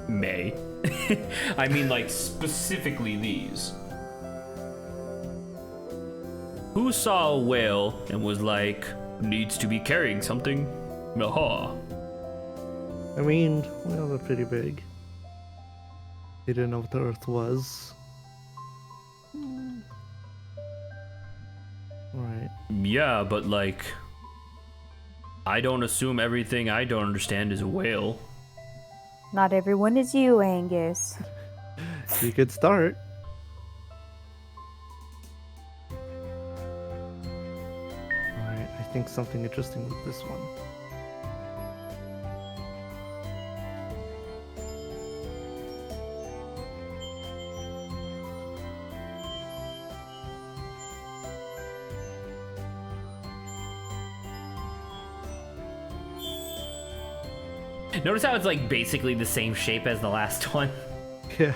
A: I mean, like, specifically these. Who saw a whale and was like, needs to be carrying something? Aha.
B: I mean, whales are pretty big. They didn't know what the Earth was. Right.
A: Yeah, but like, I don't assume everything I don't understand is a whale.
C: Not everyone is you, Angus.
B: You could start. Alright, I think something interesting with this one.
A: Notice how it's like basically the same shape as the last one?
B: Yeah.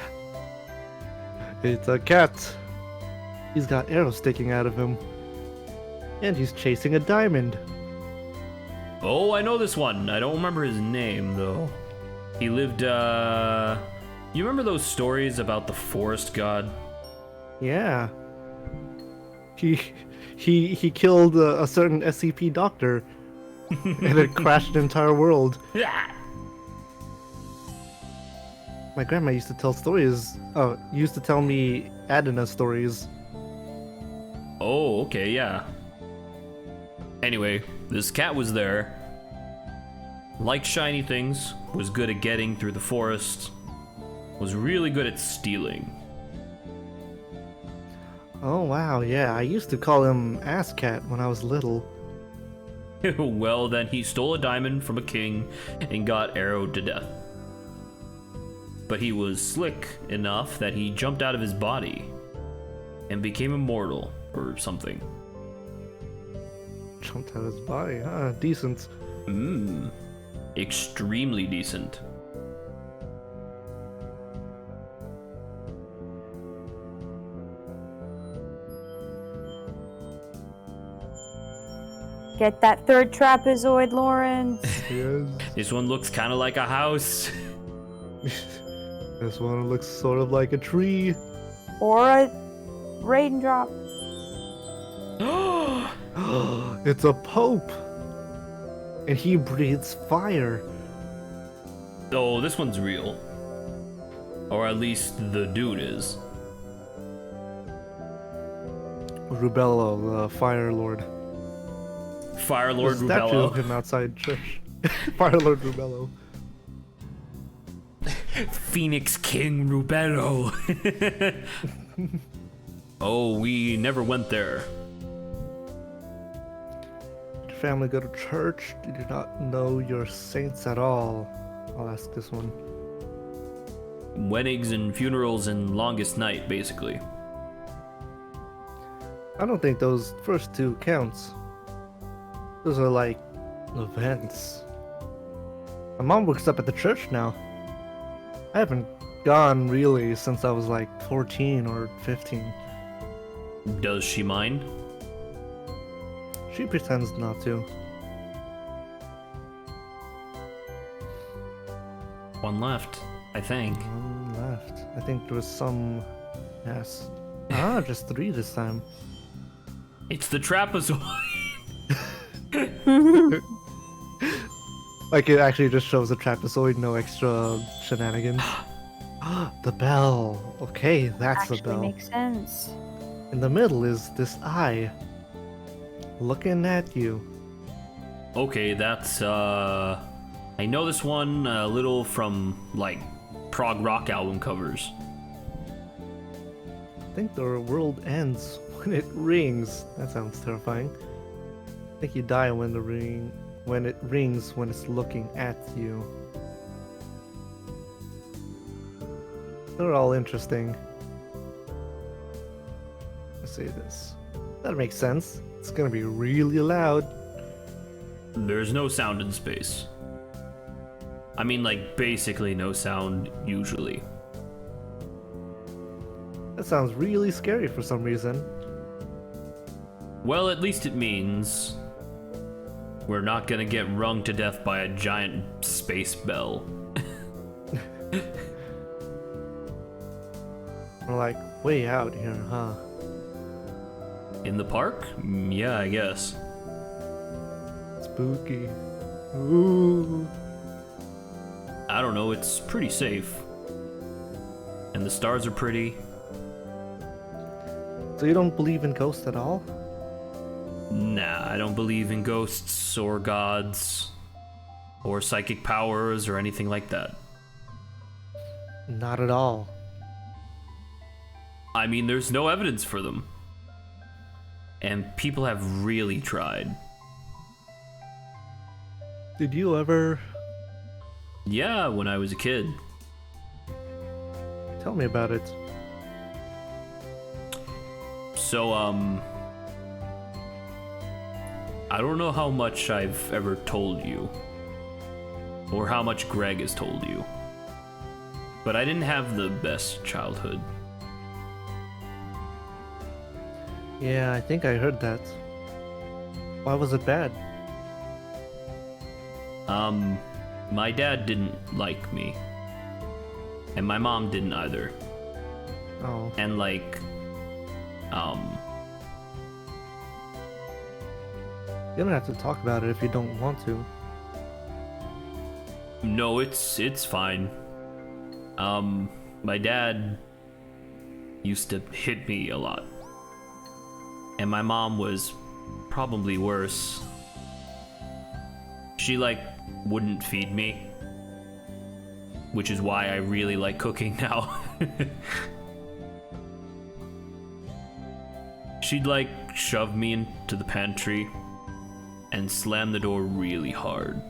B: It's a cat. He's got arrows sticking out of him. And he's chasing a diamond.
A: Oh, I know this one. I don't remember his name, though. He lived, You remember those stories about the forest god?
B: Yeah. He killed a certain SCP doctor. And it crashed the entire world. My grandma used to tell stories. Oh, used to tell me Adena stories.
A: Oh, okay, yeah. Anyway, this cat was there. Liked shiny things, was good at getting through the forest, was really good at stealing.
B: Oh wow, yeah, I used to call him Ass Cat when I was little.
A: Well, then he stole a diamond from a king and got arrowed to death. But he was slick enough that he jumped out of his body and became immortal or something.
B: Jumped out of his body, huh? Decent.
A: Extremely decent.
C: Get that third trapezoid, Lawrence.
B: Yes.
A: This one looks kind of like a house.
B: This one looks sort of like a tree.
C: Or a raindrop.
B: It's a pope. And he breathes fire.
A: Oh, this one's real. Or at least the dude is.
B: Rubello, the Fire Lord.
A: Fire Lord
B: There's a statue of
A: Rubello.
B: him outside church. Fire Lord Rubello.
A: Phoenix King Rubello. Oh, we never went there.
B: Did your family go to church? Did you not know your saints at all? I'll ask this one.
A: Weddings and funerals and longest night, basically.
B: I don't think those first two counts. Those are like events. My mom works up at the church now. I haven't gone really since I was like 14 or 15.
A: Does she mind?
B: She pretends not to.
A: One left, I think.
B: One left. I think there was some. Yes. Ah, just 3 this time.
A: It's the trapezoid.
B: Like it actually just shows a trapezoid, no extra shenanigans. The bell. Okay, that's the
C: Actually
B: bell.
C: makes sense.
B: In the middle is this eye looking at you.
A: Okay, that's I know this one a little from like prog rock album covers.
B: I think the world ends when it rings. That sounds terrifying. I think you die when it rings when it's looking at you. They're all interesting. Let's say this. That makes sense. It's gonna be really loud.
A: There's no sound in space. I mean, like, basically no sound, usually.
B: That sounds really scary for some reason.
A: Well, at least it means we're not gonna get rung to death by a giant space bell.
B: We're like way out here, huh?
A: In the park? Yeah, I guess.
B: Spooky. Ooh.
A: I don't know, it's pretty safe. And the stars are pretty.
B: So you don't believe in ghosts at all?
A: Nah, I don't believe in ghosts or gods or psychic powers or anything like that.
B: Not at all.
A: I mean, there's no evidence for them. And people have really tried.
B: Did you ever
A: Yeah, when I was a kid.
B: tell me about it?
A: So, I don't know how much I've ever told you. Or how much Greg has told you. But I didn't have the best childhood.
B: Yeah, I think I heard that. Why was it bad?
A: My dad didn't like me. And my mom didn't either.
B: Oh,
A: And like,
B: you don't have to talk about it if you don't want to.
A: no, it's fine. My dad used to hit me a lot. And my mom was probably worse. She like wouldn't feed me, which is why I really like cooking now. She'd like shove me into the pantry and slam the door really hard.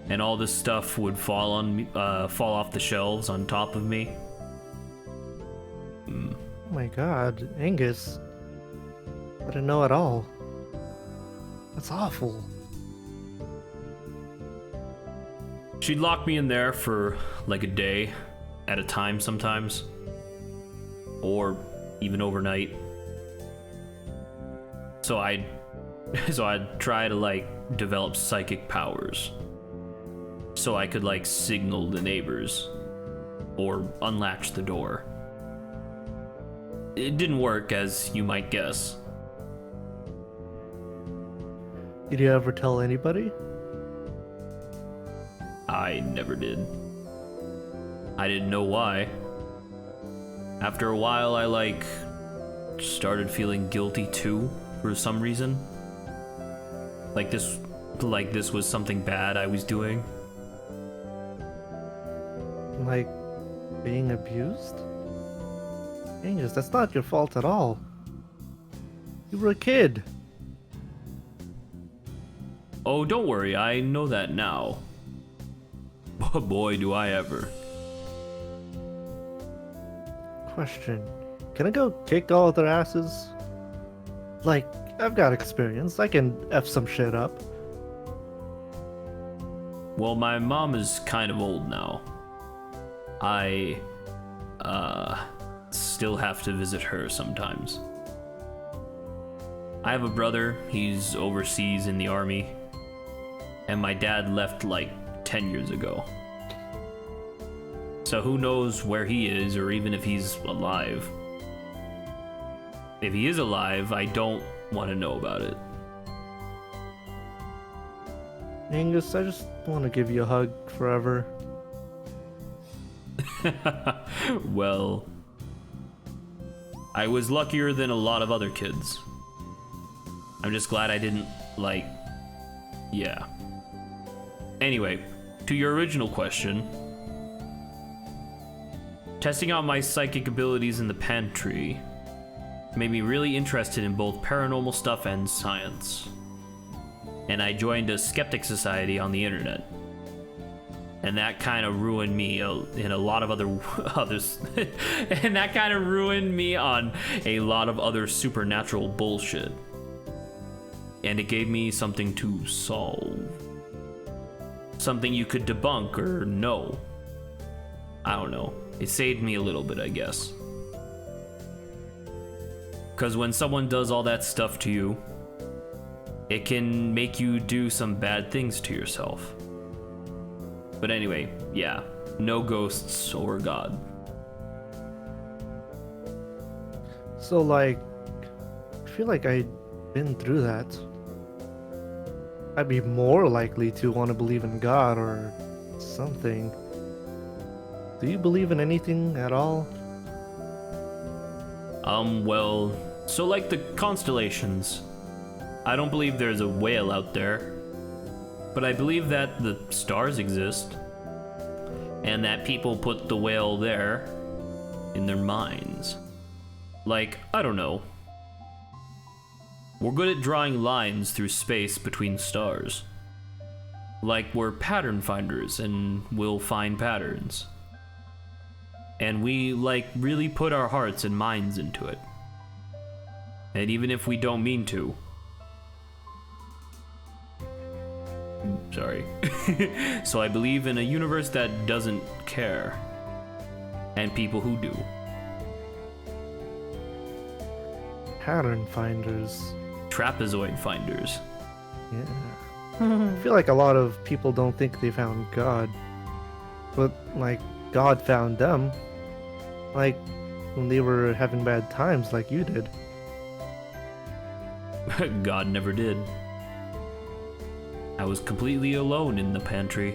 A: And all this stuff would fall on me, fall off the shelves on top of me.
B: Oh my god, Angus. I didn't know at all. That's awful.
A: She'd lock me in there for like a day at a time sometimes, or even overnight. So I'd try to like develop psychic powers, so I could like signal the neighbors or unlatch the door. It didn't work, as you might guess.
B: Did you ever tell anybody?
A: I never did. I didn't know why. After a while, I like started feeling guilty too, for some reason. Like this was something bad I was doing.
B: Like being abused? Angus, that's not your fault at all. You were a kid.
A: Oh, don't worry, I know that now. Boy, do I ever.
B: Question. Can I go kick all of their asses? Like, I've got experience. I can F some shit up.
A: Well, my mom is kind of old now. I, still have to visit her sometimes. I have a brother, he's overseas in the army. And my dad left like 10 years ago. So who knows where he is or even if he's alive. If he is alive, I don't want to know about it.
B: Angus, I just want to give you a hug forever.
A: Well, I was luckier than a lot of other kids. I'm just glad I didn't, like, yeah. Anyway, to your original question, testing out my psychic abilities in the pantry made me really interested in both paranormal stuff and science. And I joined a skeptic society on the internet. And that kind of ruined me in a lot of others. And that kind of ruined me on a lot of other supernatural bullshit. And it gave me something to solve. Something you could debunk or know. I don't know. It saved me a little bit, I guess. Because when someone does all that stuff to you, it can make you do some bad things to yourself. But anyway, yeah, no ghosts or God.
B: So, like, I feel like I'd been through that. I'd be more likely to want to believe in God or something. Do you believe in anything at all?
A: Well, so like the constellations, I don't believe there's a whale out there, but I believe that the stars exist, and that people put the whale there in their minds. Like, I don't know. We're good at drawing lines through space between stars. Like we're pattern finders and we'll find patterns. And we, like, really put our hearts and minds into it. And even if we don't mean to. Sorry. So I believe in a universe that doesn't care. And people who do.
B: Pattern finders.
A: Trapezoid finders.
B: Yeah. I feel like a lot of people don't think they found God. But, like, God found them. Like, when they were having bad times like you did.
A: God never did. I was completely alone in the pantry.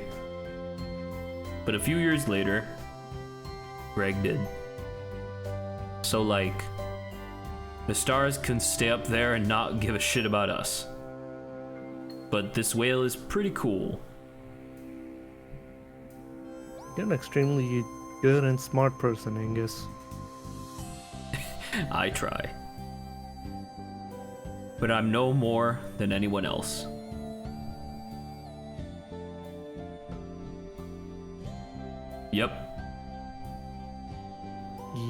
A: But a few years later, Greg did. So, like, the stars can stay up there and not give a shit about us. But this whale is pretty cool.
B: You're an extremely good and smart person, Angus.
A: I try. But I'm no more than anyone else. Yep.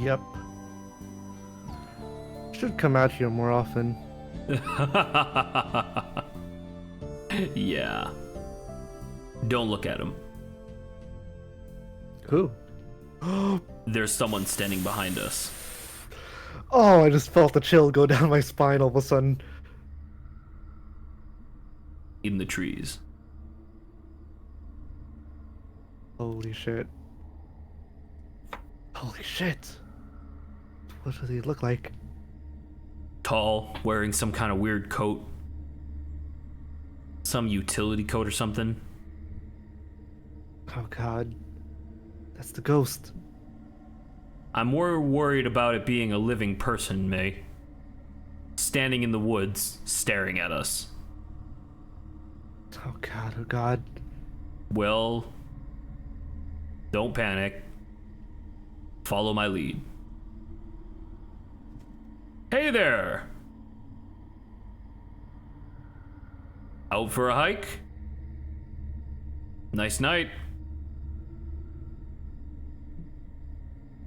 B: Yep. Should come out here more often.
A: Yeah. Don't look at him.
B: Who?
A: There's someone standing behind us.
B: Oh, I just felt the chill go down my spine all of a sudden.
A: In the trees.
B: Holy shit. Holy shit. What does he look like?
A: Tall, wearing some kind of weird coat. Some utility coat or something.
B: Oh god. That's the ghost.
A: I'm more worried about it being a living person, May. Standing in the woods, staring at us.
B: Oh god, oh god.
A: Well, don't panic. Follow my lead. Hey there! Out for a hike? Nice night.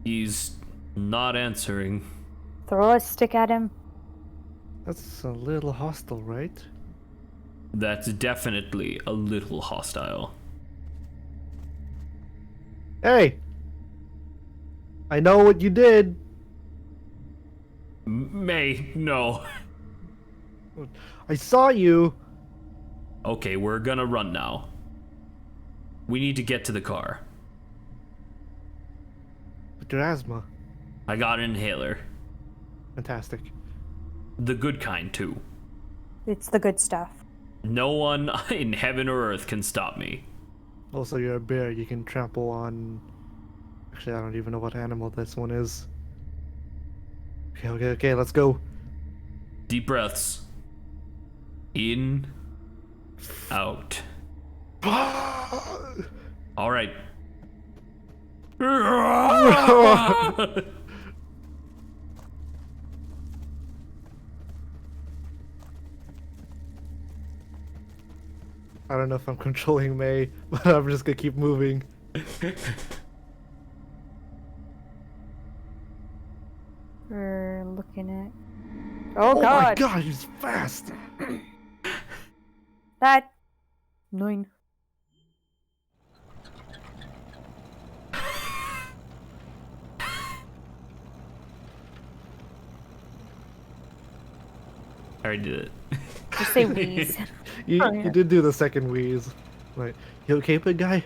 A: He's not answering.
C: Throw a stick at him.
B: That's a little hostile, right?
A: That's definitely a little hostile.
B: Hey! I know what you did.
A: May, no.
B: I saw you.
A: Okay, we're gonna run now. We need to get to the car.
B: With your asthma.
A: I got an inhaler.
B: Fantastic.
A: The good kind, too.
C: It's the good stuff.
A: No one in heaven or earth can stop me.
B: Also, you're a bear. You can trample on. Actually, I don't even know what animal this one is. Okay. Let's go.
A: Deep breaths. In. Out. All right.
B: I don't know if I'm controlling May, but I'm just gonna keep moving.
C: We're looking at. Oh,
B: Oh
C: God!
B: my god, he's fast!
C: That 9.
A: I already did it.
C: Just say wheeze.
B: You,
C: Oh, yeah.
B: you did do the second wheeze. Right. You okay, big guy?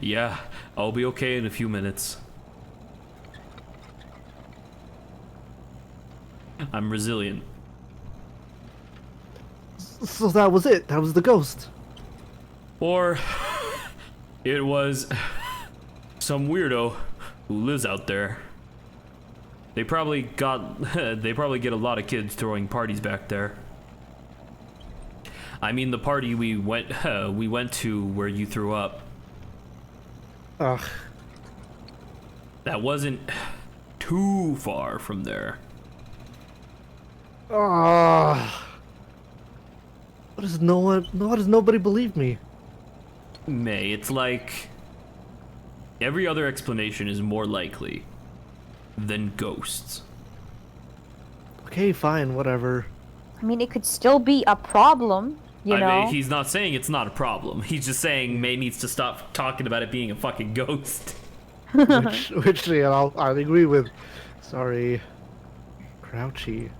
A: Yeah, I'll be okay in a few minutes. I'm resilient.
B: So that was it. That was the ghost.
A: Or it was some weirdo who lives out there. They probably get a lot of kids throwing parties back there. I mean, the party we went to where you threw up.
B: Ugh.
A: That wasn't too far from there.
B: Ah. What does nobody believe me?
A: May, it's like every other explanation is more likely than ghosts.
B: Okay, fine, whatever.
C: I mean, it could still be a problem, you know?
A: I mean, he's not saying it's not a problem. He's just saying May needs to stop talking about it being a fucking ghost.
B: which yeah, I'll agree with. Sorry, Grouchy.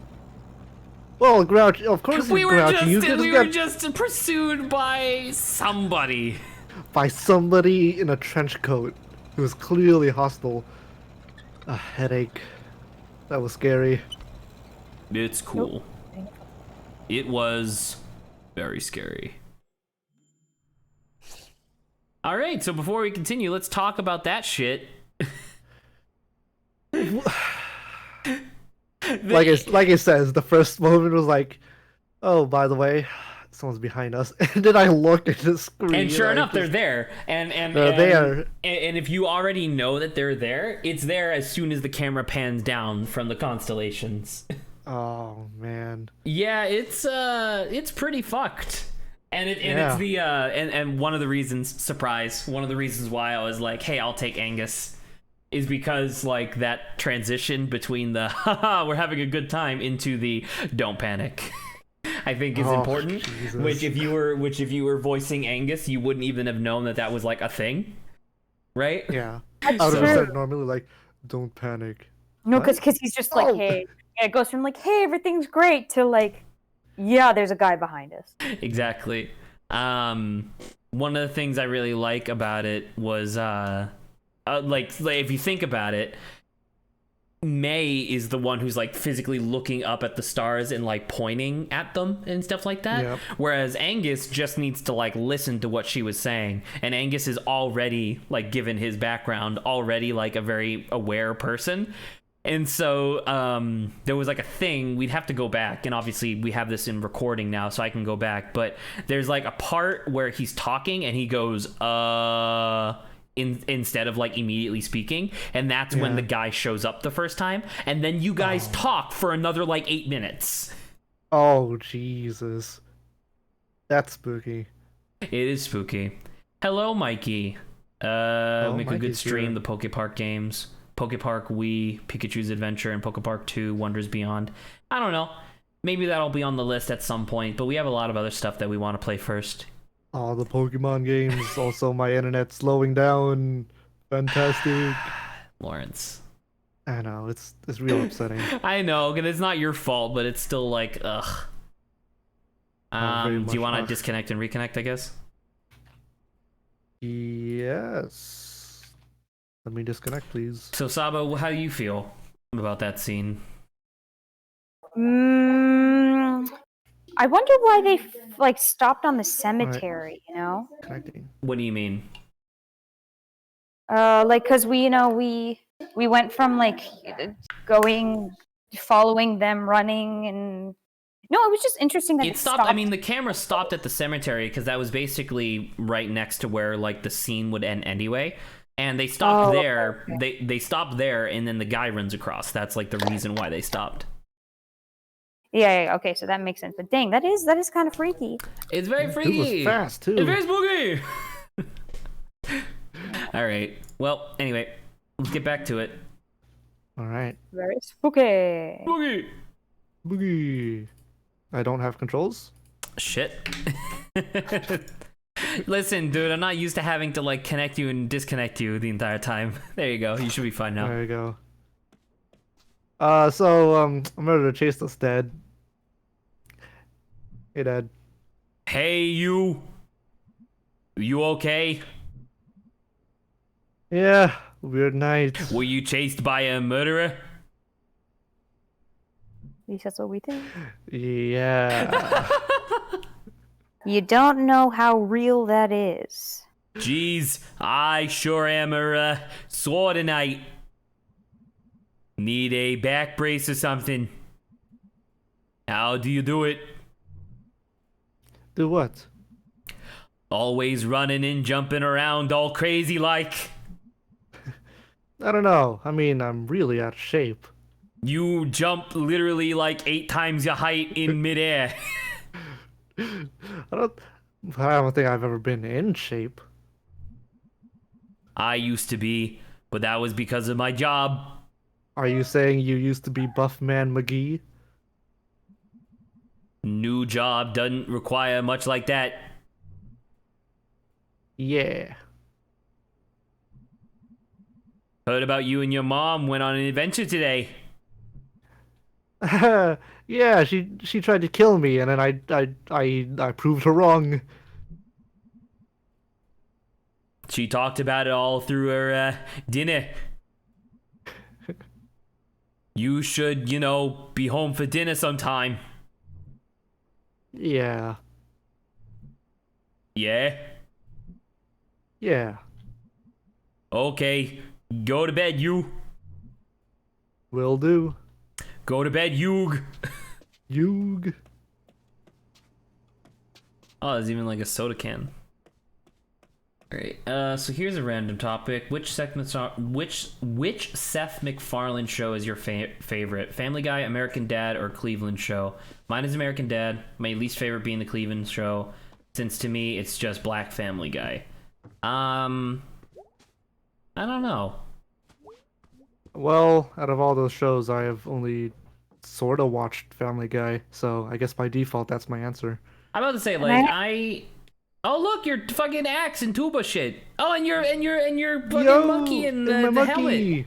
B: Well, Grouchy, of course
A: We
B: he's
A: were
B: Grouchy. You
A: just
B: just
A: we
B: got
A: were just pursued by somebody.
B: by somebody in a trench coat who was clearly hostile. A headache. That was scary.
A: It's cool. It was very scary. All right, so before we continue, let's talk about that shit.
B: Like it says, the first moment was like, oh, by the way, someone's behind us. And then I looked at the screen.
A: And sure enough, they're there. And
B: They're there.
A: And if you already know that they're there, it's there as soon as the camera pans down from the constellations.
B: Oh man.
A: Yeah, it's pretty fucked. And it's
B: Yeah.
A: the and one of the reasons one of the reasons why I was like, hey, I'll take Angus is because like that transition between the haha, we're having a good time into the don't panic. I think is important.
B: Jesus.
A: Which if you were voicing Angus, you wouldn't even have known that was like a thing. Right?
B: Yeah.
C: That's
B: I would have
C: true.
B: said normally like, don't panic.
C: No,
B: What?
C: because he's just like,
B: Oh.
C: hey. Yeah, it goes from like, hey, everything's great to like, yeah, there's a guy behind us.
A: Exactly. One of the things I really like about it was like if you think about it, May is the one who's like physically looking up at the stars and like pointing at them and stuff like that.
B: Yep.
A: Whereas Angus just needs to like listen to what she was saying. And Angus is already like, given his background, already like a very aware person. And so there was like a thing, we'd have to go back, and obviously we have this in recording now, so I can go back, but there's like a part where he's talking and he goes, instead of like immediately speaking, and that's when
B: Yeah.
A: the guy shows up the first time, and then you guys talk for another like 8 minutes.
B: Oh Jesus. That's spooky.
A: It is spooky. Hello, Mikey. Make a good
B: Mikey's
A: stream,
B: here.
A: the Poke Park games. Poke Park Wii, Pikachu's Adventure, and Poke Park 2, Wonders Beyond. I don't know. Maybe that'll be on the list at some point, but we have a lot of other stuff that we want to play first.
B: Oh, the Pokemon games. Also, my internet slowing down. Fantastic.
A: Lawrence.
B: I know, it's real upsetting.
A: I know, and it's not your fault, but it's still like, ugh.
B: very
A: Do you
B: much
A: want to
B: ugh.
A: disconnect and reconnect, I guess?
B: Yes. Let me disconnect, please.
A: So, Sabo, how do you feel about that scene?
C: Mm, I wonder why they like stopped on the cemetery. You know,
B: Connecting.
A: What do you mean?
C: like because we went from like going, following them, running, and no, it was just interesting that
A: It
C: it
A: stopped. I
C: stopped.
A: mean, the camera stopped at the cemetery because that was basically right next to where like the scene would end anyway. And they stopped
C: Oh,
A: there.
C: okay.
A: They stopped there, and then the guy runs across. That's like the reason why they stopped.
C: Yeah, okay, so that makes sense. But dang, that is kind of freaky.
A: It's very
B: Dude was
A: freaky.
B: fast too.
A: It's very spooky. All right. Well, anyway, let's get back to it.
B: All right.
C: Very spooky.
A: Spooky.
B: Boogie. I don't have controls.
A: Shit. Listen, dude, I'm not used to having to like connect you and disconnect you the entire time. There you go. You should be fine now.
B: There you go. I'm ready to chase this dead. Hey, Dad.
A: Hey, you. You okay?
B: Yeah, weird night.
A: Were you chased by a murderer?
C: At least that's what we think.
B: Yeah.
C: You don't know how real that is.
A: Jeez, I sure am a sore tonight. Need a back brace or something. How do you do it?
B: Do what?
A: Always running and jumping around all crazy like.
B: I don't know. I mean, I'm really out of shape.
A: You jump literally like 8 times your height in midair.
B: I don't think I've ever been in shape.
A: I used to be, but that was because of my job.
B: Are you saying you used to be Buff Man McGee?
A: New job doesn't require much like that.
B: Yeah.
A: Heard about you and your mom went on an adventure today.
B: Yeah, she tried to kill me, and then I proved her wrong.
A: She talked about it all through her dinner. You should, be home for dinner sometime.
B: Yeah.
A: Yeah?
B: Yeah.
A: Okay. Go to bed, you.
B: Will do.
A: Go to bed, you.
B: Yug.
A: Oh, there's even like a soda can. Alright, so here's a random topic. Which Seth MacFarlane show is your favorite? Family Guy, American Dad, or Cleveland Show? Mine is American Dad. My least favorite being the Cleveland Show, since to me it's just black Family Guy. I don't know.
B: Well, out of all those shows, I have only sort of watched Family Guy, so I guess by default that's my answer.
A: I'm about to say Oh look, your fucking axe and tuba shit. Oh, and your fucking monkey and
B: my
A: the helmet.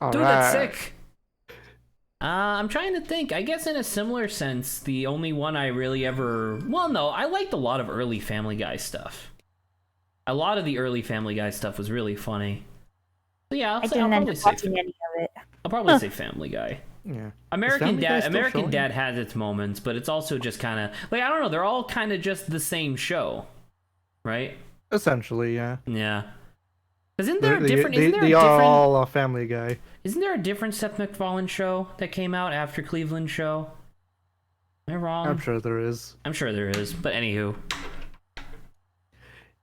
B: All
A: Dude,
B: right.
A: that's sick. I'm trying to think. I guess in a similar sense, the only one I really ever... Well, no, I liked a lot of early Family Guy stuff. A lot of the early Family Guy stuff was really funny. So yeah, I'll probably say
C: any of it.
A: I'll probably say Family Guy.
B: Yeah.
A: American
B: Guy
A: Dad,
B: still
A: American
B: showing?
A: Dad has its moments, but it's also just kind of like I don't know. They're all kind of just the same show, right?
B: Essentially, yeah.
A: Yeah. Isn't there a
B: They-
A: different?
B: They,
A: Isn't there
B: they
A: a
B: are
A: different?
B: all a Family Guy.
A: Isn't there a different Seth MacFarlane show that came out after Cleveland Show? Am I wrong?
B: I'm sure there is.
A: I'm sure there is, but anywho.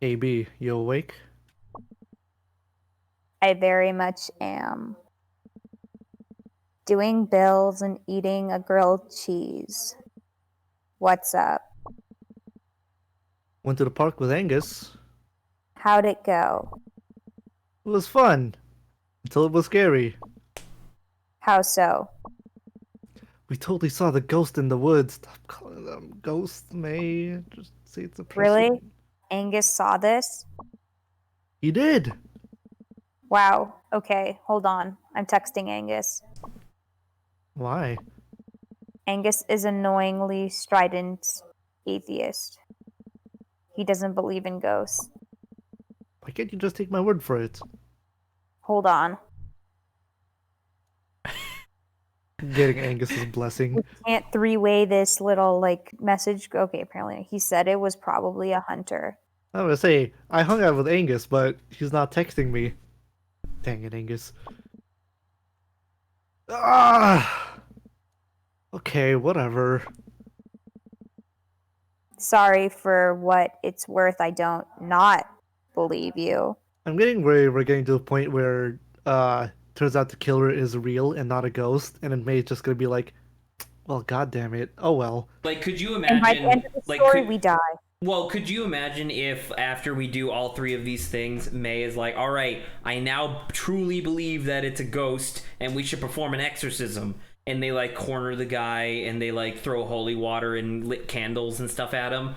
B: AB, you awake?
C: I very much am. Doing bills and eating a grilled cheese. What's up?
B: Went to the park with Angus.
C: How'd it go?
B: It was fun. Until it was scary.
C: How so?
B: We totally saw the ghost in the woods. Stop calling them ghosts, May. Just say it's a person.
C: Really? Angus saw this?
B: He did.
C: Wow. Okay, hold on. I'm texting Angus.
B: Why?
C: Angus is annoyingly strident atheist. He doesn't believe in ghosts.
B: Why can't you just take my word for it?
C: Hold on.
B: Getting Angus's blessing.
C: We can't three-way this little like message. Okay, apparently he said it was probably a hunter.
B: I'm gonna say, I hung out with Angus, but he's not texting me. Dang it, Angus. Ah! Okay, whatever.
C: Sorry for what it's worth. I don't not believe you.
B: I'm getting worried we're getting to a point where, turns out the killer is real and not a ghost, and then May's just gonna be like, well, god damn it. Oh well.
A: Like, could you
C: And by the
A: imagine?
C: end of the
A: Like,
C: story, we die.
A: well, could you imagine if after we do all three of these things, May is like, all right, I now truly believe that it's a ghost and we should perform an exorcism. And they like corner the guy and they like throw holy water and lit candles and stuff at him.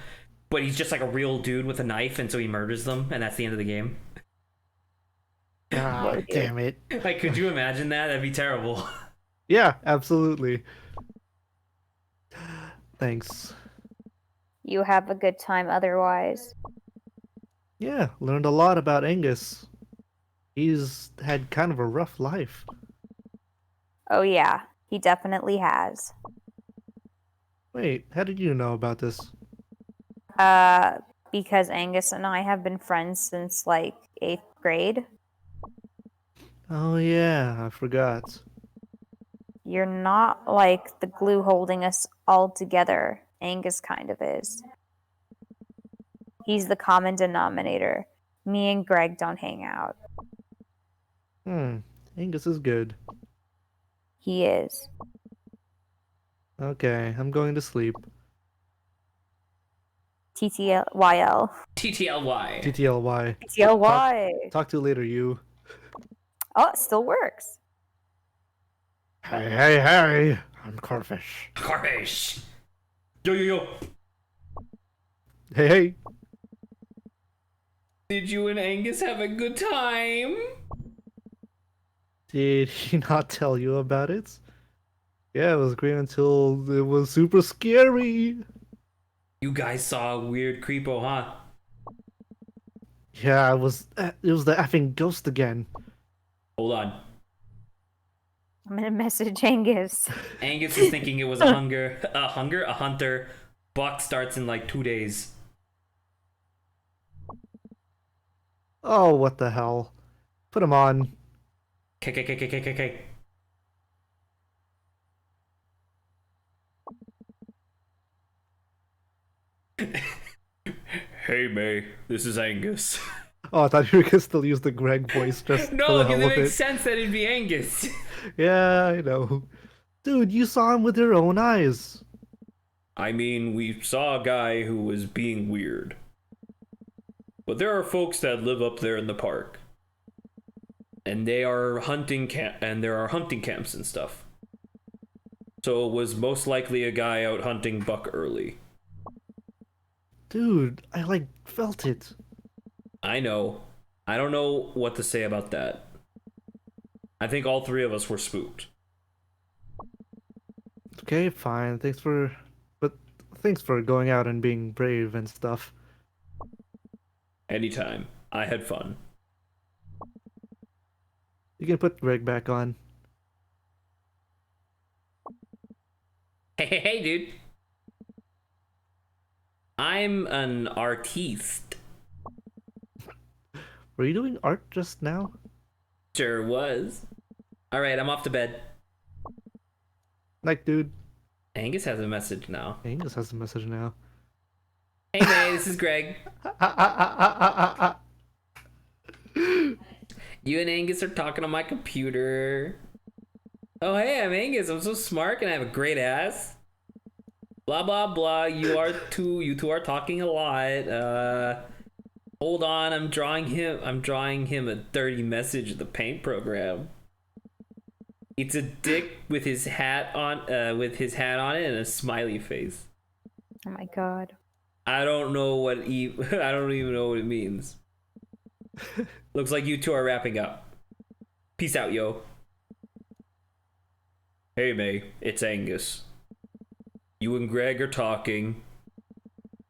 A: But he's just like a real dude with a knife, and so he murders them, and that's the end of the game.
B: God damn it.
A: Like, could you imagine that? That'd be terrible.
B: Yeah, absolutely. Thanks.
C: You have a good time otherwise.
B: Yeah, learned a lot about Angus. He's had kind of a rough life.
C: Oh yeah, he definitely has.
B: Wait, how did you know about this?
C: Because Angus and I have been friends since like 8th grade.
B: Oh yeah, I forgot.
C: You're not like the glue holding us all together. Angus kind of is. He's the common denominator. Me and Greg don't hang out.
B: Angus is good.
C: He is.
B: Okay, I'm going to sleep.
C: TTYL.
A: TTLY.
B: TTLY.
C: TTLY.
B: Talk to you later, you.
C: Oh, it still works.
B: Hey, hey, hey! I'm Carfish.
A: Carfish. Yo, yo, yo.
B: Hey, hey!
A: Did you and Angus have a good time?
B: Did he not tell you about it? Yeah, it was great until it was super scary.
A: You guys saw a weird creepo, huh?
B: Yeah, it was the effing ghost again.
A: Hold on.
C: I'm gonna message Angus.
A: Angus is thinking it was a hunter. Buck starts in like 2 days.
B: Oh, what the hell. Put him on.
A: KKKKKK. Hey May, this is Angus.
B: Oh, I thought you were gonna still use the Greg voice just
A: No,
B: for the
A: because
B: hell
A: it
B: of
A: makes
B: it.
A: sense that it'd be Angus.
B: Yeah, I know. Dude, you saw him with your own eyes.
A: I mean, we saw a guy who was being weird. But there are folks that live up there in the park. And they are and there are hunting camps and stuff. So it was most likely a guy out hunting buck early.
B: Dude, I felt it.
A: I know. I don't know what to say about that. I think all three of us were spooked.
B: Okay, fine. Thanks for going out and being brave and stuff.
A: Anytime. I had fun.
B: You can put Greg back on.
A: Hey, dude. I'm an artiste.
B: Were you doing art just now?
A: Sure was. Alright, I'm off to bed.
B: Like, dude.
A: Angus has a message now.
B: Angus has a message now.
A: Hey, May, this is Greg. You and Angus are talking on my computer. Oh, hey, I'm Angus. I'm so smart and I have a great ass. Blah, blah, blah. You two are talking a lot. Hold on. I'm drawing him a dirty message of the paint program. It's a dick with his hat on it and a smiley face.
C: Oh my god.
A: I don't know I don't even know what it means. Looks like you two are wrapping up. Peace out, yo. Hey, May, it's Angus. You and Greg are talking.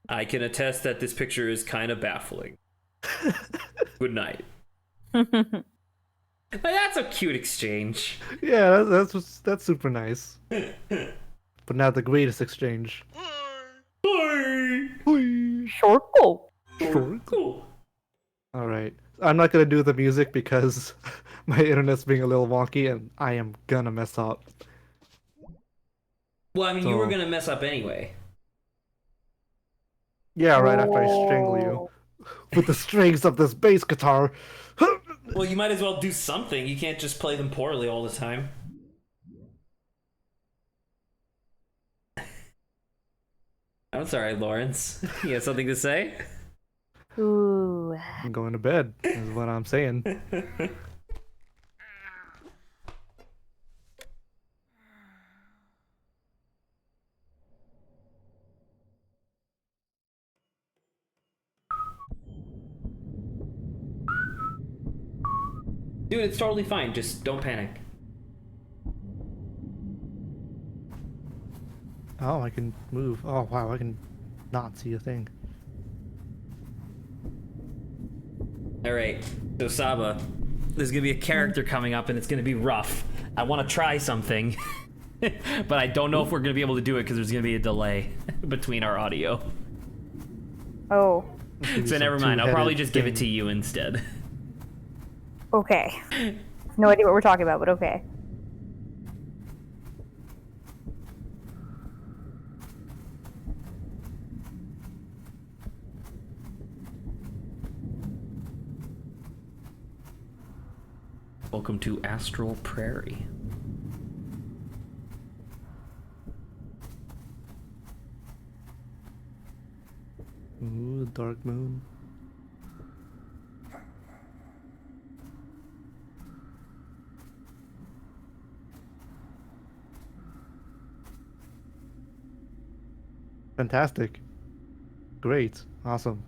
A: I can attest that this picture is kind of baffling. Good night. That's a cute exchange.
B: Yeah, that's super nice. But now the greatest exchange.
A: Bye.
B: Hoi.
C: Shortco.
B: Sure.
A: Cool.
B: All right. I'm not gonna do the music because my internet's being a little wonky and I am gonna mess up.
A: Well, I mean, you were
B: So
A: gonna mess up anyway.
B: yeah, right after I strangle you with the strings of this bass guitar.
A: Well, you might as well do something. You can't just play them poorly all the time. I'm sorry, Lawrence. You have something to say?
C: Ooh.
B: I'm going to bed, is what I'm saying.
A: Dude, it's totally fine. Just don't panic.
B: Oh, I can move. Oh, wow, I can not see a thing.
A: Alright, so Saba, there's gonna be a character coming up and it's gonna be rough. I wanna try something, but I don't know if we're gonna be able to do it because there's gonna be a delay between our audio.
C: Oh.
A: So never mind, I'll probably just give it to you instead.
C: Okay. No idea what we're talking about, but okay.
A: Welcome to Astral Prairie.
B: Ooh, dark moon. Fantastic. Great. Awesome.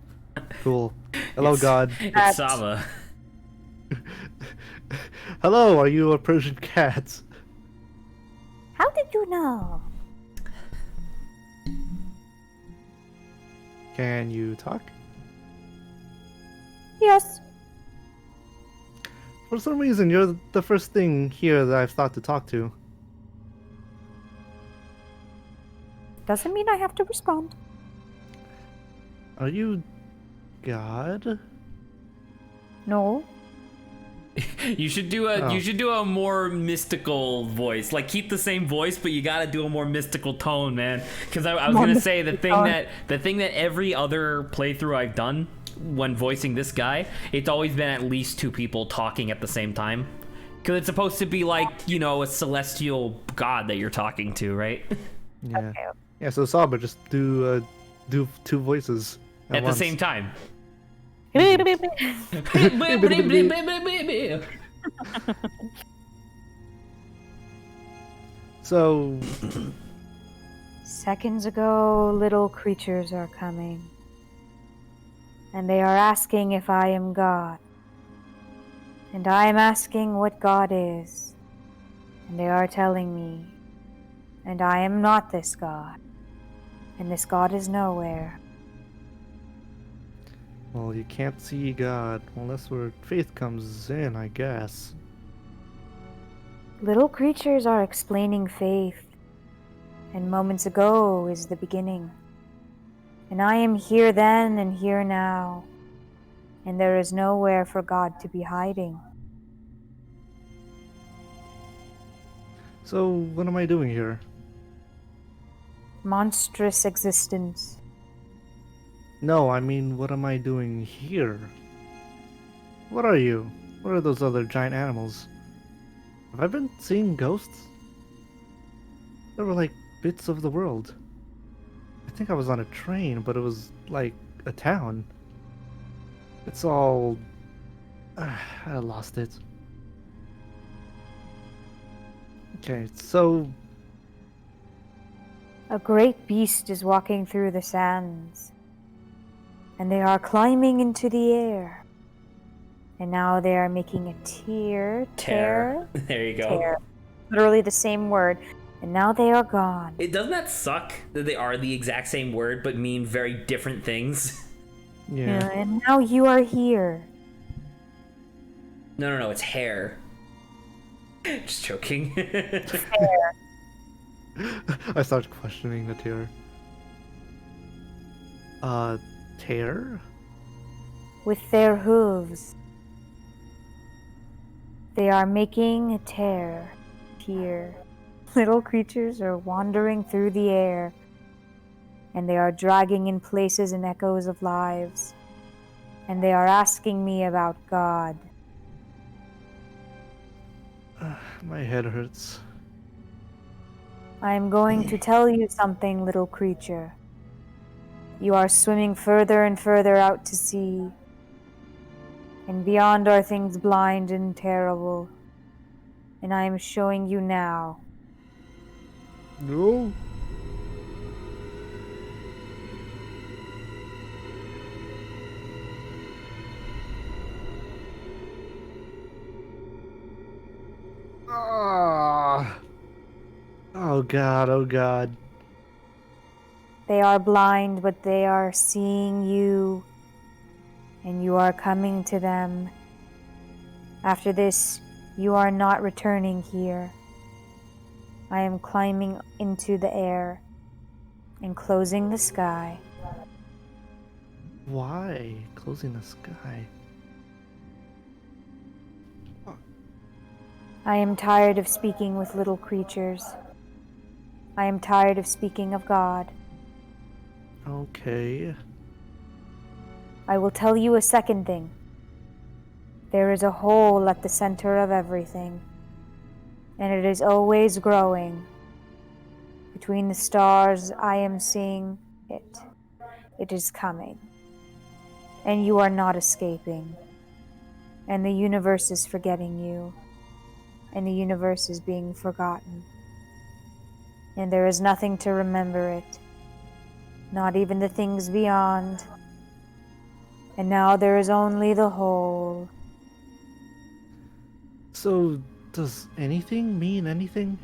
B: Cool. Hello, God.
A: It's Saba.
B: Hello, are you a Persian cat?
C: How did you know?
B: Can you talk?
C: Yes.
B: For some reason, you're the first thing here that I've thought to talk to.
C: Doesn't mean I have to respond.
B: Are you God?
C: No.
A: You should do a more mystical voice. Like keep the same voice, but you gotta do a more mystical tone, man. Because I was gonna say the thing that every other playthrough I've done when voicing this guy, it's always been at least two people talking at the same time. Because it's supposed to be like, you know, a celestial god that you're talking to, right?
B: Yeah.
C: Okay.
B: Yeah, so Saba, just do two voices
A: At the
B: once.
A: same time.
B: So,
C: Seconds ago, little creatures are coming. And they are asking if I am God. And I am asking what God is. And they are telling me. And I am not this God. And this God is nowhere.
B: well, you can't see God unless where faith comes in, I guess.
C: Little creatures are explaining faith. And moments ago is the beginning. And I am here then and here now. And there is nowhere for God to be hiding.
B: So, what am I doing here?
C: Monstrous existence.
B: No, I mean, what am I doing here? What are you? What are those other giant animals? Have I been seeing ghosts? They were like bits of the world. I think I was on a train, but it was like a town. It's all... I lost it. Okay, so...
C: A great beast is walking through the sands. And they are climbing into the air. And now they are making a tear.
A: There you go.
C: Tear. Literally the same word. And now they are gone.
A: Doesn't that suck that they are the exact same word but mean very different things?
B: Yeah.
C: And now you are here.
A: No, it's hair. Just joking.
B: I started questioning the tear. Tear?
C: With their hooves, they are making a tear here. Little creatures are wandering through the air, and they are dragging in places and echoes of lives, and they are asking me about God.
B: My head hurts.
C: I am going to tell you something, little creature. You are swimming further and further out to sea, and beyond are things blind and terrible, and I am showing you now.
B: No. Ah. Oh god, oh god.
C: They are blind, but they are seeing you, and you are coming to them. After this, you are not returning here. I am climbing into the air and closing the sky.
B: Why? Closing the sky.
C: I am tired of speaking with little creatures. I am tired of speaking of God.
B: Okay.
C: I will tell you a second thing. There is a hole at the center of everything, and it is always growing. Between the stars, I am seeing it. It is coming. And you are not escaping. And the universe is forgetting you. And the universe is being forgotten. And there is nothing to remember it. Not even the things beyond. And now there is only the whole.
B: So, does anything mean anything?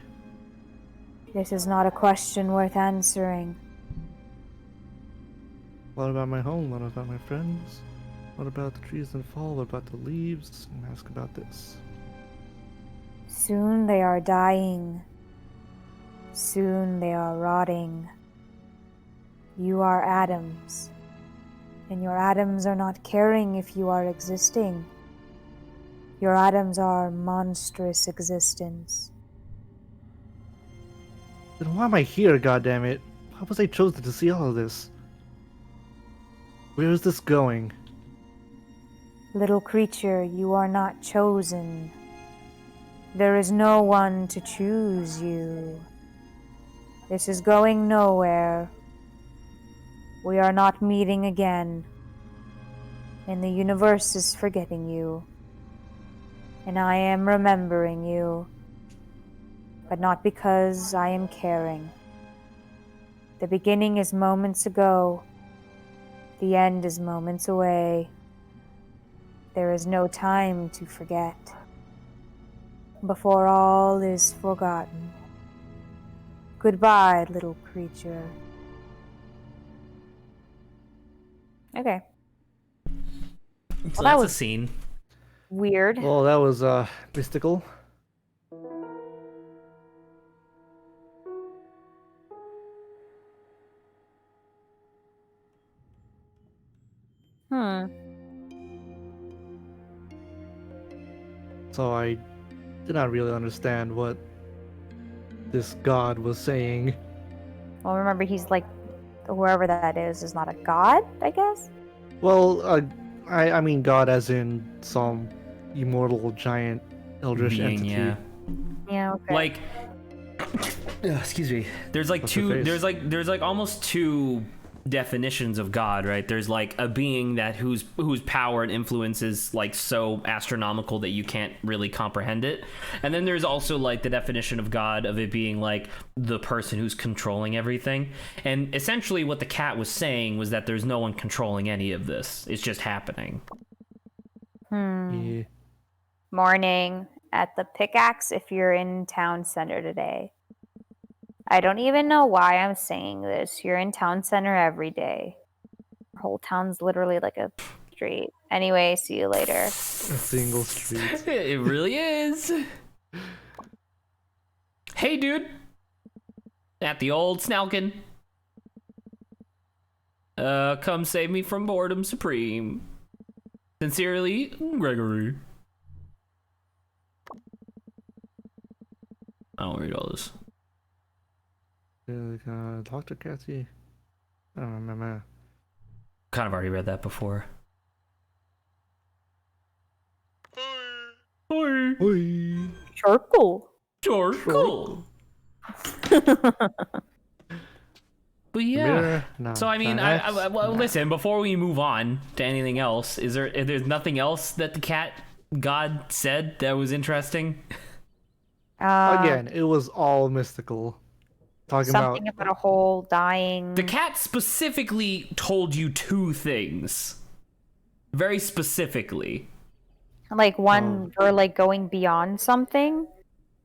C: This is not a question worth answering.
B: What about my home? What about my friends? What about the trees that fall? What about the leaves? And ask about this.
C: Soon they are dying. Soon they are rotting. You are atoms. And your atoms are not caring if you are existing. Your atoms are monstrous existence.
B: Then why am I here, goddammit? Why was I chosen to see all of this? Where is this going?
C: Little creature, you are not chosen. There is no one to choose you. This is going nowhere. We are not meeting again. And the universe is forgetting you. And I am remembering you. But not because I am caring. The beginning is moments ago. The end is moments away. There is no time to forget. Before all is forgotten. Goodbye, little creature. Okay.
A: So
C: that
A: that's a
C: was-
A: scene.
C: Weird.
B: Well, that was, mystical. So I did not really understand what this god was saying.
C: Well, remember, he's like, whoever that is not a god, I guess?
B: Well, I mean god as in some immortal giant eldritch
A: Being,
B: entity.
A: yeah.
C: Yeah, okay.
A: Like, excuse me. There's like
B: What's her
A: two.
B: face?
A: There's like almost two definitions of God, right? There's like a being that whose power and influence is like so astronomical that you can't really comprehend it, and then there's also like the definition of God of it being like the person who's controlling everything. And essentially, what the cat was saying was that there's no one controlling any of this. It's just happening.
B: Yeah.
C: Morning at the Pickaxe if you're in town center today. I don't even know why I'm saying this. You're in town center every day. Our whole town's literally like a street. Anyway, see you later.
B: A single street.
A: It really is. Hey, dude. At the old Snalkin. Come save me from boredom supreme. Sincerely, Gregory. I don't read all this.
B: Dr. Cassie. I don't remember.
A: Kind of already read that before. Hi.
B: Oi.
C: Charcoal.
A: Cool. But yeah.
B: Mirror? No.
A: So I mean, well, listen. Before we move on to anything else, there's nothing else that the cat god said that was interesting?
B: Again, it was all mystical. Talking
C: Something about a hole dying.
A: The cat specifically told you two things. Very specifically.
C: Like one, or like going beyond something.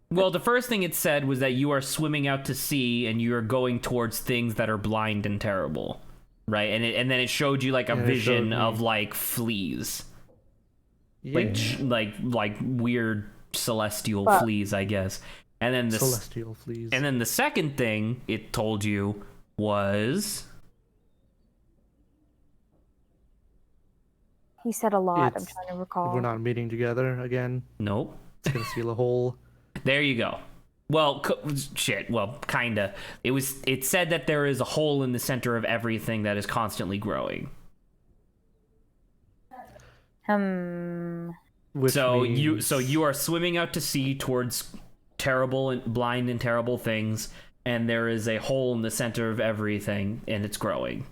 A: Well, the first thing it said was that you are swimming out to sea and you are going towards things that are blind and terrible, right? And then it showed you like a vision of like fleas, like weird celestial fleas, I guess. And then
B: celestial fleas.
A: And then the second thing it told you was.
C: He said a lot. I'm trying to recall.
B: We're not meeting together again.
A: Nope.
B: It's gonna seal a hole.
A: There you go. Well, shit. Well, kinda. It said that there is a hole in the center of everything that is constantly growing. So you are swimming out to sea towards terrible and blind and terrible things, and there is a hole in the center of everything, and it's growing.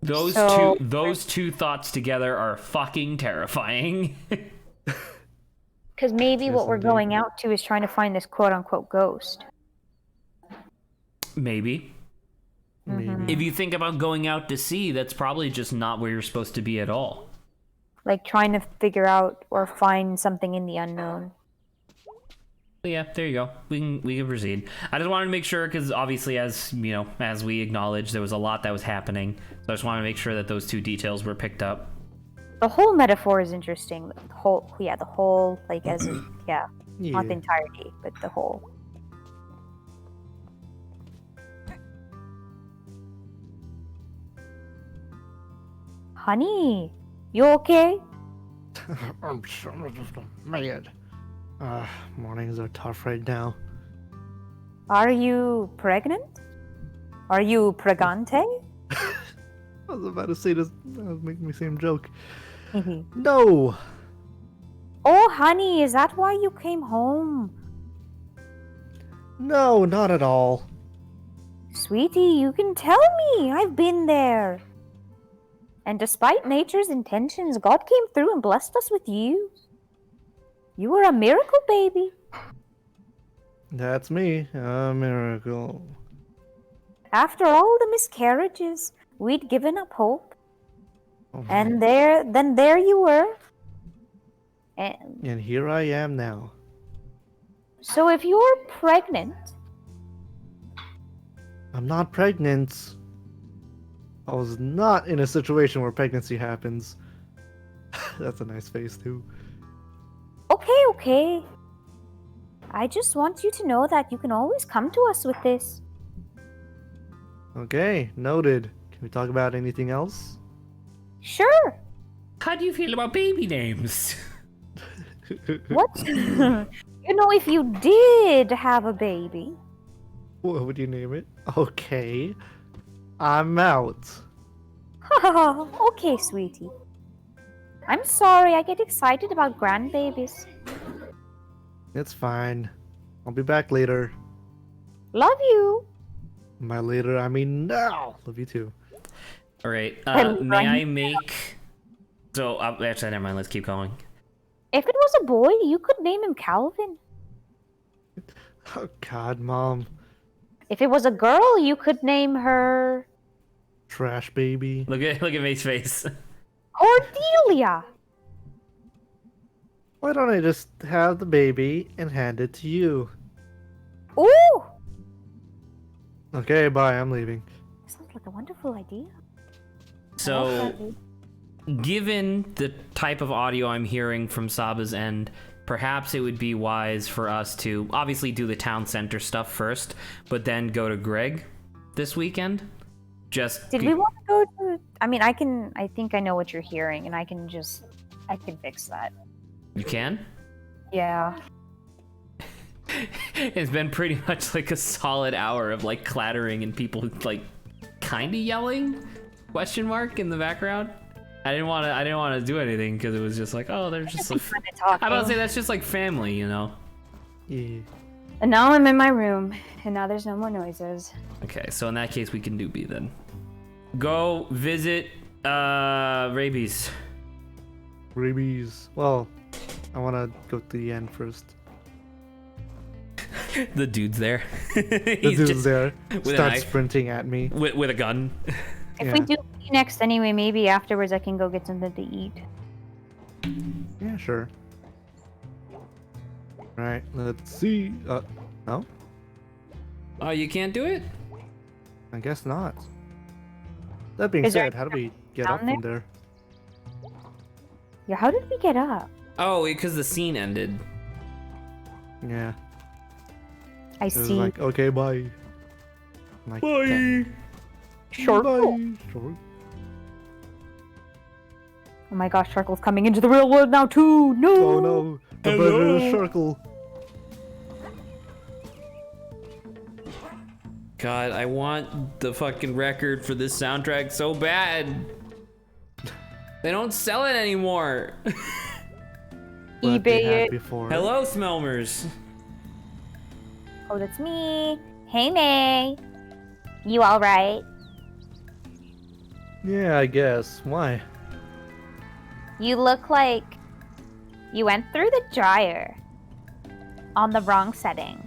A: Those two thoughts together are fucking terrifying.
C: Because maybe what we're going out to is trying to find this quote-unquote ghost.
A: Maybe. If you think about going out to sea, that's probably just not where you're supposed to be at all.
C: Like trying to figure out or find something in the unknown.
A: But yeah, there you go. We can proceed. I just wanted to make sure, because obviously, as you know, as we acknowledged, there was a lot that was happening. So I just wanted to make sure that those two details were picked up.
C: The whole metaphor is interesting. The whole, like as in, not the entirety, but the whole. Honey, you okay?
B: I'm mad. Mornings are tough right now.
C: Are you pregnant? Are you pregante?
B: I was about to say this. That was making me same joke. No.
C: Oh, honey, is that why you came home?
B: No, not at all.
C: Sweetie, you can tell me. I've been there. And despite nature's intentions, God came through and blessed us with you. You were a miracle, baby.
B: That's me, a miracle.
C: After all the miscarriages, we'd given up hope. And there you were.
B: And here I am now.
C: So if you're pregnant...
B: I'm not pregnant. I was not in a situation where pregnancy happens. That's a nice face, too.
C: Okay. I just want you to know that you can always come to us with this.
B: Okay, noted. Can we talk about anything else?
C: Sure.
A: How do you feel about baby names?
C: What? If you did have a baby.
B: What would you name it? Okay. I'm out.
C: Okay, sweetie. I'm sorry, I get excited about grandbabies.
B: It's fine. I'll be back later.
C: Love you.
B: By later, I mean now. Love you too.
A: All right. May I make... So, actually, never mind. Let's keep going.
C: If it was a boy, you could name him Calvin.
B: Oh, God, Mom.
C: If it was a girl, you could name her...
B: Trash baby.
A: Look at May's face.
C: Cordelia.
B: Why don't I just have the baby and hand it to you?
C: Ooh!
B: Okay, bye. I'm leaving.
C: Sounds like a wonderful idea.
A: So, given the type of audio I'm hearing from Saba's end, perhaps it would be wise for us to obviously do the town center stuff first, but then go to Greg this weekend.
C: Did we want to go to? I mean, I think I know what you're hearing, and I can fix that.
A: You can?
C: Yeah.
A: It's been pretty much like a solid hour of like clattering and people like kind of yelling question mark in the background. I didn't want to do anything because it was just like, oh, they're just like, I don't say that's just like family, you know.
B: Yeah.
C: And now I'm in my room, and now there's no more noises.
A: Okay, so in that case we can do B then. Go visit Rabies.
B: Rabies. Well, I want to go to the end first.
A: The dude's there.
B: The dude's there. Starts sprinting at me.
A: With a gun.
C: If we do B next anyway, maybe afterwards I can go get something to eat.
B: Yeah, sure. Alright, let's see. No?
A: Oh, you can't do it?
B: I guess not. That being said, how do we get up from there?
C: Yeah, how did we get up?
A: Oh, because the scene ended.
B: Yeah.
C: I
B: It was
C: see.
B: like, okay, bye. Like,
A: Bye.
C: Sharkle.
B: Bye. Sure.
C: Oh my gosh, Sharkle's coming into the real world now too. No.
B: Oh no, the
A: Hello.
B: murderous Sharkle.
A: God, I want the fucking record for this soundtrack so bad. They don't sell it anymore.
B: What they had
C: eBay it.
B: before.
A: Hello, Smelmers.
C: Oh, that's me. Hey, May. You all right?
B: Yeah, I guess. Why?
C: You look like you went through the dryer on the wrong setting.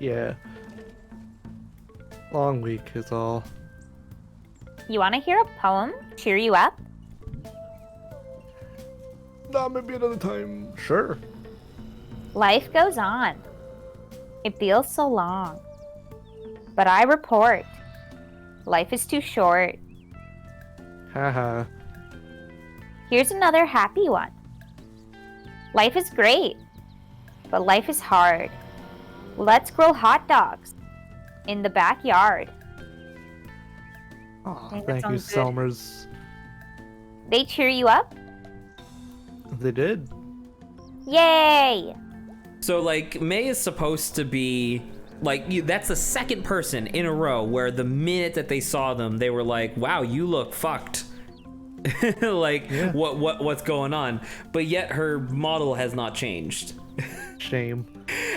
B: Yeah. Long week is all.
C: You want to hear a poem? Cheer you up?
B: Nah, maybe another time. Sure.
C: Life goes on. It feels so long. But I report, life is too short.
B: Haha.
C: Here's another happy one. Life is great, but life is hard. Let's grow hot dogs in the backyard.
B: Oh,
C: think that
B: thank you,
C: sounds good.
B: Selmers.
C: They cheer you up?
B: They did.
C: Yay!
A: So like May is supposed to be like that's the second person in a row where the minute that they saw them, they were like, "Wow, you look fucked." Like
B: Yeah.
A: what's going on? But yet her model has not changed.
B: Shame.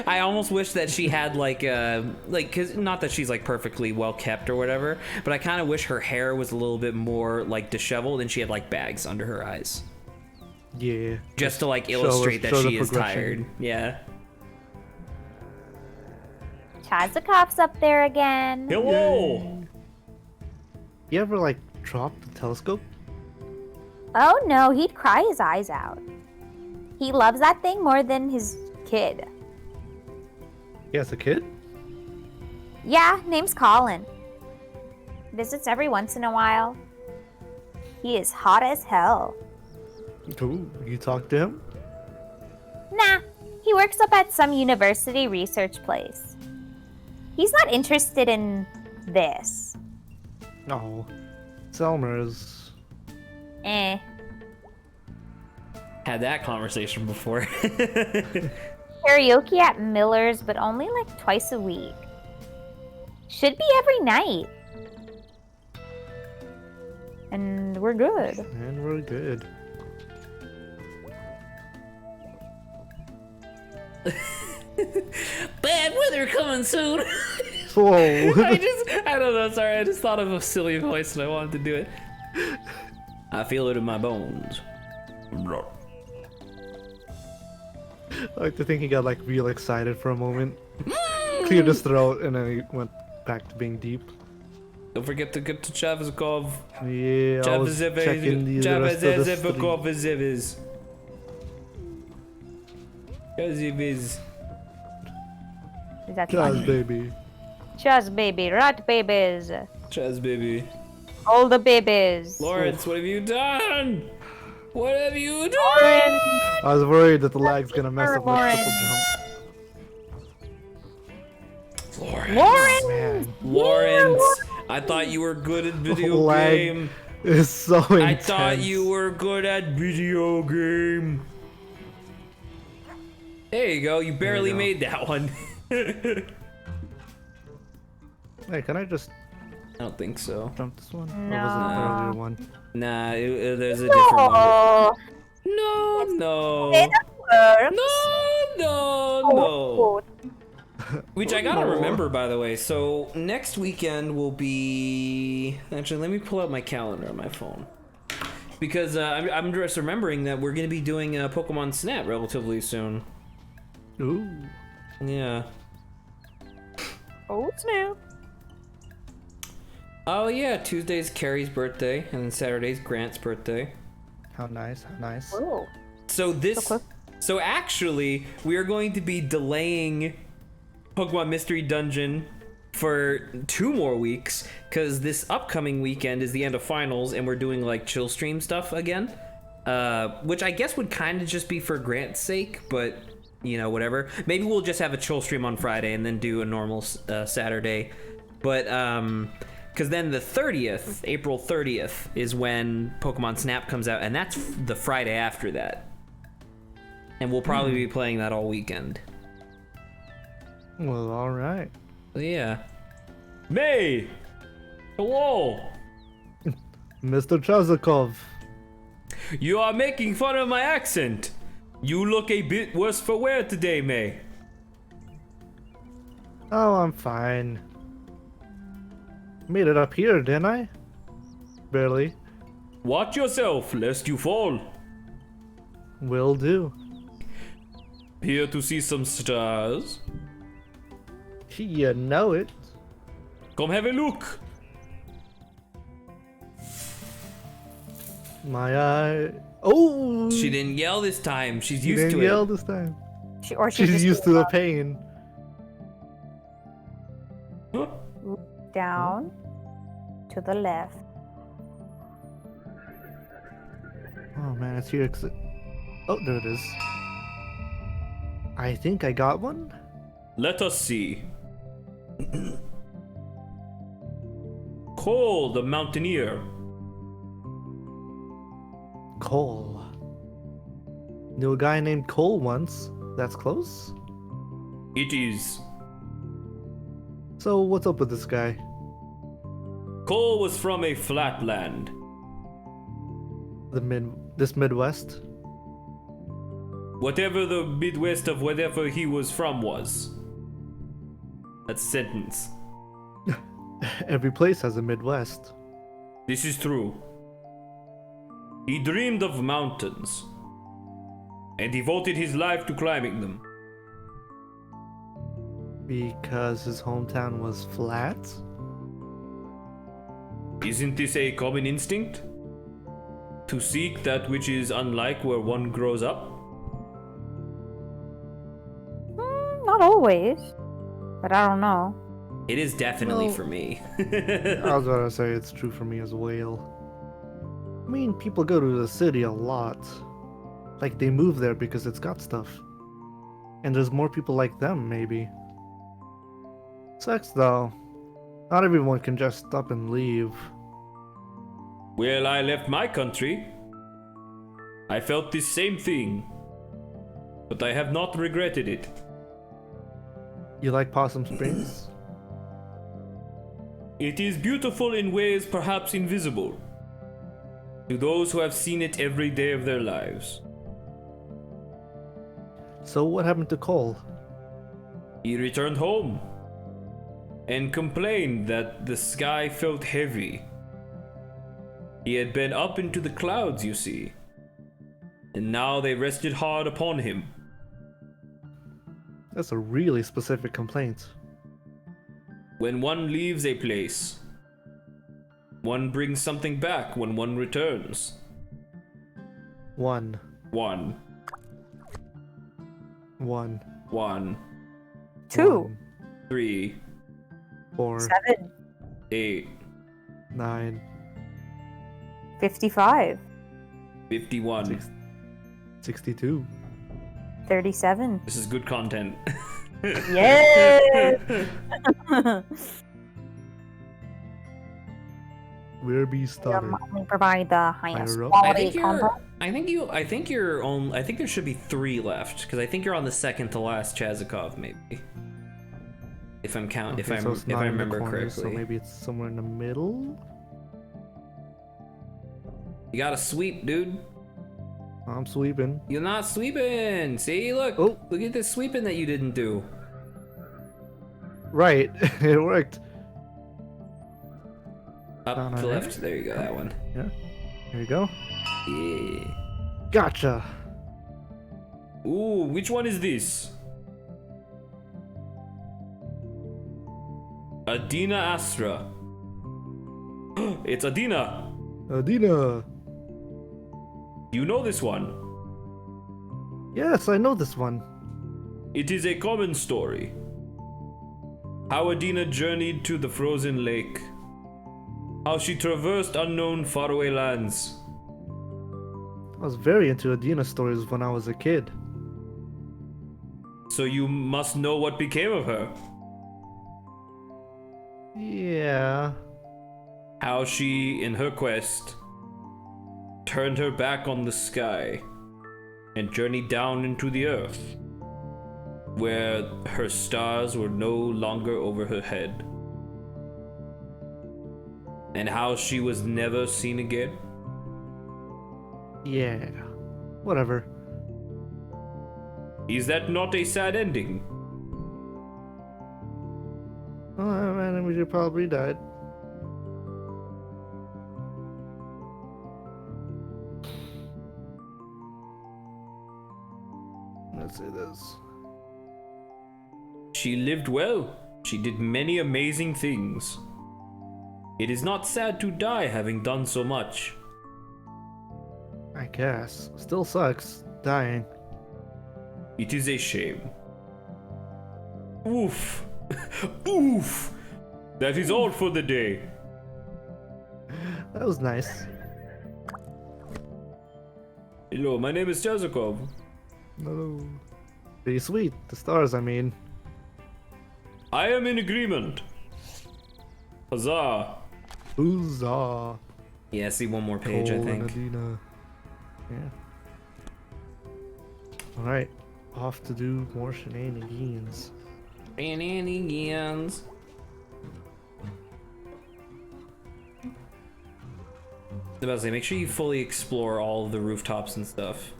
A: I almost wish that she had like cause not that she's like perfectly well kept or whatever, but I kind of wish her hair was a little bit more like disheveled and she had like bags under her eyes.
B: Yeah.
A: Just to like
B: show
A: illustrate that
B: the
A: she is
B: progression.
A: tired. Yeah.
C: Chazakov's up there again.
A: Hello.
B: You ever like drop the telescope?
C: Oh no, he'd cry his eyes out. He loves that thing more than his kid.
B: He has a kid?
C: Yeah, name's Colin. Visits every once in a while. He is hot as hell.
B: Ooh, you talk to him?
C: Nah, he works up at some university research place. He's not interested in this.
B: No. Selmers.
C: Eh.
A: Had that conversation before.
C: Karaoke at Miller's, but only like twice a week. Should be every night. And we're good.
B: And we're good.
A: Bad weather coming soon.
B: Whoa.
A: I don't know, sorry, I just thought of a silly voice and I wanted to do it. I feel it in my bones.
B: I like to think he got like real excited for a moment. Cleared his throat and then he went back to being deep.
A: Don't forget to get to Chavizkov.
B: Yeah, I was checking the rest of the stream.
A: Chaviz.
C: Is that
B: Chaz,
C: funny?
B: baby.
C: Chaz baby, rat babies.
A: Chaz baby.
C: All the babies.
A: Lawrence, what have you done? What have you done?
C: Lauren,
B: I was worried that the lag's gonna mess up my
C: Lauren.
B: triple jump.
C: Lauren,
B: Man,
A: Lawrence, I thought you were good at video
B: lag
A: game.
B: is so intense.
A: I thought you were good at video game. There you go. You barely
B: go.
A: made that one.
B: Hey, can I just
A: I don't think so.
B: jump this one? Or
C: No.
B: was it the earlier one?
A: Nah, there's a different one.
C: Oh,
A: No, no.
C: that works.
A: No.
C: Oh,
A: Which I gotta remember, by the way. So next weekend will be. Actually, let me pull out my calendar on my phone. Because I'm just remembering that we're gonna be doing Pokemon Snap relatively soon.
B: Ooh.
A: Yeah.
C: oh snap.
A: Oh yeah, Tuesday's Carrie's birthday, and then Saturday's Grant's birthday.
B: How nice, how nice.
C: Oh.
A: So this,
C: So quick.
A: so actually, we are going to be delaying Pokemon Mystery Dungeon for 2 more weeks, because this upcoming weekend is the end of finals, and we're doing like chill stream stuff again, which I guess would kind of just be for Grant's sake, but you know, whatever. Maybe we'll just have a chill stream on Friday and then do a normal Saturday, but because then the 30th, April 30th, is when Pokemon Snap comes out, and that's the Friday after that. And we'll probably be playing that all weekend.
B: Well, alright.
A: So yeah. May! Hello!
B: Mr. Chazakov.
A: You are making fun of my accent! You look a bit worse for wear today, May.
B: Oh, I'm fine. Made it up here, didn't I? Barely.
A: Watch yourself, lest you fall.
B: Will do.
A: Here to see some stars.
B: You know it.
A: Come have a look.
B: My eye. Oh!
A: She didn't yell this time. She's
B: She
A: used
B: didn't
A: to
B: yell
A: it.
B: this time.
C: She's
B: She's used to the pain.
C: down to the left.
B: Oh man, it's here. Oh, there it is. I think I got one.
A: Let us see. Cole the Mountaineer.
B: Cole. Knew a guy named Cole once. That's close.
A: It is.
B: So what's up with this guy?
A: Cole was from a flat land.
B: This Midwest?
A: Whatever the Midwest of whatever he was from was. That's a sentence.
B: Every place has a Midwest.
A: This is true. He dreamed of mountains and devoted his life to climbing them.
B: Because his hometown was flat?
A: Isn't this a common instinct? To seek that which is unlike where one grows up?
C: Not always, but I don't know.
A: It is definitely
B: Well-
A: for me.
B: I was about to say it's true for me as well. I mean, people go to the city a lot. Like, they move there because it's got stuff. And there's more people like them, maybe. Sucks though. Not everyone can just up and leave.
A: Well, I left my country. I felt this same thing, but I have not regretted it.
B: You like Possum Springs?
A: It is beautiful in ways perhaps invisible to those who have seen it every day of their lives.
B: So what happened to Cole?
A: He returned home and complained that the sky felt heavy. He had been up into the clouds, you see, and now they rested hard upon him.
B: That's a really specific complaint.
A: When one leaves a place, one brings something back when one returns.
B: One.
A: One.
C: 2,
B: One,
A: 3,
B: 4,
C: 7,
A: 8,
B: 9,
C: 55,
A: 51.
B: 62.
C: 37.
A: This is good content.
C: Yes!
B: Where be started?
C: We provide the highest
B: Higher up?
C: quality content.
A: I think you're on. I think there should be 3 left because I think you're on the second to last Chazikov, maybe. If I'm
B: Okay,
A: if
B: so it's
A: I
B: not in the
A: remember
B: corners,
A: correctly.
B: so maybe it's somewhere in the middle.
A: You gotta sweep, dude.
B: I'm sweeping.
A: You're not sweeping. See, look.
B: Oh.
A: Look at this sweeping that you didn't do.
B: Right, it worked.
A: Up
B: Down
A: to
B: on
A: the
B: it.
A: left. There you go. That one.
B: Yeah. There you go.
A: Yeah.
B: Gotcha.
A: Ooh, which one is this? Adina Astra. It's Adina.
B: Adina.
A: You know this one.
B: Yes, I know this one.
A: It is a common story. How Adina journeyed to the frozen lake. How she traversed unknown faraway lands.
B: I was very into Adina stories when I was a kid.
A: So you must know what became of her.
B: Yeah.
A: How she, in her quest, turned her back on the sky and journeyed down into the earth, where her stars were no longer over her head. And how she was never seen again.
B: Yeah. Whatever.
A: Is that not a sad ending?
B: Oh man, we should probably died. Let's say this.
A: She lived well. She did many amazing things. It is not sad to die having done so much.
B: I guess. Still sucks. Dying.
A: It is a shame. Oof. Oof. That is all for the day.
B: That was nice.
A: Hello, my name is Chazikov.
B: Hello. Pretty sweet. The stars, I mean.
A: I am in agreement. Huzzah.
B: Huzzah.
A: Yeah, see one more page, I
B: Cole
A: think.
B: and Adina. Yeah. Alright. Off to do more shenanigans.
A: Shenanigans. I was about to say, make sure you fully explore all of the rooftops and stuff.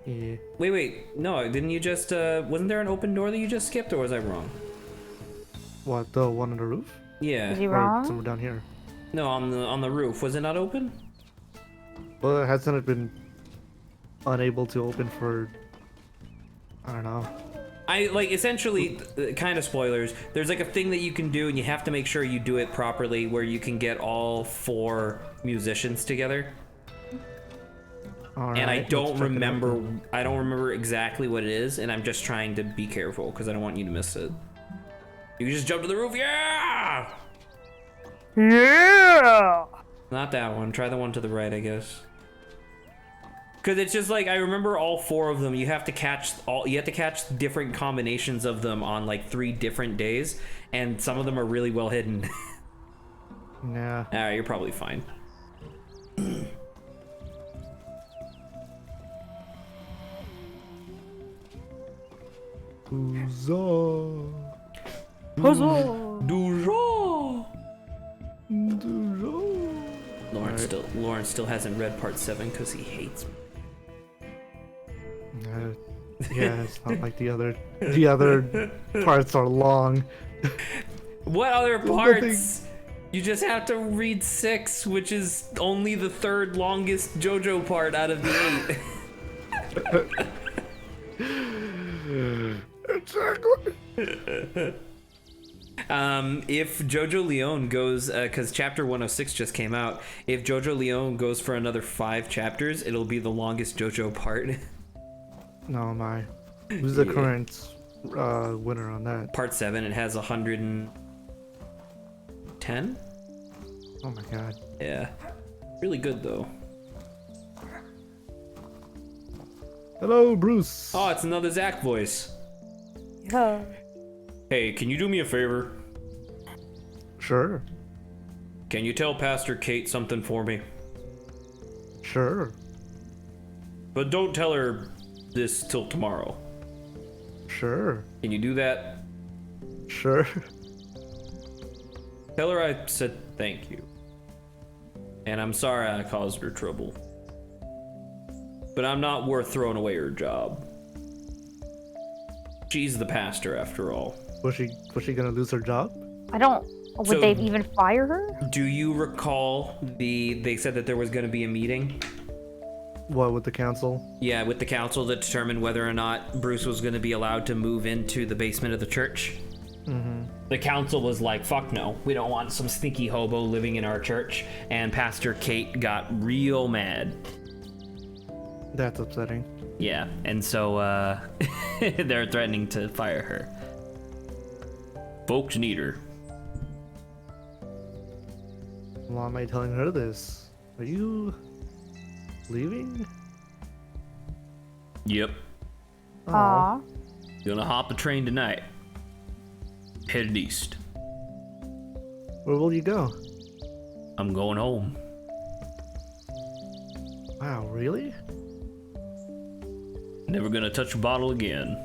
B: Yeah.
A: Wait, no, didn't you just, wasn't there an open door that you just skipped, or was I wrong?
B: What, the one on the roof?
A: Yeah.
C: Is he
B: Or
C: wrong?
B: somewhere down here?
A: No, on the roof. Was it not open?
B: Well, hasn't it been unable to open for... I don't know.
A: I, like, essentially, kind of spoilers, there's like a thing that you can do, and you have to make sure you do it properly, where you can get all 4 musicians together.
B: Alright,
A: And I
B: let's
A: don't
B: check it out
A: remember,
B: then.
A: I don't remember exactly what it is, and I'm just trying to be careful, because I don't want you to miss it. You can just jump to the roof, yeah!
C: Yeah!
A: Not that one, try the one to the right, I guess. Because it's just like, I remember all 4 of them, you have to catch different combinations of them on like 3 different days, and some of them are really well hidden.
B: Yeah.
A: Alright, you're probably fine.
B: Huzzah.
C: Puzzle!
A: Duro!
B: Huzzah.
A: Lawrence still hasn't read part 7 because he hates me.
B: Yeah, it's not like the other parts are long.
A: What other
B: There's
A: parts? You just have to read 6, which is only the 3rd longest JoJo part out of the 8.
B: Exactly.
A: If JoJo Leon goes, because chapter 106 just came out, if JoJo Leon goes for another 5 chapters, it'll be the longest JoJo part.
B: No, my. Who's the
A: Yeah.
B: current winner on that?
A: Part 7, it has 110?
B: Oh my god.
A: Yeah. Really good, though.
B: Hello, Bruce.
A: Oh, it's another Zach voice.
C: Yeah.
A: Hey, can you do me a favor?
B: Sure.
A: Can you tell Pastor Kate something for me?
B: Sure.
A: But don't tell her this till tomorrow.
B: Sure.
A: Can you do that?
B: Sure.
A: Tell her I said thank you. And I'm sorry I caused her trouble. But I'm not worth throwing away her job. She's the pastor after all.
B: Was she gonna lose her job?
C: I don't. Would
A: So-
C: they even fire her?
A: Do you recall they said that there was going to be a meeting?
B: What, with the council?
A: Yeah, with the council to determine whether or not Bruce was going to be allowed to move into the basement of the church?
B: Mm-hmm.
A: The council was like, fuck no, we don't want some stinky hobo living in our church. And Pastor Kate got real mad.
B: That's upsetting.
A: Yeah, and so they're threatening to fire her. Folks need her.
B: Why am I telling her this? Are you leaving?
A: Yep,
C: Aw.
A: gonna hop a train tonight. Headed east.
B: Where will you go?
A: I'm going home.
B: Wow, really?
A: Never gonna touch a bottle again.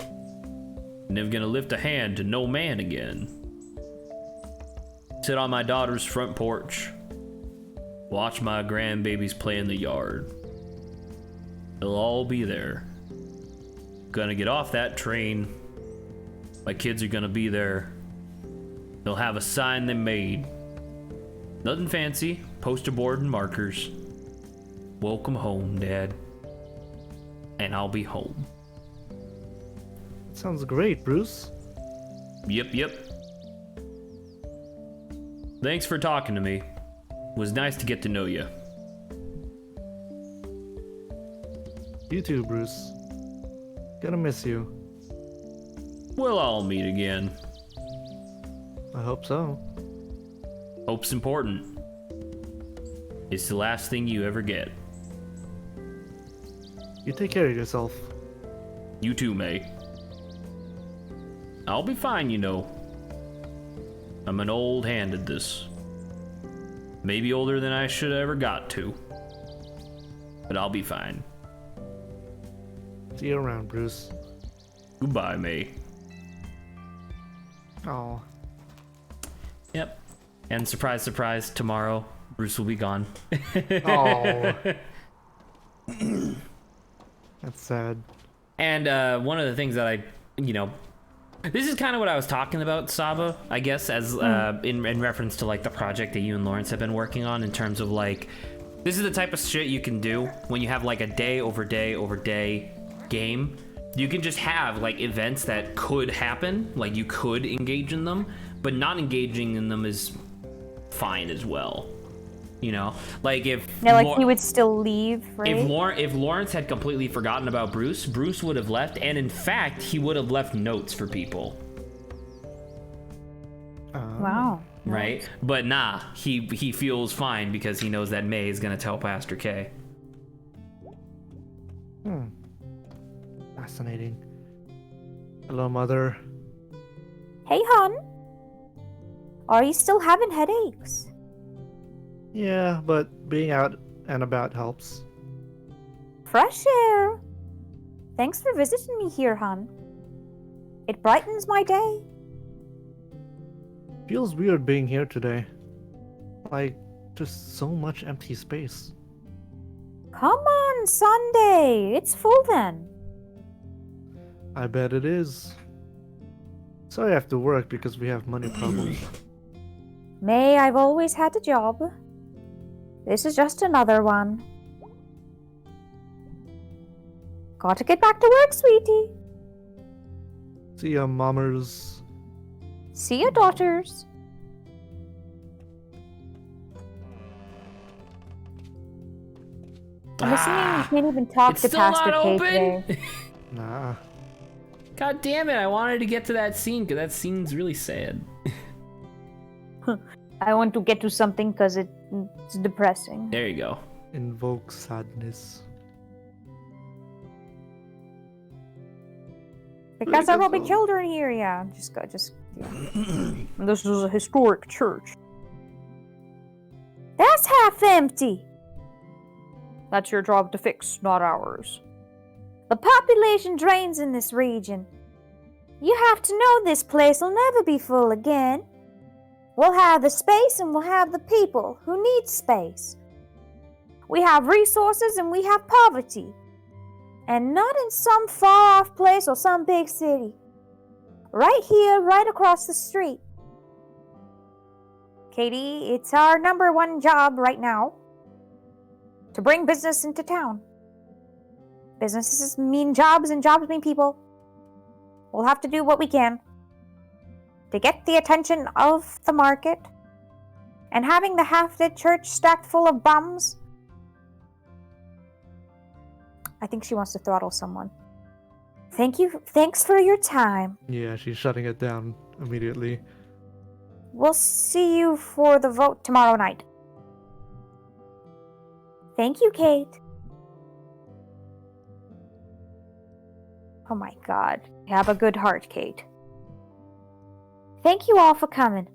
A: Never gonna lift a hand to no man again. Sit on my daughter's front porch. Watch my grandbabies play in the yard. They'll all be there. Gonna get off that train. My kids are gonna be there. They'll have a sign they made. Nothing fancy, poster board and markers. Welcome home, Dad. And I'll be home.
B: Sounds great, Bruce.
A: Yep. Thanks for talking to me. It was nice to get to know you.
B: You too, Bruce. Gonna miss you.
A: We'll all meet again.
B: I hope so.
A: Hope's important. It's the last thing you ever get.
B: You take care of yourself.
A: You too, May. I'll be fine, you know. I'm an old hand at this. Maybe older than I should have ever got to. But I'll be fine.
B: See you around, Bruce.
A: Goodbye, May.
B: Oh,
A: Yep. And surprise, surprise, tomorrow, Bruce will be gone.
B: oh, that's sad.
A: And one of the things that this is kind of what I was talking about, Saba, I guess, as in reference to like the project that you and Lawrence have been working on, in terms of like, this is the type of shit you can do when you have like a day over day game. You can just have like events that could happen, like you could engage in them, but not engaging in them is fine as well. You know, like if
C: He would still leave, right?
A: if Lawrence had completely forgotten about Bruce would have left, and in fact, he would have left notes for people.
C: Wow.
A: Right? But nah, he feels fine because he knows that May is gonna tell Pastor K.
B: Fascinating. Hello, Mother.
C: Hey, hon. Are you still having headaches?
B: Yeah, but being out and about helps.
C: Fresh air. Thanks for visiting me here, hon. It brightens my day.
B: Feels weird being here today. Like, just so much empty space.
C: Come on, Sunday. It's full then.
B: I bet it is. Sorry I have to work because we have money problems.
C: May, I've always had a job. This is just another one. Gotta get back to work, sweetie.
B: See ya, mommers.
C: See ya, daughters. I'm assuming you can't even talk
A: It's
C: to
A: still
C: Pastor
A: not
C: K
A: open.
C: today.
B: Nah.
A: God damn it! I wanted to get to that scene because that scene's really sad.
C: I want to get to something because it's depressing.
A: There you go.
B: Invoke sadness.
C: Because there will be
B: so.
C: children here, yeah. Yeah. This is a historic church. That's half empty. That's your job to fix, not ours. The population drains in this region. You have to know this place will never be full again. We'll have the space and we'll have the people who need space. We have resources and we have poverty. And not in some far off place or some big city. Right here, right across the street. Katie, it's our #1 job right now to bring business into town. Businesses mean jobs and jobs mean people. We'll have to do what we can to get the attention of the market. And having the half-dead church stacked full of bums, I think she wants to throttle someone. Thanks for your time.
B: Yeah, she's shutting it down immediately.
C: We'll see you for the vote tomorrow night. Thank you, Kate. Oh my god. Have a good heart, Kate. Thank you all for coming.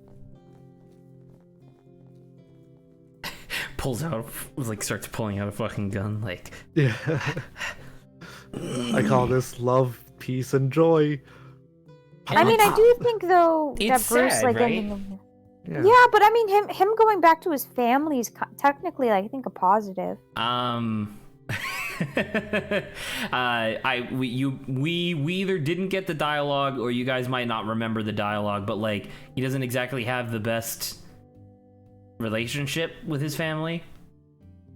A: Pulls out, like, starts pulling out a fucking gun, like.
B: Yeah. I call this love, peace, and joy.
C: I mean, I do think though that
A: It's
C: Bruce,
A: sad,
C: like,
A: right?
C: ending.
B: Yeah.
C: Yeah, but I mean, him going back to his family is technically, I think, a positive.
A: We either didn't get the dialogue or you guys might not remember the dialogue, but like he doesn't exactly have the best relationship with his family,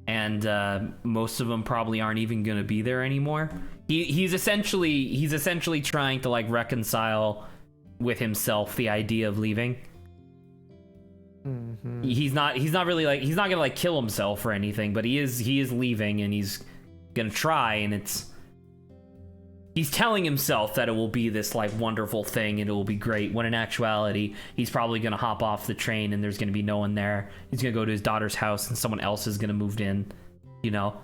A: and most of them probably aren't even gonna be there anymore. He's essentially trying to like reconcile with himself the idea of leaving.
B: Mm-hmm.
A: He's not really like, he's not gonna like kill himself or anything, but he is leaving and he's gonna try, and he's telling himself that it will be this like wonderful thing and it will be great, when in actuality he's probably gonna hop off the train and there's gonna be no one there. He's gonna go to his daughter's house and someone else is gonna move in, you know.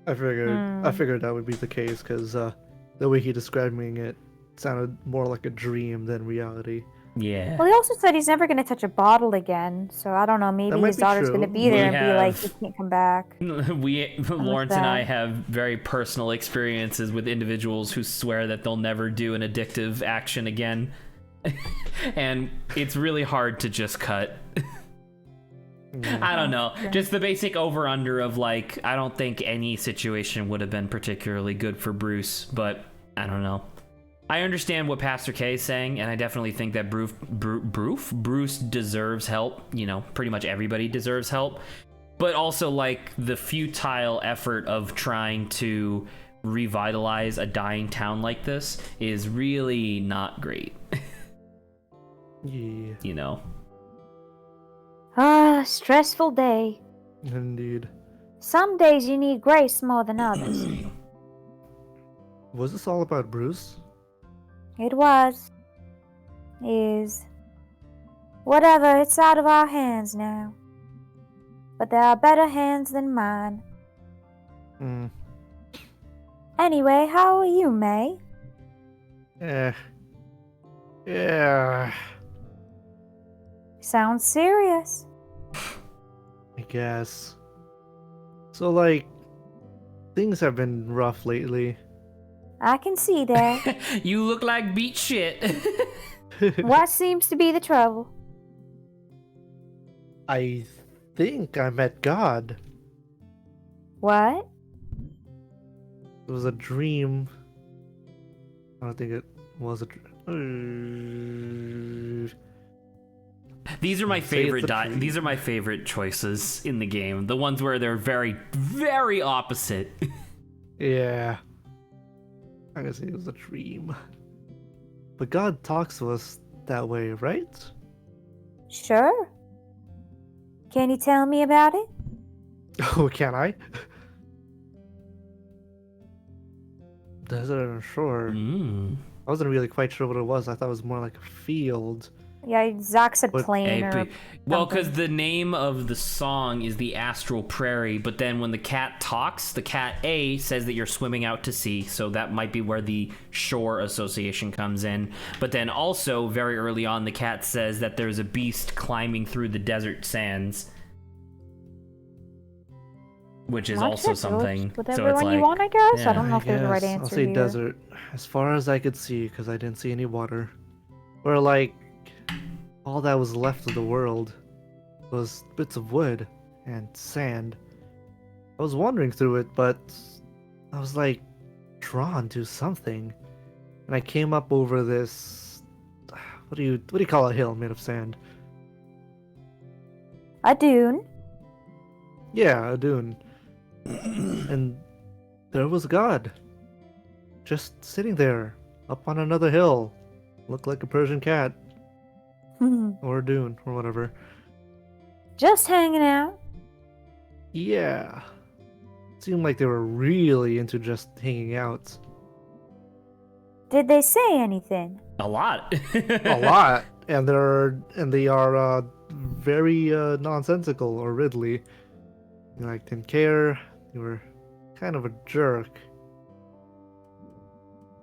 B: I figured that would be the case because the way he described it sounded more like a dream than reality.
A: Yeah.
C: Well, he also said he's never going to touch a bottle again, so I don't know, maybe
B: might
C: his
B: be
C: daughter's
B: true.
C: going to be there
A: We
C: and be like,
A: have-
C: you can't come back.
A: Lawrence and I
C: that.
A: have very personal experiences with individuals who swear that they'll never do an addictive action again. And it's really hard to just cut. I don't know. Just the basic over-under of like, I don't think any situation would have been particularly good for Bruce, but I don't know. I understand what Pastor K is saying, and I definitely think that Bruce deserves help. You know, pretty much everybody deserves help. But also, like, the futile effort of trying to revitalize a dying town like this is really not great.
B: Yeah,
A: You know?
C: Stressful day.
B: indeed.
C: Some days you need grace more than others.
B: Was this all about Bruce?
C: It was. Is. Whatever, it's out of our hands now. But there are better hands than mine.
B: Hmm.
C: Anyway, how are you, May?
B: Yeah,
C: Sounds serious.
B: I guess. So, like, things have been rough lately.
C: I can see that.
A: You look like beat shit.
C: What seems to be the trouble?
B: I think I met God.
C: What?
B: It was a dream. I don't think it was a dream.
A: These are my
B: Say it's
A: favorite
B: a dream.
A: these are my favorite choices in the game. The ones where they're very, very opposite.
B: Yeah. I guess it was a dream. But God talks to us that way, right?
C: Sure. Can you tell me about it?
B: Oh, can I? Desert, sure.
A: Mm.
B: I wasn't really quite sure what it was. I thought it was more like a field.
C: Yeah, Zach said
B: What-
C: plain or
A: Well,
C: something.
A: because the name of the song is the Astral Prairie, but then when the cat talks, the cat A says that you're swimming out to sea, so that might be where the shore association comes in. But then also, very early on, the cat says that there's a beast climbing through the desert sands, which is
C: Well,
A: also
C: actually, go
A: something.
C: with
A: So it's
C: everyone
A: like,
C: you want, I guess.
A: yeah.
C: I don't know if there's a right
B: guess
C: answer
B: I'll say
C: here.
B: desert. As far as I could see, because I didn't see any water. Where, like, all that was left of the world was bits of wood and sand. I was wandering through it, but I was, like, drawn to something. And I came up over this... What do you call a hill made of sand?
C: A dune.
B: Yeah, a dune. And there was God. Just sitting there, up on another hill. Looked like a Persian cat. Or a dune, or whatever.
C: Just hanging out.
B: Yeah. Seemed like they were really into just hanging out.
C: Did they say anything?
A: A lot.
B: A lot. And they are very nonsensical or Ridley. They like didn't care. They were kind of a jerk.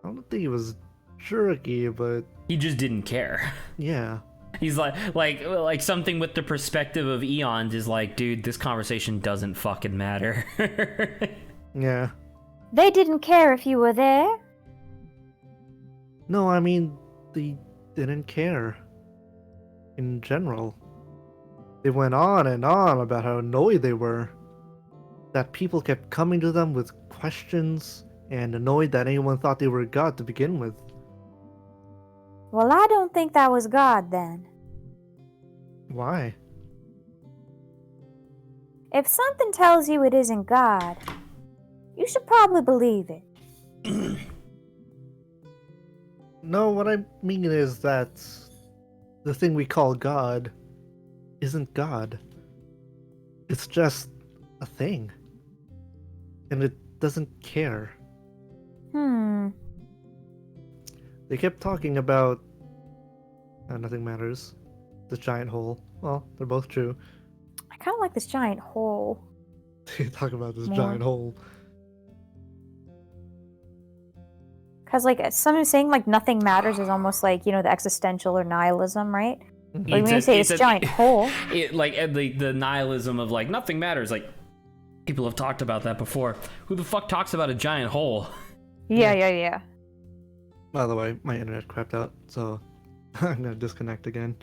B: I don't think he was jerky, but
A: He just didn't care.
B: yeah.
A: He's like something with the perspective of eons is like, dude, this conversation doesn't fucking matter.
B: Yeah.
C: They didn't care if you were there.
B: No, I mean, they didn't care. In general. They went on and on about how annoyed they were. That people kept coming to them with questions, and annoyed that anyone thought they were God to begin with.
C: Well, I don't think that was God then.
B: Why?
C: If something tells you it isn't God, you should probably believe it.
B: No, what I mean is that the thing we call God isn't God. It's just a thing. And it doesn't care. They kept talking about nothing matters. The giant hole. Well, they're both true.
C: I kind of like this giant hole.
B: They talk about this
C: More.
B: giant hole.
C: Because, like, someone saying, like, nothing matters is almost like, you know, the existential or nihilism, right? Like, when you say this giant hole.
A: The nihilism of like nothing matters. Like people have talked about that before. Who the fuck talks about a giant hole?
C: Yeah.
B: By the way, my internet crapped out, so I'm gonna disconnect again.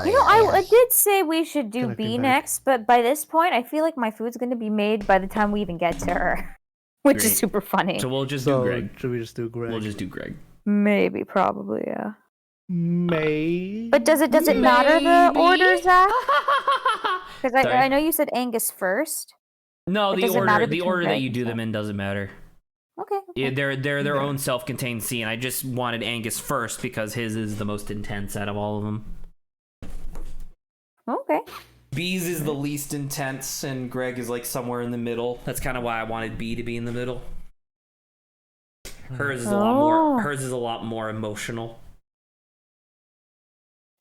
C: You know, I did say we should do
B: Connecting
C: B
B: back.
C: next, but by this point, I feel like my food's going to be made by the time we even get to her. Which
A: Great.
C: is super funny.
A: So we'll just do
B: So,
A: Greg.
B: should we just do Greg?
A: We'll just do Greg.
C: Maybe, probably, yeah.
B: May.
C: But does it matter the
A: Maybe.
C: order, Zach? Because
A: Sorry.
C: I know you said Angus first.
A: No,
C: But
A: the
C: does it matter
A: order
C: between
A: that
C: Greg
A: you
C: and
A: do
C: stuff?
A: them in doesn't matter.
C: Okay.
A: Yeah, they're their
B: Okay.
A: own self-contained scene. I just wanted Angus first because his is the most intense out of all of them.
C: Okay.
A: B's is the least intense, and Greg is like somewhere in the middle. That's kind of why I wanted B to be in the middle. Hers is a lot more. Hers is a lot more emotional.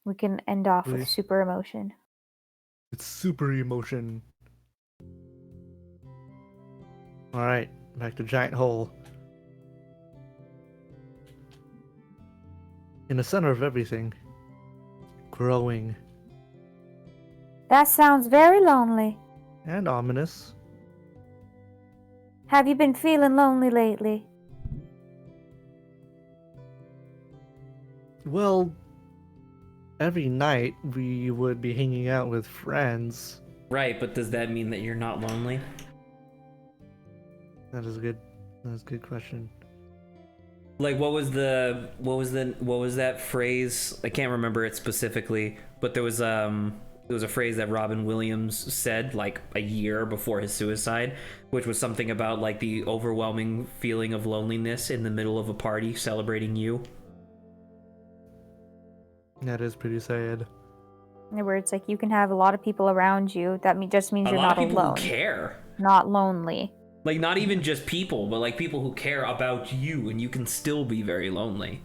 C: We can end off with
B: Please.
C: super emotion.
B: It's super emotion. Alright, back to giant hole. In the center of everything, growing
C: That sounds very lonely.
B: and ominous.
C: Have you been feeling lonely lately?
B: Well, every night we would be hanging out with friends.
A: Right, but does that mean that you're not lonely?
B: That is a good question.
A: Like, what was that phrase? I can't remember it specifically, but there was a phrase that Robin Williams said like a year before his suicide, which was something about like the overwhelming feeling of loneliness in the middle of a party celebrating you.
B: That is pretty sad.
C: Where it's like you can have a lot of people around you. That just means
A: A
C: you're
A: lot
C: not
A: of people
C: alone.
A: who care.
C: Not lonely.
A: Like, not even just people, but like people who care about you, and you can still be very lonely.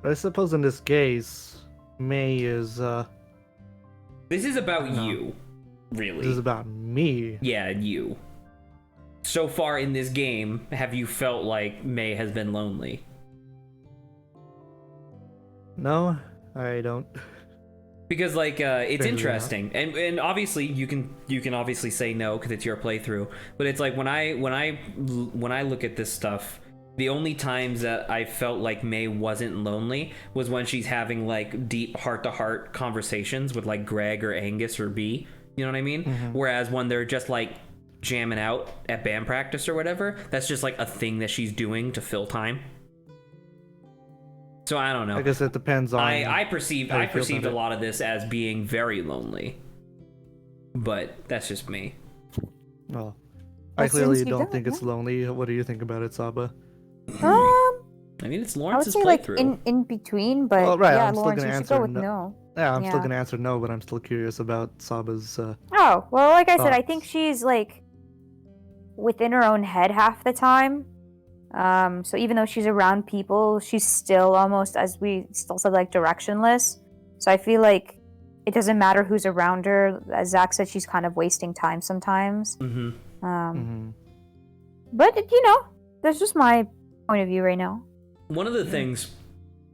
B: But I suppose in this case, May is
A: This is about
B: No.
A: you, really.
B: this is about me.
A: Yeah, you. So far in this game, have you felt like May has been lonely?
B: No, I don't.
A: Because like it's
B: Strangely
A: interesting, and obviously you can obviously say no because it's your playthrough. But it's like when I look at this stuff, the only times that I felt like May wasn't lonely was when she's having like deep heart-to-heart conversations with like Greg or Angus or B. You know what I mean? Whereas when they're just like jamming out at band practice or whatever, that's just like a thing that she's doing to fill time. So I don't know.
B: I guess it depends on.
A: I perceived
B: how you feel
A: a
B: about it.
A: lot of this as being very lonely, but that's just me.
B: Well, I
C: Well,
B: clearly
C: since you
B: don't
C: don't,
B: think it's lonely. What do you think about it, Saba?
A: I mean, it's
C: I would
A: Lawrence's
C: say like
A: playthrough.
C: in between, but
B: Well, right,
C: yeah,
B: I'm still
C: Lawrence,
B: gonna
C: you should go
B: answer
C: with
B: no.
C: no.
B: Yeah, I'm still
C: Yeah.
B: gonna answer no, but I'm still curious about Saba's.
C: Oh, well, like I said, I think
B: Thoughts?
C: she's like within her own head half the time. So even though she's around people, she's still almost, as we still said, like directionless. So I feel like it doesn't matter who's around her. As Zach said, she's kind of wasting time sometimes.
A: Mm-hmm.
B: mhm.
C: But you know, that's just my point of view right now.
A: One of the things,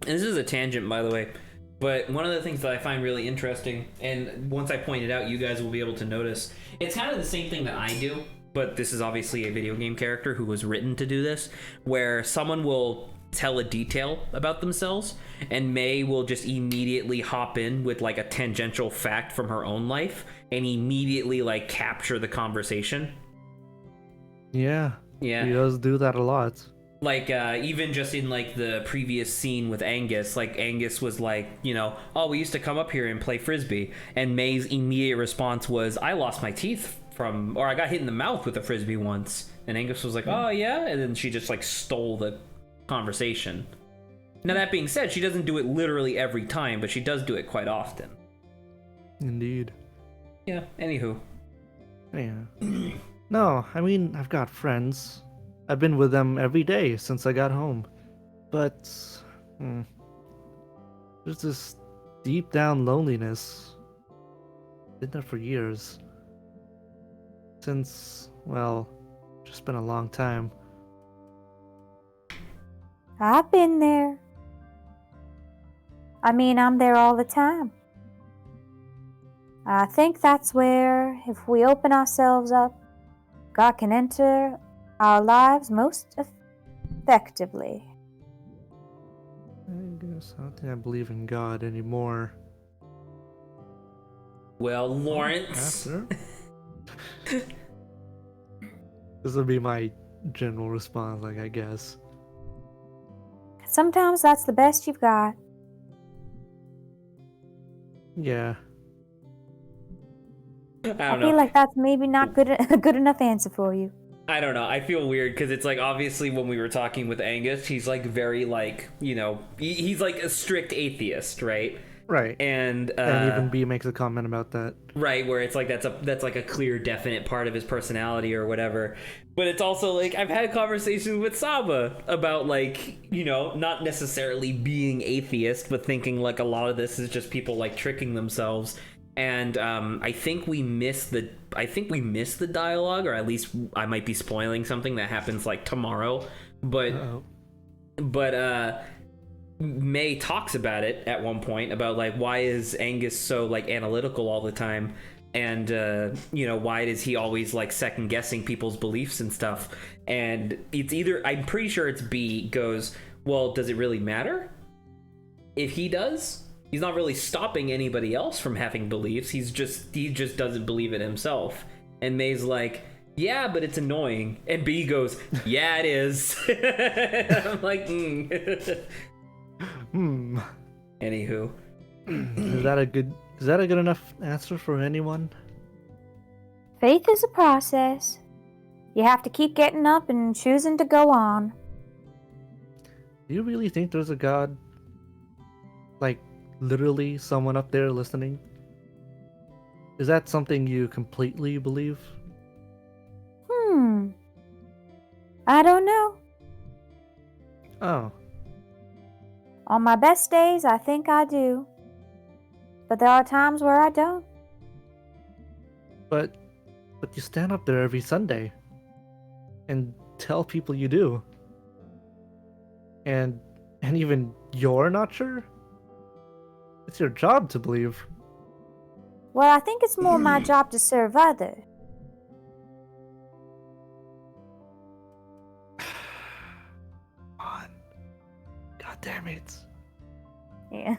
A: and this is a tangent, by the way, but one of the things that I find really interesting, and once I point it out, you guys will be able to notice, it's kind of the same thing that I do, but this is obviously a video game character who was written to do this, where someone will tell a detail about themselves, and May will just immediately hop in with like a tangential fact from her own life, and immediately like capture the conversation.
B: Yeah.
A: Yeah.
B: He does do that a lot.
A: Like even just in like the previous scene with Angus, like Angus was like, you know, oh, we used to come up here and play frisbee, and May's immediate response was, I lost my teeth from, or I got hit in the mouth with a frisbee once, and Angus was like, oh yeah, and then she just like stole the conversation. Now that being said, she doesn't do it literally every time, but she does do it quite often.
B: Indeed.
A: Yeah, anywho.
B: Yeah. No, I mean, I've got friends. I've been with them every day since I got home. But there's this deep down loneliness. Been there for years. Since, well, just been a long time.
C: I've been there. I mean, I'm there all the time. I think that's where, if we open ourselves up, God can enter our lives most effectively.
B: I guess I don't think I believe in God anymore.
A: Well, Lawrence.
B: After? This would be my general response, like, I guess.
C: Sometimes that's the best you've got.
B: Yeah.
A: I
C: I
A: don't
C: feel
A: know.
C: like that's maybe not a good enough answer for you.
A: I don't know. I feel weird because it's like obviously when we were talking with Angus, he's like very like, you know, he's like a strict atheist, right?
B: Right.
A: And
B: And even B makes a comment about that.
A: right, where it's like that's like a clear, definite part of his personality or whatever. But it's also like I've had conversations with Saba about like, you know, not necessarily being atheist, but thinking like a lot of this is just people like tricking themselves. And I think we missed the dialogue, or at least I might be spoiling something that happens like tomorrow. But
B: Uh-oh.
A: May talks about it at one point about like why is Angus so like analytical all the time, and you know, why is he always like second guessing people's beliefs and stuff. And it's either, I'm pretty sure it's B goes, well, does it really matter if he does? He's not really stopping anybody else from having beliefs. He just doesn't believe it himself. And May's like, yeah, but it's annoying. And B goes, yeah, it is. I'm like, Anywho.
B: Is that a good enough answer for anyone?
C: Faith is a process. You have to keep getting up and choosing to go on.
B: Do you really think there's a God? Like, literally someone up there listening? Is that something you completely believe?
C: I don't know.
B: Oh,
C: On my best days, I think I do. But there are times where I don't.
B: but you stand up there every Sunday and tell people you do. And even you're not sure? It's your job to believe.
C: Well, I think it's more my job to serve others.
B: On. God damn it.
C: Yeah.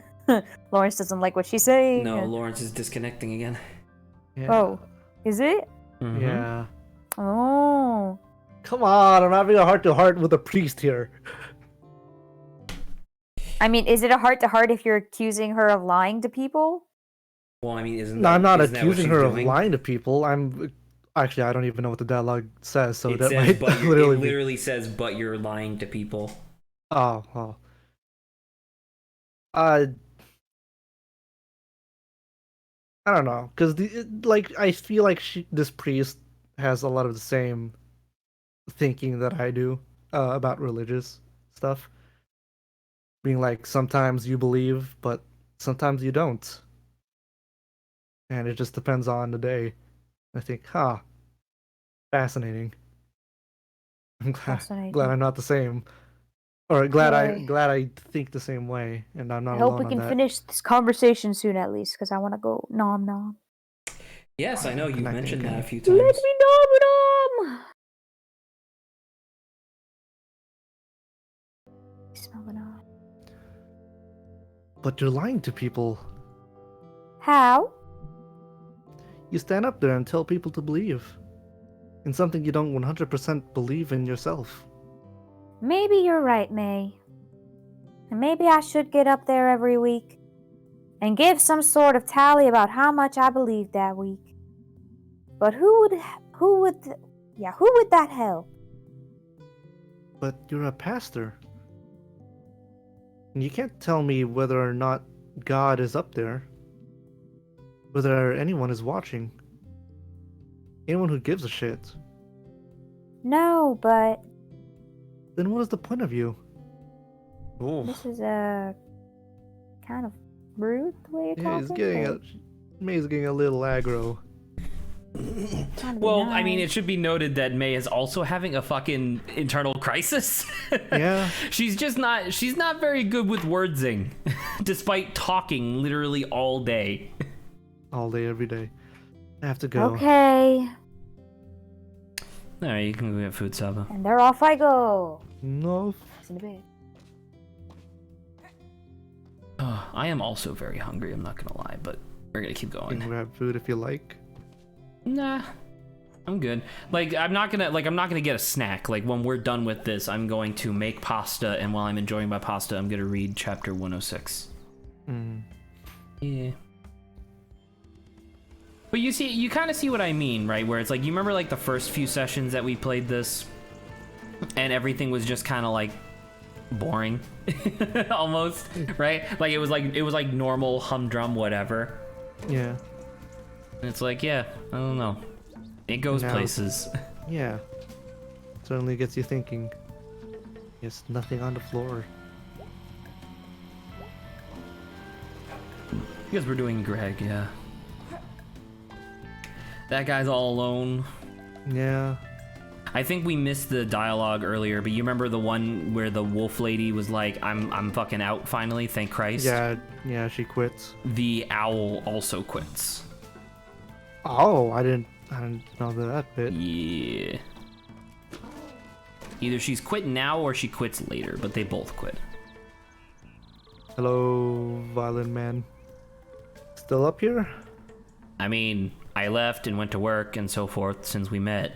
C: Lawrence doesn't like what she's saying.
A: No, Lawrence is disconnecting again.
B: Yeah.
C: Oh, is it?
A: Mhm.
B: Yeah.
C: Oh.
B: Come on, I'm having a heart to heart with a priest here.
C: I mean, is it a heart to heart if you're accusing her of lying to people?
A: Well, I mean,
B: No, I'm not
A: isn't that what
B: accusing
A: she's
B: her of
A: doing?
B: lying to people. Actually, I don't even know what the dialogue says, so
A: It
B: that
A: says,
B: might
A: but it
B: literally be.
A: literally says, but you're lying to people.
B: Oh, well. Uh, I don't know, because I feel like this priest has a lot of the same thinking that I do about religious stuff. Being like, sometimes you believe, but sometimes you don't, and it just depends on the day. I think, fascinating. I'm glad
C: Fascinating.
B: I'm not the same, or glad I
C: Okay.
B: glad I think the same way, and I'm
C: I
B: not
C: hope we
B: alone on
C: can
B: that.
C: finish this conversation soon at least, because I want to go nom nom.
A: Yes, I know you've
B: Connecting
A: mentioned that
B: again.
A: a few
C: Let
A: times.
C: me nom nom! Smell the nom.
B: But you're lying to people.
C: How?
B: You stand up there and tell people to believe in something you don't 100% believe in yourself.
C: Maybe you're right, May. And maybe I should get up there every week and give some sort of tally about how much I believed that week. But who would that help?
B: But you're a pastor. And you can't tell me whether or not God is up there, whether anyone is watching, anyone who gives a shit.
C: No, but
B: Then what is the point of you? Oh,
C: this is a kind of rude way of
B: yeah,
C: talking.
B: May's getting a little aggro.
C: Trying to be
A: Well, I mean,
C: nice.
A: it should be noted that May is also having a fucking internal crisis.
B: Yeah.
A: She's not very good with wordsing, despite talking literally all day.
B: All day, every day. I have to go.
C: Okay,
A: All right, you can go get food, Saba.
C: and there off I go.
B: No.
C: It's in the bed.
A: Oh, I am also very hungry, I'm not gonna lie, but we're gonna keep
B: You
A: going.
B: can grab food if you like.
A: Nah, I'm good. Like, I'm not gonna get a snack. Like, when we're done with this, I'm going to make pasta, and while I'm enjoying my pasta, I'm gonna read chapter 106. Yeah. But you kind of see what I mean, right? Where it's like, you remember like the first few sessions that we played this, and everything was just kind of like boring, almost, right? Like it was like normal humdrum whatever.
B: Yeah.
A: And it's like, yeah, I don't know. It goes
B: Now-
A: places.
B: Yeah. Certainly gets you thinking. There's nothing on the floor.
A: Because we're doing Greg, yeah. That guy's all alone.
B: Yeah.
A: I think we missed the dialogue earlier, but you remember the one where the wolf lady was like, I'm fucking out finally, thank Christ.
B: Yeah, she quits.
A: The owl also quits.
B: Oh, I didn't know that bit.
A: Yeah. Either she's quit now or she quits later, but they both quit.
B: Hello, violin man. Still up here?
A: I mean, I left and went to work and so forth since we met.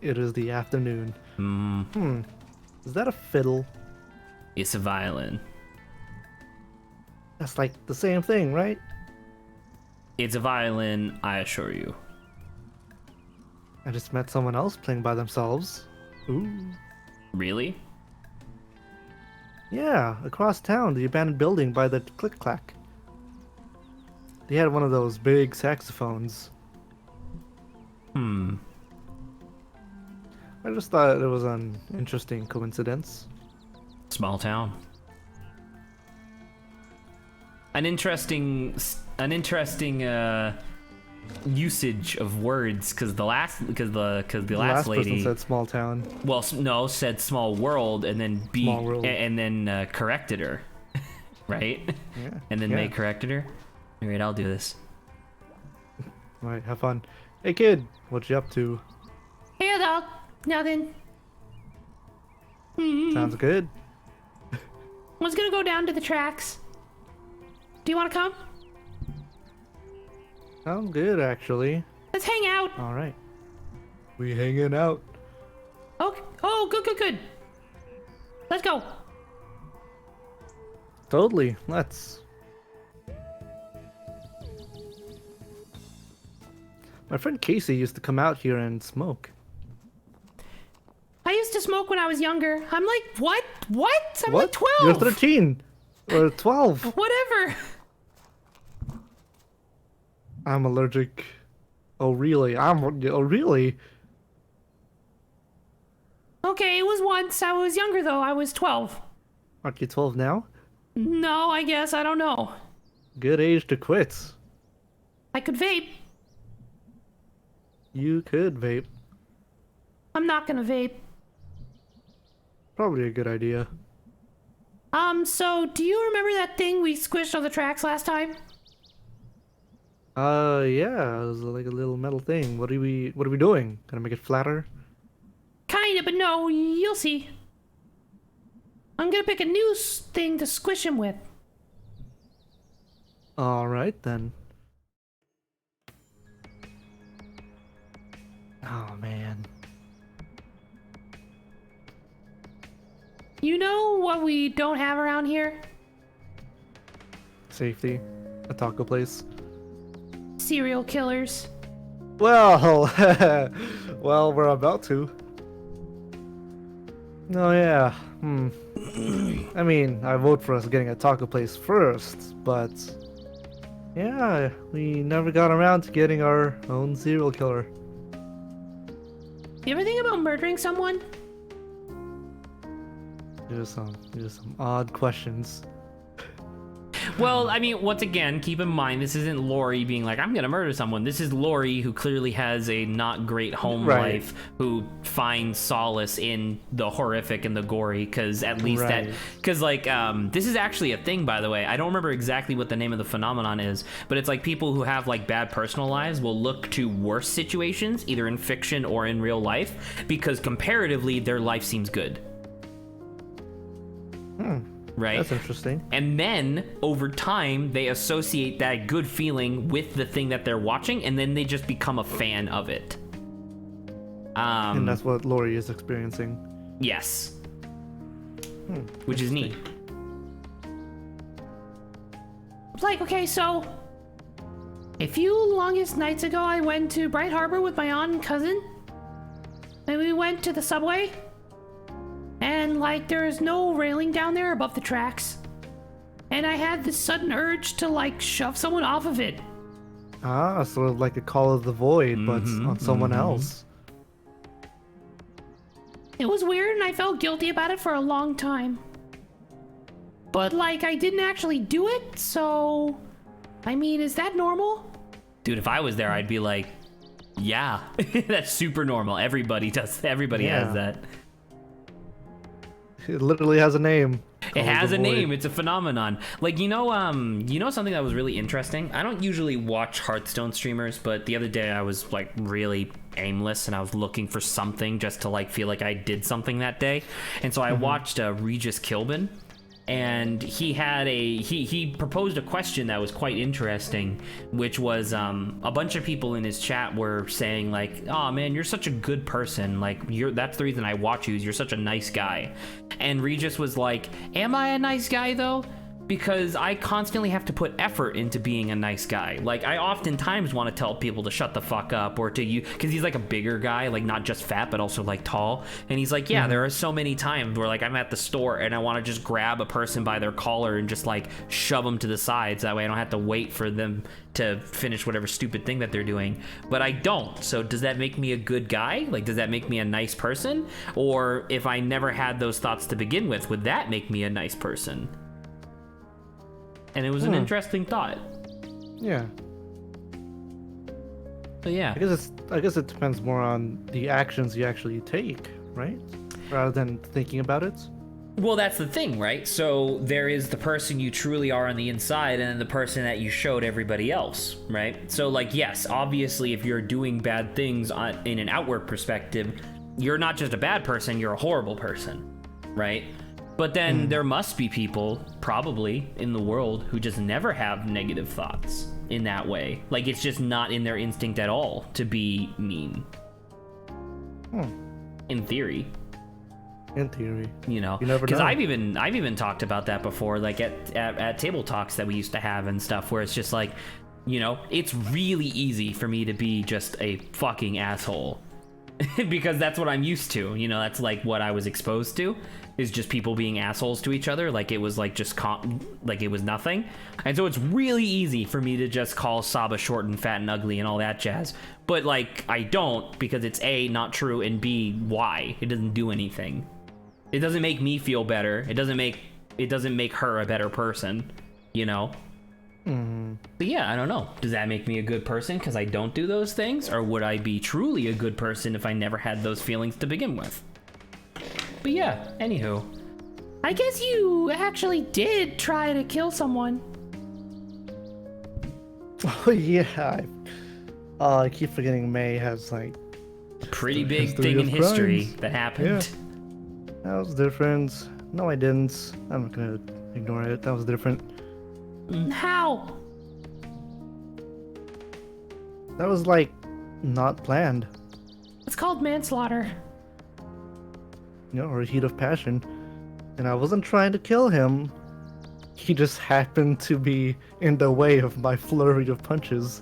B: It is the afternoon. Is that a fiddle?
A: It's a violin.
B: That's like the same thing, right?
A: It's a violin, I assure you.
B: I just met someone else playing by themselves. Ooh.
A: Really?
B: Yeah, across town, the abandoned building by the click-clack. They had one of those big saxophones. I just thought it was an interesting coincidence.
A: Small town. An interesting usage of words, because the last
B: Last
A: lady
B: person said small town.
A: well no said small world and then
B: Small world.
A: and then corrected her, right?
B: Yeah.
A: And then
B: yeah.
A: May corrected her. All right, I'll do this.
B: Right, have fun. Hey kid, what you up to?
A: Hey dog, nothing.
B: Sounds good.
A: I was gonna go down to the tracks. Do you want to come?
B: Sounds good, actually.
A: Let's hang out.
B: All right. We hanging out.
A: Oh, good. Let's go.
B: Totally. Let's. My friend Casey used to come out here and smoke.
A: I used to smoke when I was younger. I'm like, what? I'm
B: What?
A: like 12.
B: You're 13 or 12.
A: Whatever.
B: I'm allergic. Oh really? Oh really?
A: Okay, it was once. I was younger though. I was 12.
B: Aren't you 12 now?
A: No, I guess. I don't know.
B: Good age to quit.
A: I could vape.
B: You could vape.
A: I'm not gonna vape.
B: Probably a good idea.
A: So do you remember that thing we squished on the tracks last time?
B: Yeah, it was like a little metal thing. What are we doing? Gonna make it flatter?
A: Kinda, but no, you'll see. I'm gonna pick a new thing to squish him with.
B: All right then. Oh man.
A: You know what we don't have around here?
B: Safety. A taco place.
A: Serial killers.
B: Well, well, we're about to. Oh yeah. I mean, I vote for us getting a taco place first, but yeah, we never got around to getting our own serial killer.
A: You ever think about murdering someone?
B: There's some odd questions.
A: Well, I mean, once again, keep in mind, this isn't Lori being like, I'm gonna murder someone. This is Lori, who clearly has a not great home
B: Right.
A: life, who finds solace in the horrific and the gory, because at least
B: Right.
A: because this is actually a thing, by the way. I don't remember exactly what the name of the phenomenon is, but it's like people who have like bad personal lives will look to worse situations, either in fiction or in real life, because comparatively, their life seems good. Right?
B: That's interesting.
A: And then over time, they associate that good feeling with the thing that they're watching, and then they just become a fan of it.
B: And that's what Lori is experiencing.
A: Yes. Which is neat. Like, okay, so a few longest nights ago, I went to Bright Harbor with my aunt and cousin, and we went to the subway. And like there's no railing down there above the tracks. And I had this sudden urge to like shove someone off of it.
B: Ah, sort of like a call of the void, but on someone else.
A: It was weird and I felt guilty about it for a long time. But like I didn't actually do it, so I mean, is that normal? Dude, if I was there, I'd be like, yeah, that's super normal. Everybody has that.
B: It literally has a name.
A: It has a
B: Void.
A: name. It's a phenomenon. Like, you know something that was really interesting? I don't usually watch Hearthstone streamers, but the other day I was like really aimless and I was looking for something just to like feel like I did something that day. And so I watched Regis Kilbin, and he had he proposed a question that was quite interesting, which was a bunch of people in his chat were saying like, oh man, you're such a good person, like that's the reason I watch you, is you're such a nice guy. And Regis was like, am I a nice guy though? because I constantly have to put effort into being a nice guy. Like, I oftentimes want to tell people to shut the fuck up or to you, because he's like a bigger guy, like not just fat, but also like tall. And he's like, yeah, there are so many times where like I'm at the store and I want to just grab a person by their collar and just like shove them to the sides. That way I don't have to wait for them to finish whatever stupid thing that they're doing. But I don't. So does that make me a good guy? Like, does that make me a nice person? Or if I never had those thoughts to begin with, would that make me a nice person? And it was an interesting thought.
B: Yeah.
A: But yeah.
B: I guess it depends more on the actions you actually take, right? Rather than thinking about it.
A: Well, that's the thing, right? So there is the person you truly are on the inside and then the person that you showed everybody else, right? So like, yes, obviously if you're doing bad things in an outward perspective, you're not just a bad person, you're a horrible person, right? But then there must be people, probably, in the world who just never have negative thoughts in that way. Like, it's just not in their instinct at all to be mean. In theory.
B: In theory.
A: You know?
B: You never know.
A: Because I've even talked about that before, like at table talks that we used to have and stuff, where it's just like, you know, it's really easy for me to be just a fucking asshole. Because that's what I'm used to, you know, that's like what I was exposed to, is just people being assholes to each other, like it was like just like it was nothing. And so it's really easy for me to just call Saba short and fat and ugly and all that jazz. But like, I don't, because it's A, not true, and B, why? It doesn't do anything. It doesn't make me feel better. It doesn't make her a better person, you know? But yeah, I don't know. Does that make me a good person because I don't do those things? Or would I be truly a good person if I never had those feelings to begin with? But yeah, anywho. I guess you actually did try to kill someone.
B: Oh yeah. I keep forgetting May has like
A: A pretty big
B: history
A: thing in
B: of
A: history
B: crimes.
A: that happened.
B: That was different. No, I didn't. I'm not gonna ignore it. That was different.
A: How?
B: That was like not planned,
A: It's called manslaughter.
B: you know, or a heat of passion. And I wasn't trying to kill him. He just happened to be in the way of my flurry of punches.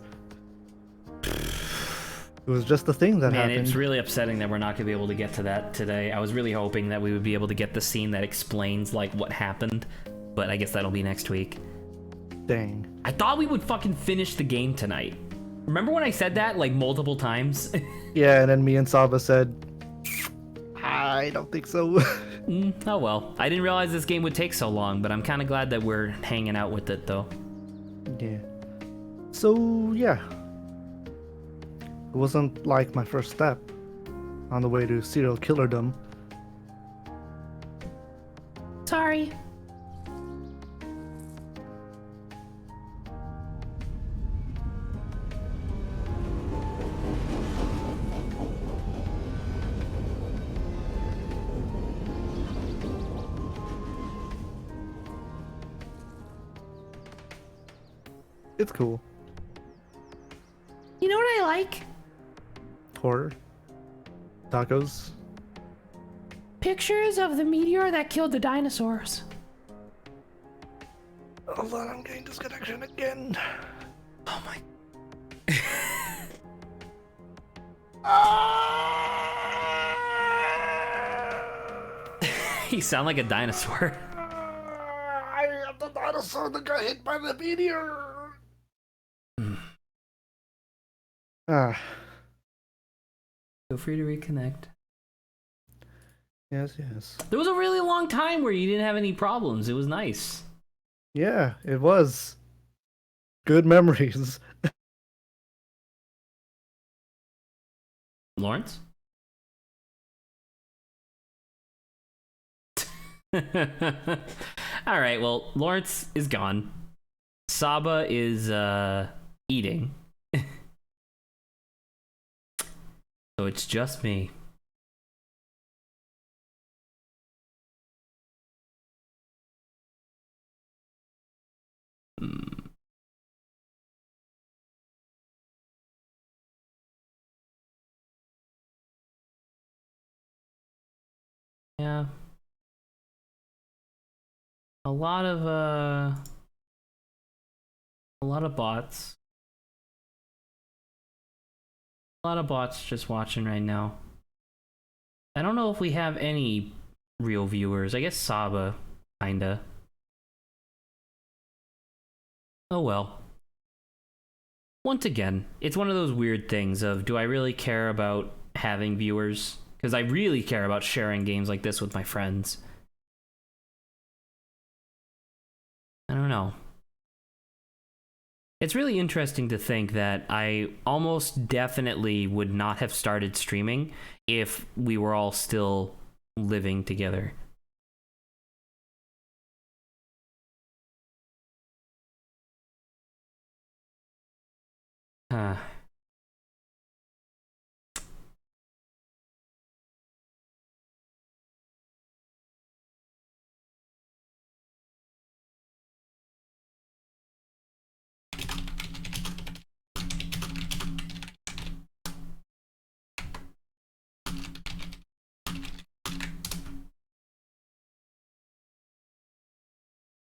B: It was just a thing that
A: Man,
B: happened.
A: it's really upsetting that we're not going to be able to get to that today. I was really hoping that we would be able to get the scene that explains, like, what happened. But I guess that'll be next week.
B: Dang.
A: I thought we would fucking finish the game tonight. Remember when I said that, like, multiple times?
B: Yeah, and then me and Saba said, I don't think so.
A: Oh well. I didn't realize this game would take so long, but I'm kind of glad that we're hanging out with it, though.
B: Yeah. So, yeah. It wasn't like my first step on the way to serial killerdom.
A: Sorry.
B: It's cool.
A: You know what I like?
B: Horror. Tacos.
A: Pictures of the meteor that killed the dinosaurs.
B: Hold on, I'm getting disconnection again.
A: Oh my. You sound like a dinosaur.
B: I am the dinosaur that got hit by the meteor. Ah,
A: Feel free to reconnect.
B: yes, yes.
A: There was a really long time where you didn't have any problems. It was nice.
B: Yeah, it was. Good memories.
A: Lawrence? All right, well, Lawrence is gone. Saba is eating. So it's just me. Hmm. Yeah. a lot of bots. A lot of bots just watching right now. I don't know if we have any real viewers. I guess Saba, kinda. Oh well. Once again, it's one of those weird things of, do I really care about having viewers? Because I really care about sharing games like this with my friends. I don't know. It's really interesting to think that I almost definitely would not have started streaming if we were all still living together. Huh.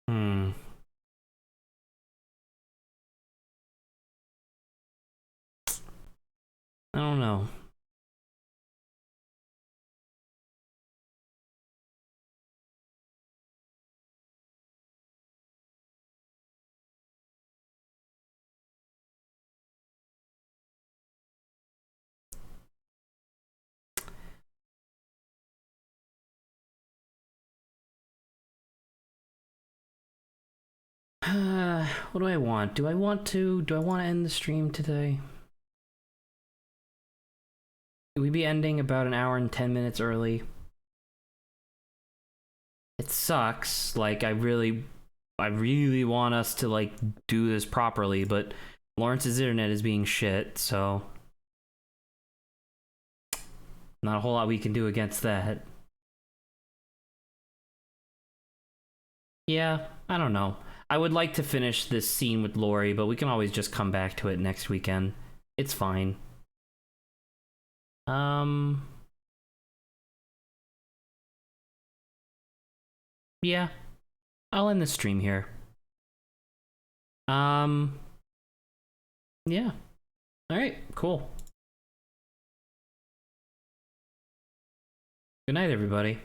A: Hmm. I don't know. What do I want? Do I want to end the stream today? Would we be ending about an hour and 10 minutes early? It sucks. Like, I really want us to, like, do this properly, but Lawrence's internet is being shit, so not a whole lot we can do against that. Yeah, I don't know. I would like to finish this scene with Lori, but we can always just come back to it next weekend. It's fine. Yeah, I'll end the stream here. Yeah. All right, cool. Good night, everybody.